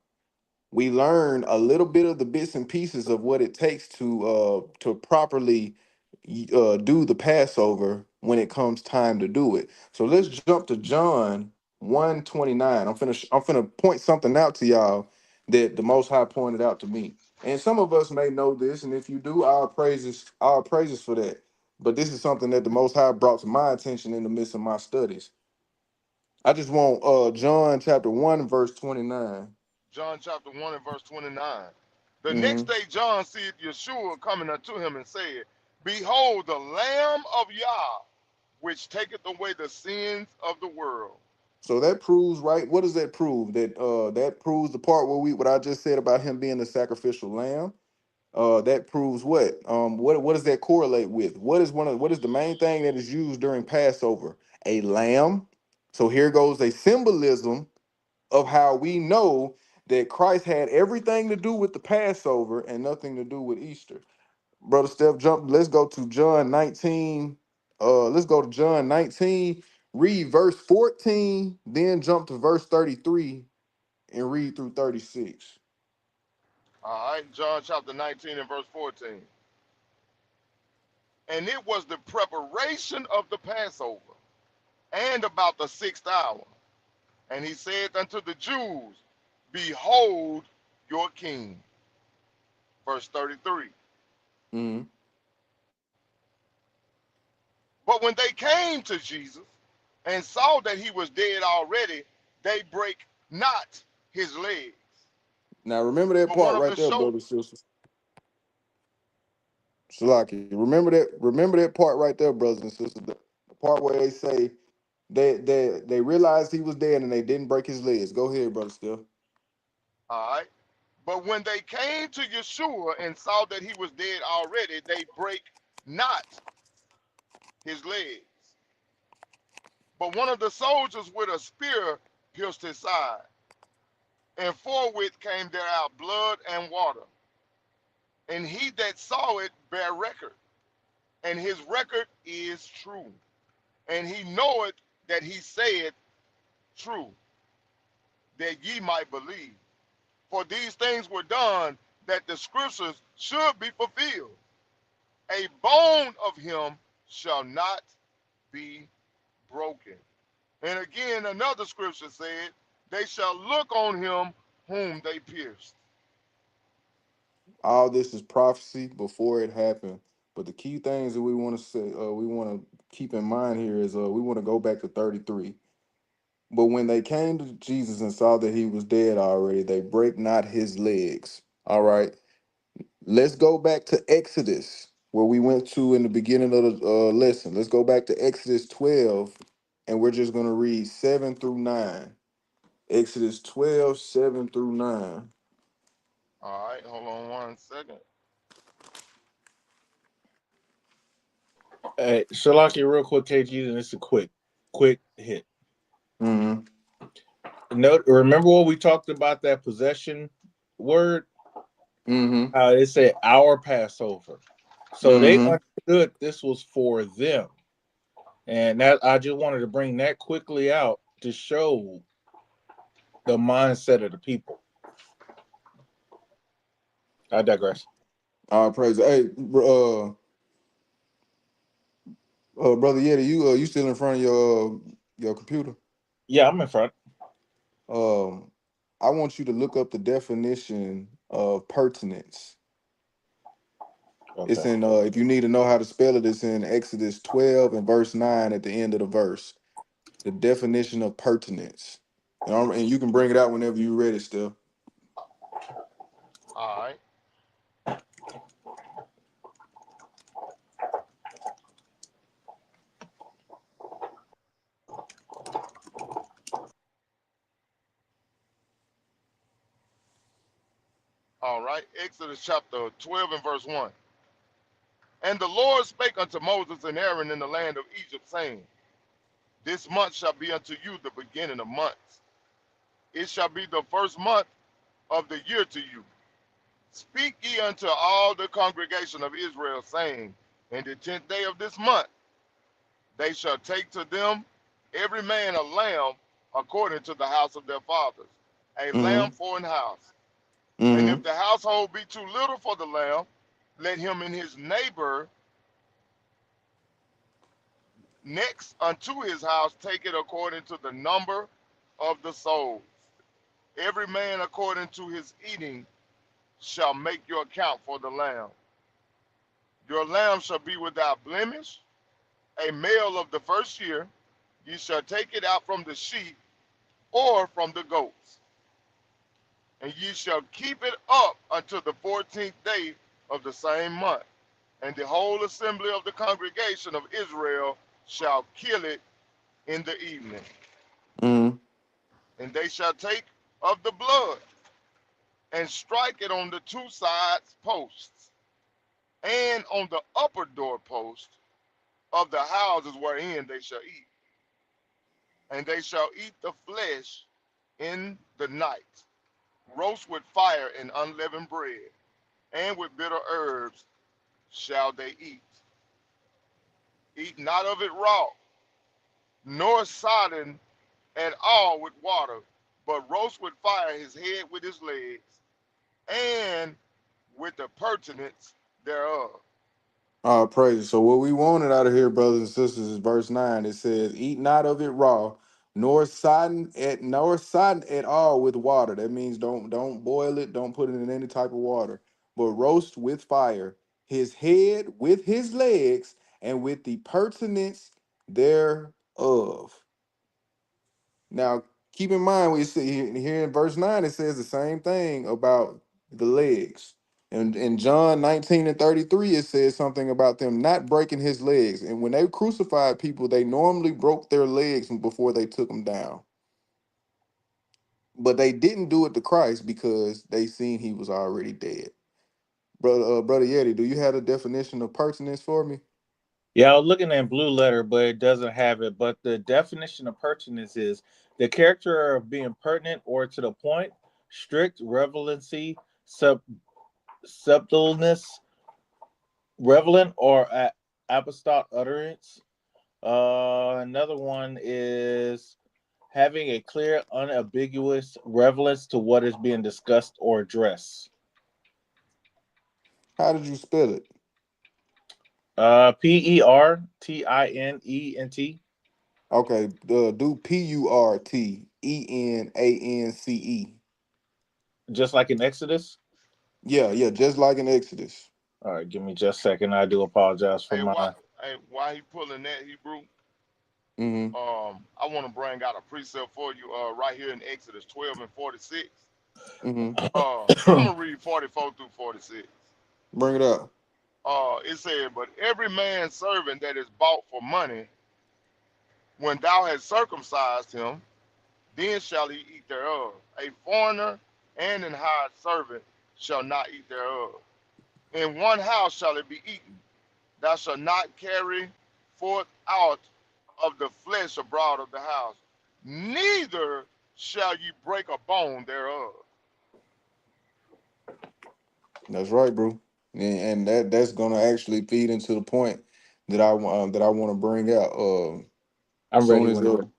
We learn a little bit of the bits and pieces of what it takes to properly do the Passover when it comes time to do it. So let's jump to John 1:29. I'm finna point something out to y'all that the Most High pointed out to me. And some of us may know this, and if you do, our praises for that. But this is something that the Most High brought to my attention in the midst of my studies. I just want John chapter 1 verse 29. John chapter 1 and verse 29. The next Hmm. day John seeth Yeshua coming unto him and said, Behold the Lamb of Yah, which taketh away the sins of the world. So that proves, right? What does that prove? That proves the part where what I just said about him being the sacrificial lamb. That proves what? What does that correlate with? What is the main thing that is used during Passover? A lamb. So here goes a symbolism of how we know that Christ had everything to do with the Passover and nothing to do with Easter. Brother Steph, jump. Let's go to John 19. Let's go to John 19, read verse 14, then jump to verse 33 and read through 36. All right, John chapter 19 and verse 14. And it was the preparation of the Passover, and about the sixth hour. And he said unto the Jews, behold your king. Verse 33. Mm. But when they came to Jesus and saw that he was dead already, they brake not his legs. Now remember that But one part of the right there, show, brothers and sisters. Salaki. Remember that. Remember that part right there, brothers and sisters. The part where they say they realized he was dead and they didn't break his legs. Go ahead, brother Steph. all right. But when they came to Yeshua and saw that he was dead already, they brake not his legs. But one of the soldiers with a spear pierced his side, and forthwith came there out blood and water. And he that saw it bare record, and his record is true. And he knoweth that he said true, that ye might believe. For these things were done that the scriptures should be fulfilled. A bone of him shall not be broken. And again, another scripture said, they shall look on him whom they pierced. All this is prophecy before it happened. But the key things that we want to say, we want to keep in mind here is we want to go back to 33. But when they came to Jesus and saw that he was dead already, they break not his legs. All right. Let's go back to Exodus, where we went to in the beginning of the lesson. Let's go back to Exodus 12, and we're just going to read 7 through 9. Exodus 12, 7 through 9. All right, hold on one second. Hey, Shalaki, real quick, KG, and it's a quick hit. Mm-hmm. Note, remember what we talked about that possession word? Mm-hmm. It said our Passover. So they Mm-hmm. understood this was for them. And that I just wanted to bring that quickly out to show the mindset of the people. I digress. All praise. Hey, brother Yeti, you still in front of your computer? Yeah, I'm in front. Um, I want you to look up the definition of pertinence. It's Okay. in if you need to know how to spell it, it's in Exodus 12 and verse 9 at the end of the verse. The definition of pertinence. And you can bring it out whenever you're ready, still. All right. All right. Exodus chapter 12 and verse 1. And the Lord spake unto Moses and Aaron in the land of Egypt, saying, this month shall be unto you the beginning of months. It shall be the first month of the year to you. Speak ye unto all the congregation of Israel, saying, in the 10th day of this month, they shall take to them every man a lamb according to the house of their fathers, a lamb Mm-hmm. for an house. And if Mm-hmm. the household be too little for the lamb, let him and his neighbor next unto his house take it according to the number of the souls. Every man according to his eating shall make your account for the lamb. Your lamb shall be without blemish, a male of the first year. You shall take it out from the sheep or from the goats, and ye shall keep it up until the 14th day of the same month. And the whole assembly of the congregation of Israel shall kill it in the evening. Mm. And they shall take of the blood and strike it on the two sides posts and on the upper doorpost of the houses wherein they shall eat. And they shall eat the flesh in the night, roast with fire and unleavened bread, and with bitter herbs shall they eat. Eat not of it raw, nor sodden at all with water, but roast with fire his head with his legs, and with the pertinence thereof. Praise. So what we wanted out of here, brothers and sisters, is verse 9. It says, "Eat not of it raw, nor sodden at all with water." That means don't boil it, don't put it in any type of water, but roast with fire his head with his legs and with the pertinence thereof. Now, keep in mind, we see here in verse 9, it says the same thing about the legs. And in John 19 and 33, it says something about them not breaking his legs. And when they crucified people, they normally broke their legs before they took them down. But they didn't do it to Christ because they seen he was already dead. Brother Yeti, do you have a definition of pertinence for me? Yeah, I was looking at Blue Letter, but it doesn't have it. But the definition of pertinence is the character of being pertinent or to the point, strict relevancy, subtleness, relevant or apostolic utterance. Another one is having a clear, unambiguous relevance to what is being discussed or addressed. How did you spell it? Pertinent. Okay, do Purtenance. Just like in Exodus. Yeah, yeah, just like in Exodus. All right, give me just a second. I do apologize for Hey, my. why he pulling that Hebrew? Mm-hmm. I want to bring out a precept for you right here in Exodus 12 and 46. Mm-hmm. I'm gonna read 44 through 46. Bring it up. It said, "But every man's servant that is bought for money, when thou hast circumcised him, then shall he eat thereof. A foreigner and an hired servant shall not eat thereof. In one house shall it be eaten. Thou shalt not carry forth out of the flesh abroad of the house, neither shall ye break a bone thereof." That's right, bro. And that's gonna actually feed into the point that I want to bring out. I'm Soon ready as when you.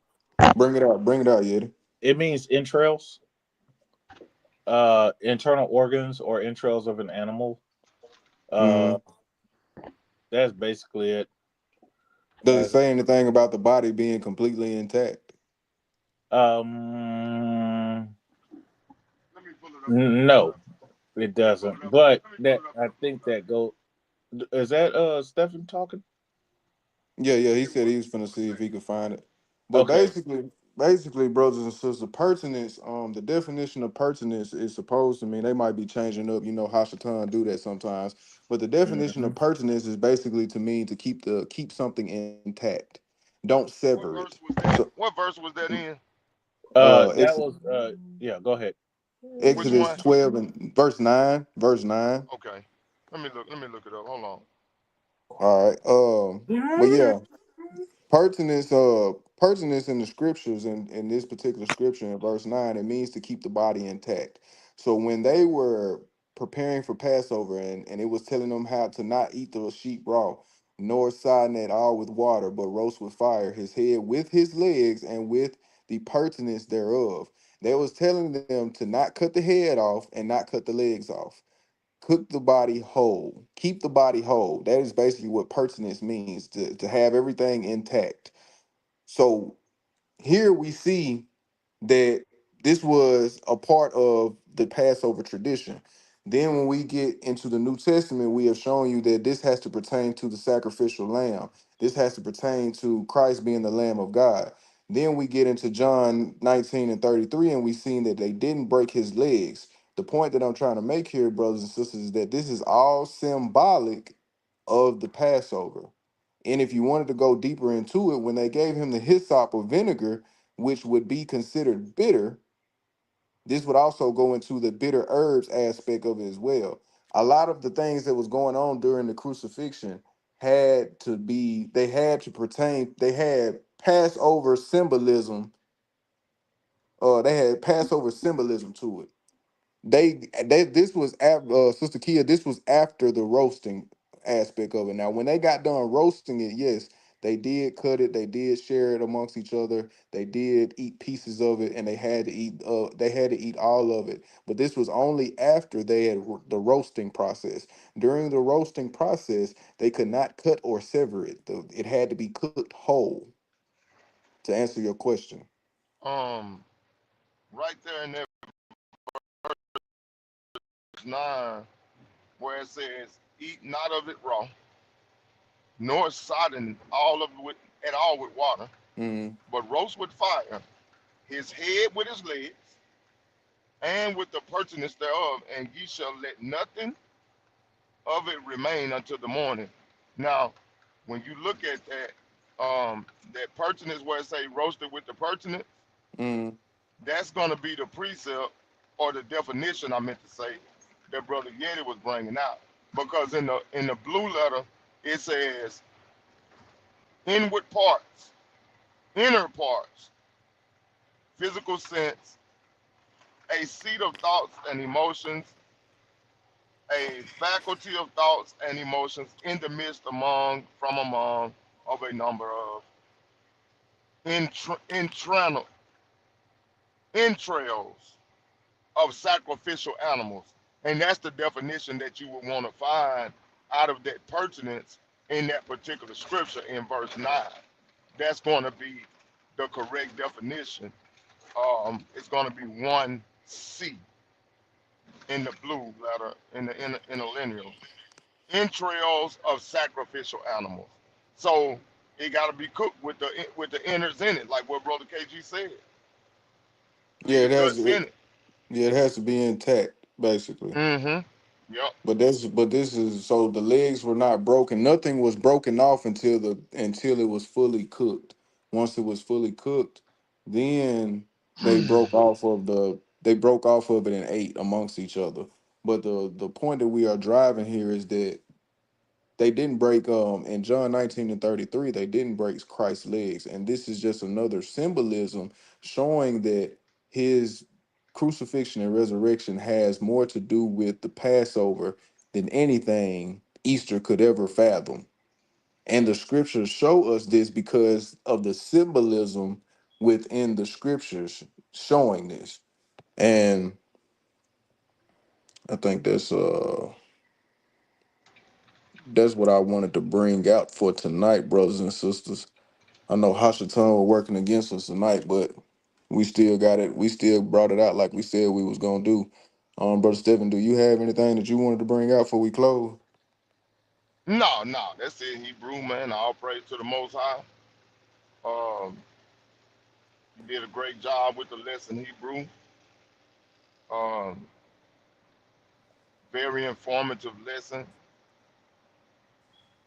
bring it out, Yeti. It means entrails, internal organs or entrails of an animal. Uh, Mm-hmm. that's basically it. Does it Uh, say anything about the body being completely intact? um, Let me pull it up for you. Hold no, up. it Let me pull doesn't. it up. But Let me pull that it up I here for think you, brother. that go. Is that Stephen talking? Yeah, yeah. He It said was. he was finna see if he could find it. But Okay. basically, brothers and sisters, pertinence. The definition of pertinence is supposed to mean they might be changing up. You know, Hashatan do that sometimes. But the definition Hmm. of pertinence is basically to mean to keep something intact. Don't sever What it. verse was So, that? What verse was that in? That Ex- was yeah. Go ahead. Which Exodus one? 12 and verse 9. Verse 9. Okay. Let me look. Let me look it up. Hold on. All right. But yeah, pertinence in the scriptures in this particular scripture in verse 9, it means to keep the body intact. So when they were preparing for Passover and it was telling them how to not eat the sheep raw, nor sodden at all with water, but roast with fire his head with his legs and with the pertinence thereof. They was telling them to not cut the head off and not cut the legs off. Cook the body whole. Keep the body whole. That is basically what pertinence means, to have everything intact. So here we see that this was a part of the Passover tradition. Then, when we get into the New Testament, we have shown you that this has to pertain to the sacrificial lamb. This has to pertain to Christ being the Lamb of God. Then we get into John 19 and 33, and we seen that they didn't break his legs. The point that I'm trying to make here, brothers and sisters, is that this is all symbolic of the Passover. And if you wanted to go deeper into it, when they gave him the hyssop or vinegar, which would be considered bitter, this would also go into the bitter herbs aspect of it as well. A lot of the things that was going on during the crucifixion they had to pertain, they had Passover symbolism, they had Passover symbolism to it. They this was Sister Kia, this was after the roasting aspect of it. Now when they got done roasting it, yes, they did cut it, they did share it amongst each other, they did eat pieces of it, and they had to eat all of it. But this was only after they had the roasting process. During the roasting process, they could not cut or sever it. It had to be cooked whole, to answer your question. Um, right there in that verse 9, where it says, "Eat not of it raw, nor sodden all of it at all with water, Mm, but roast with fire his head with his legs, and with the pertinence thereof, and ye shall let nothing of it remain until the morning." Now, when you look at that pertinence where it say roasted with the pertinence, mm, that's gonna be the precept or the definition I meant to say that Brother Yeti was bringing out. Because in the blue letter it says inward parts, inner parts, physical sense, a seat of thoughts and emotions, a faculty of thoughts and emotions in the midst from among of a number of internal entrails of sacrificial animals. And that's the definition that you would want to find out of that pertinence in that particular scripture in verse 9. That's going to be the correct definition. It's going to be 1C in the blue letter in the lineal. Entrails of sacrificial animals. So it got to be cooked with the innards in it, like what Brother KG said. yeah, Leave the it has. guts in it. Yeah, it has to be intact, basically. Mm-hmm. Yep. But this is so the legs were not broken. Nothing was broken off until it was fully cooked. Once it was fully cooked, then they broke off of it and ate amongst each other. But the point that we are driving here is that they didn't break in John 19 and 33, they didn't break Christ's legs. And this is just another symbolism showing that his crucifixion and resurrection has more to do with the Passover than anything Easter could ever fathom. And the scriptures show us this because of the symbolism within the scriptures showing this. And I think that's what I wanted to bring out for tonight, brothers and sisters. I know Hashatan were working against us tonight, but we still got it. We still brought it out like we said we was gonna do. Brother Stephen, do you have anything that you wanted to bring out before we close? No, no, that's it, Hebrew, man. All praise to the Most High. Um, you did a great job with the lesson, Hebrew. Um, very informative lesson.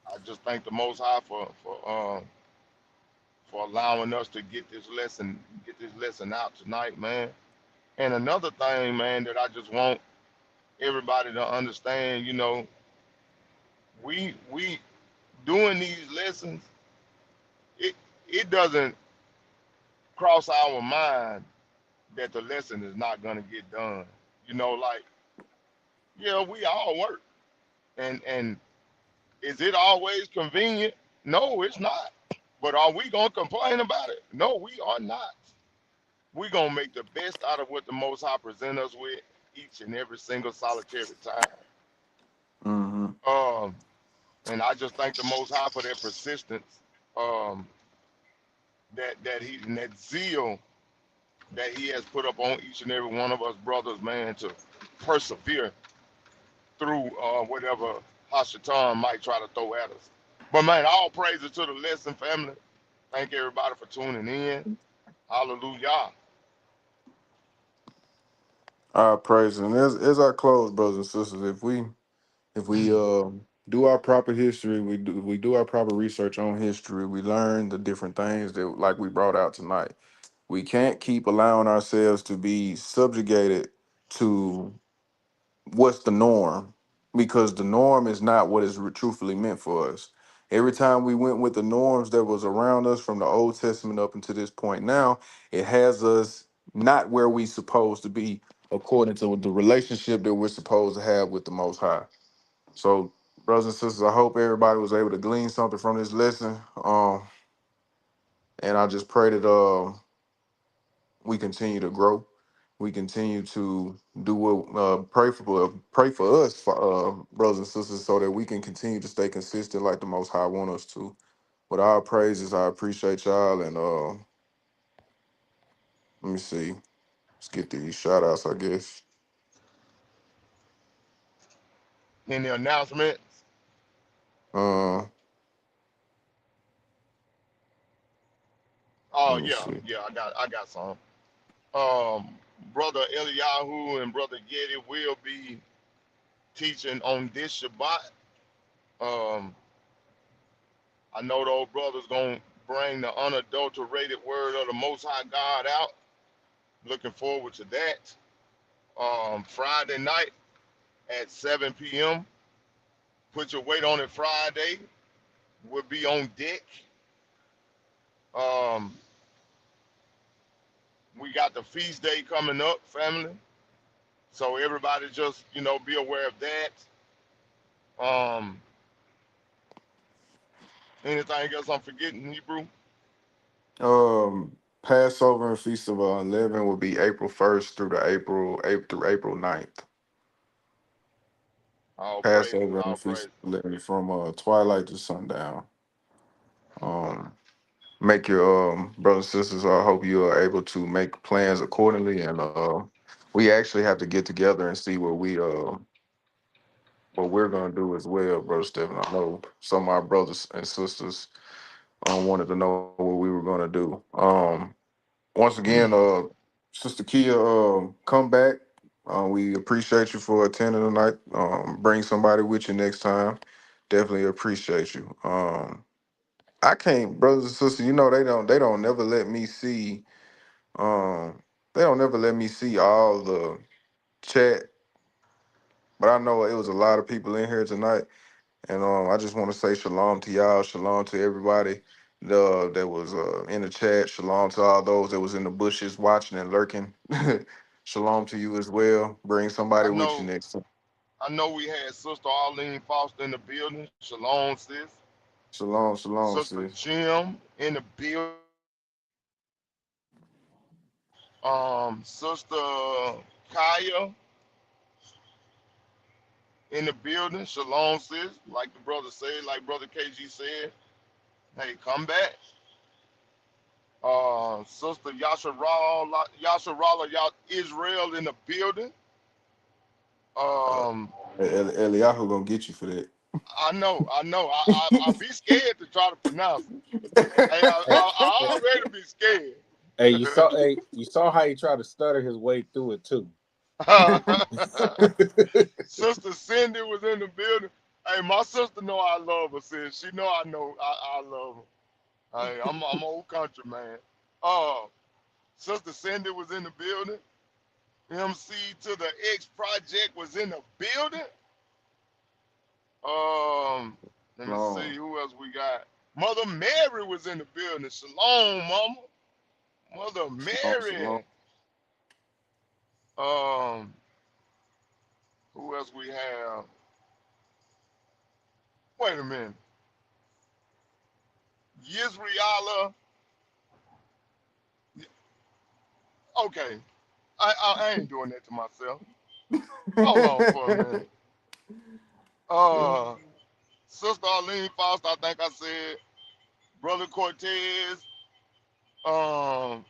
I just thank the Most High for allowing us to get this lesson out tonight, man. And another thing, man, that I just want everybody to understand, we doing these lessons, it it doesn't cross our mind that the lesson is not gonna get done. Like, yeah, we all work, and is it always convenient? No, it's not. But are we gonna complain about it? No, we are not. We're gonna make the best out of what the Most High present us with each and every single solitary time. Mm-hmm. Um, and I just thank the Most High for that persistence, um, that he and that zeal that he has put up on each and every one of us brothers, man, to persevere through whatever Hashatan might try to throw at us. But man, all praises to the lesson, family. Thank everybody for tuning in. Hallelujah. Our praise, and as I close, brothers and sisters, if we do our proper history. We do our proper research on history. We learn the different things that like we brought out tonight. We can't keep allowing ourselves to be subjugated to what's the norm, because the norm is not what is truthfully meant for us. Every time we went with the norms that was around us from the Old Testament up until this point now, it has us not where we supposed to be according to the relationship that we're supposed to have with the Most High. So, brothers and sisters, I hope everybody was able to glean something from this lesson. And I just pray that we continue to grow. We continue to do what pray for us, for brothers and sisters, so that we can continue to stay consistent like the Most High want us to. With our praises, I appreciate y'all, and let me see. Let's get these shout outs, I guess. Any announcements? Uh, Oh let me yeah, see. yeah, I got some. Um, Brother Eliyahu and Brother Getty will be teaching on this Shabbat. Um, I know those brothers gonna bring the unadulterated word of the Most High God out. Looking forward to that. Friday night at 7 p.m. Put your weight on it. Friday. We'll be on deck. Um, we got the feast day coming up, family. So everybody just be aware of that. Anything else I'm forgetting, Hebrew? Passover and Feast of Unleavened will be April 1st through the April 9th. All praises, Passover all and Feast praises. of Unleavened from twilight to sundown. Um, make your brothers and sisters. I hope you are able to make plans accordingly, and we actually have to get together and see what we're gonna do as well, brother Stephen. I know some of our brothers and sisters wanted to know what we were gonna do. Once again, Sister Kia, come back. We appreciate you for attending tonight. Bring somebody with you next time. Definitely appreciate you. I can't, brothers and sisters. They don't never let me see. They don't never let me see all the chat, but I know it was a lot of people in here tonight, and I just want to say shalom to y'all, shalom to everybody that was in the chat, shalom to all those that was in the bushes watching and lurking. Shalom to you as well. Bring somebody I with you know, next time. I know we had Sister Arlene Foster in the building. Shalom, sis. Shalom, shalom, Sister sis. Jim in the building. Sister Kaya in the building. Shalom, sis. Like the brother said, like Brother KG said, hey, come back. Sister Yasharala, y'all Israel in the building. Uh, Um, Eliyahu gonna get you for that. I know. I be scared to try to pronounce it. Hey, Hey, I hey, already be scared. you saw how he tried to stutter his way through it too. Sister Cindy was in the building. Hey, my sister know I love her, sis. She know I love her. Hey, I'm old country man. Uh, Sister Cindy was in the building. MC to the X Project was in the building. Um, Let me Shalom, see who else we got. Mother Mary was in the building. Shalom, mama. Mother shalom, shalom. Mary. Um, who else we have? Wait a minute. Yisriala. Okay, I ain't doing that to myself. Hold on for a minute. Uh, Sister Arlene Foster, I think I said. Brother Cortez,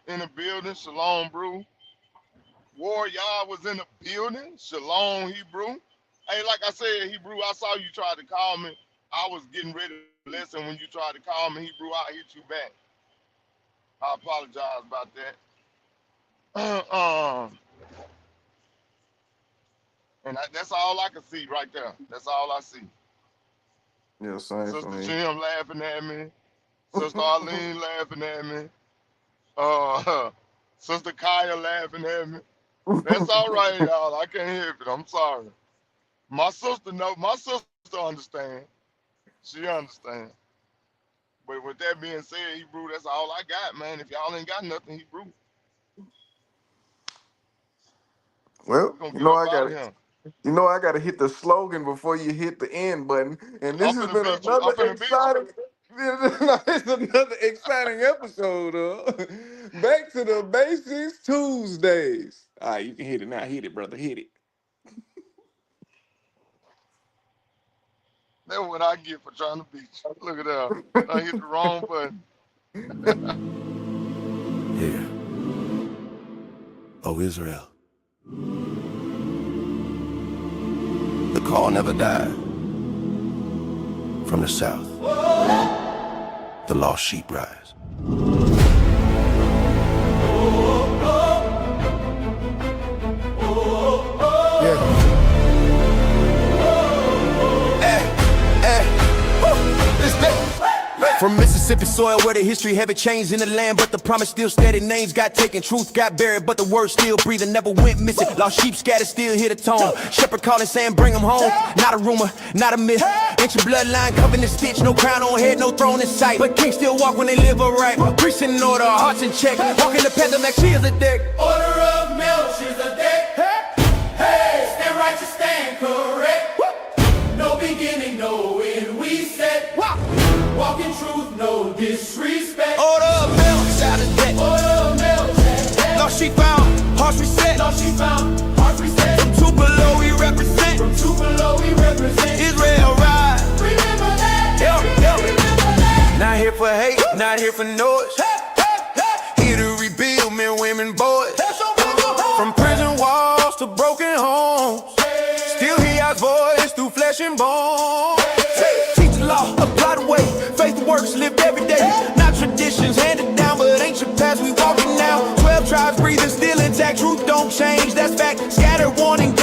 in the building. Shalom, brew. Warrior was in the building. Shalom, Hebrew. Hey, like I said, Hebrew, I saw you try to call me. I was getting ready to listen when you tried to call me, Hebrew. I hit you back. I apologize about that. And that's all I can see right there. That's all I see. Yeah, same for Sister me. Jim laughing at me. Sister Arlene laughing at me. Sister Kaya laughing at me. That's all right, y'all. I can't help it. I'm sorry. My sister know. My sister understand. She understand. But with that being said, Hebrew, that's all I got, man. If y'all ain't got nothing, Hebrew, Well, we're gonna you get know up I out got of to here. You know I got to hit the slogan before you hit the end button, and this I'm has finna been beat you. another I'm finna beat you. exciting. It's another exciting episode of Back to the Basics Tuesdays. All right, you can hit it now. Hit it, brother. Hit it. That's what I get for trying to beat you. Look at that. I hit the wrong button. Yeah. Oh, Israel. The call never died. From the south, the lost sheep rise. Yeah. From Mississippi soil where the history haven't changed in the land, but the promise still steady. Names got taken, truth got buried, but the word still breathing, never went missing. Lost sheep scattered, still hear the tone. Shepherd calling, saying bring them home. Not a rumor, not a myth. Ancient bloodline covered in stitch, no crown on head, no throne in sight. But kings still walk when they live upright. Priests in order, hearts in check. Walking the path of Melchizedek. Order of Melchizedek. Hey, stand righteous, stand correct. No beginning, no end. We said, walk in truth, no disrespect. Order of Melchizedek. Order of Melchizedek. Lost sheep found, hearts reset. Lost she found, heart reset. From Tupelo we represent. From Tupelo we represent. Israel rise. Remember that. Remember that. Not here for hate, not here for noise. Here to rebuild men, women, boys. From prison walls to broken homes. Still hear God's voice through flesh and bone. Teach the law, apply the way. Faith works, lived every day. Not traditions handed down, but ancient past we walking now. 12 tribes breathing, still intact. Truth don't change, that's fact. Scattered, warning.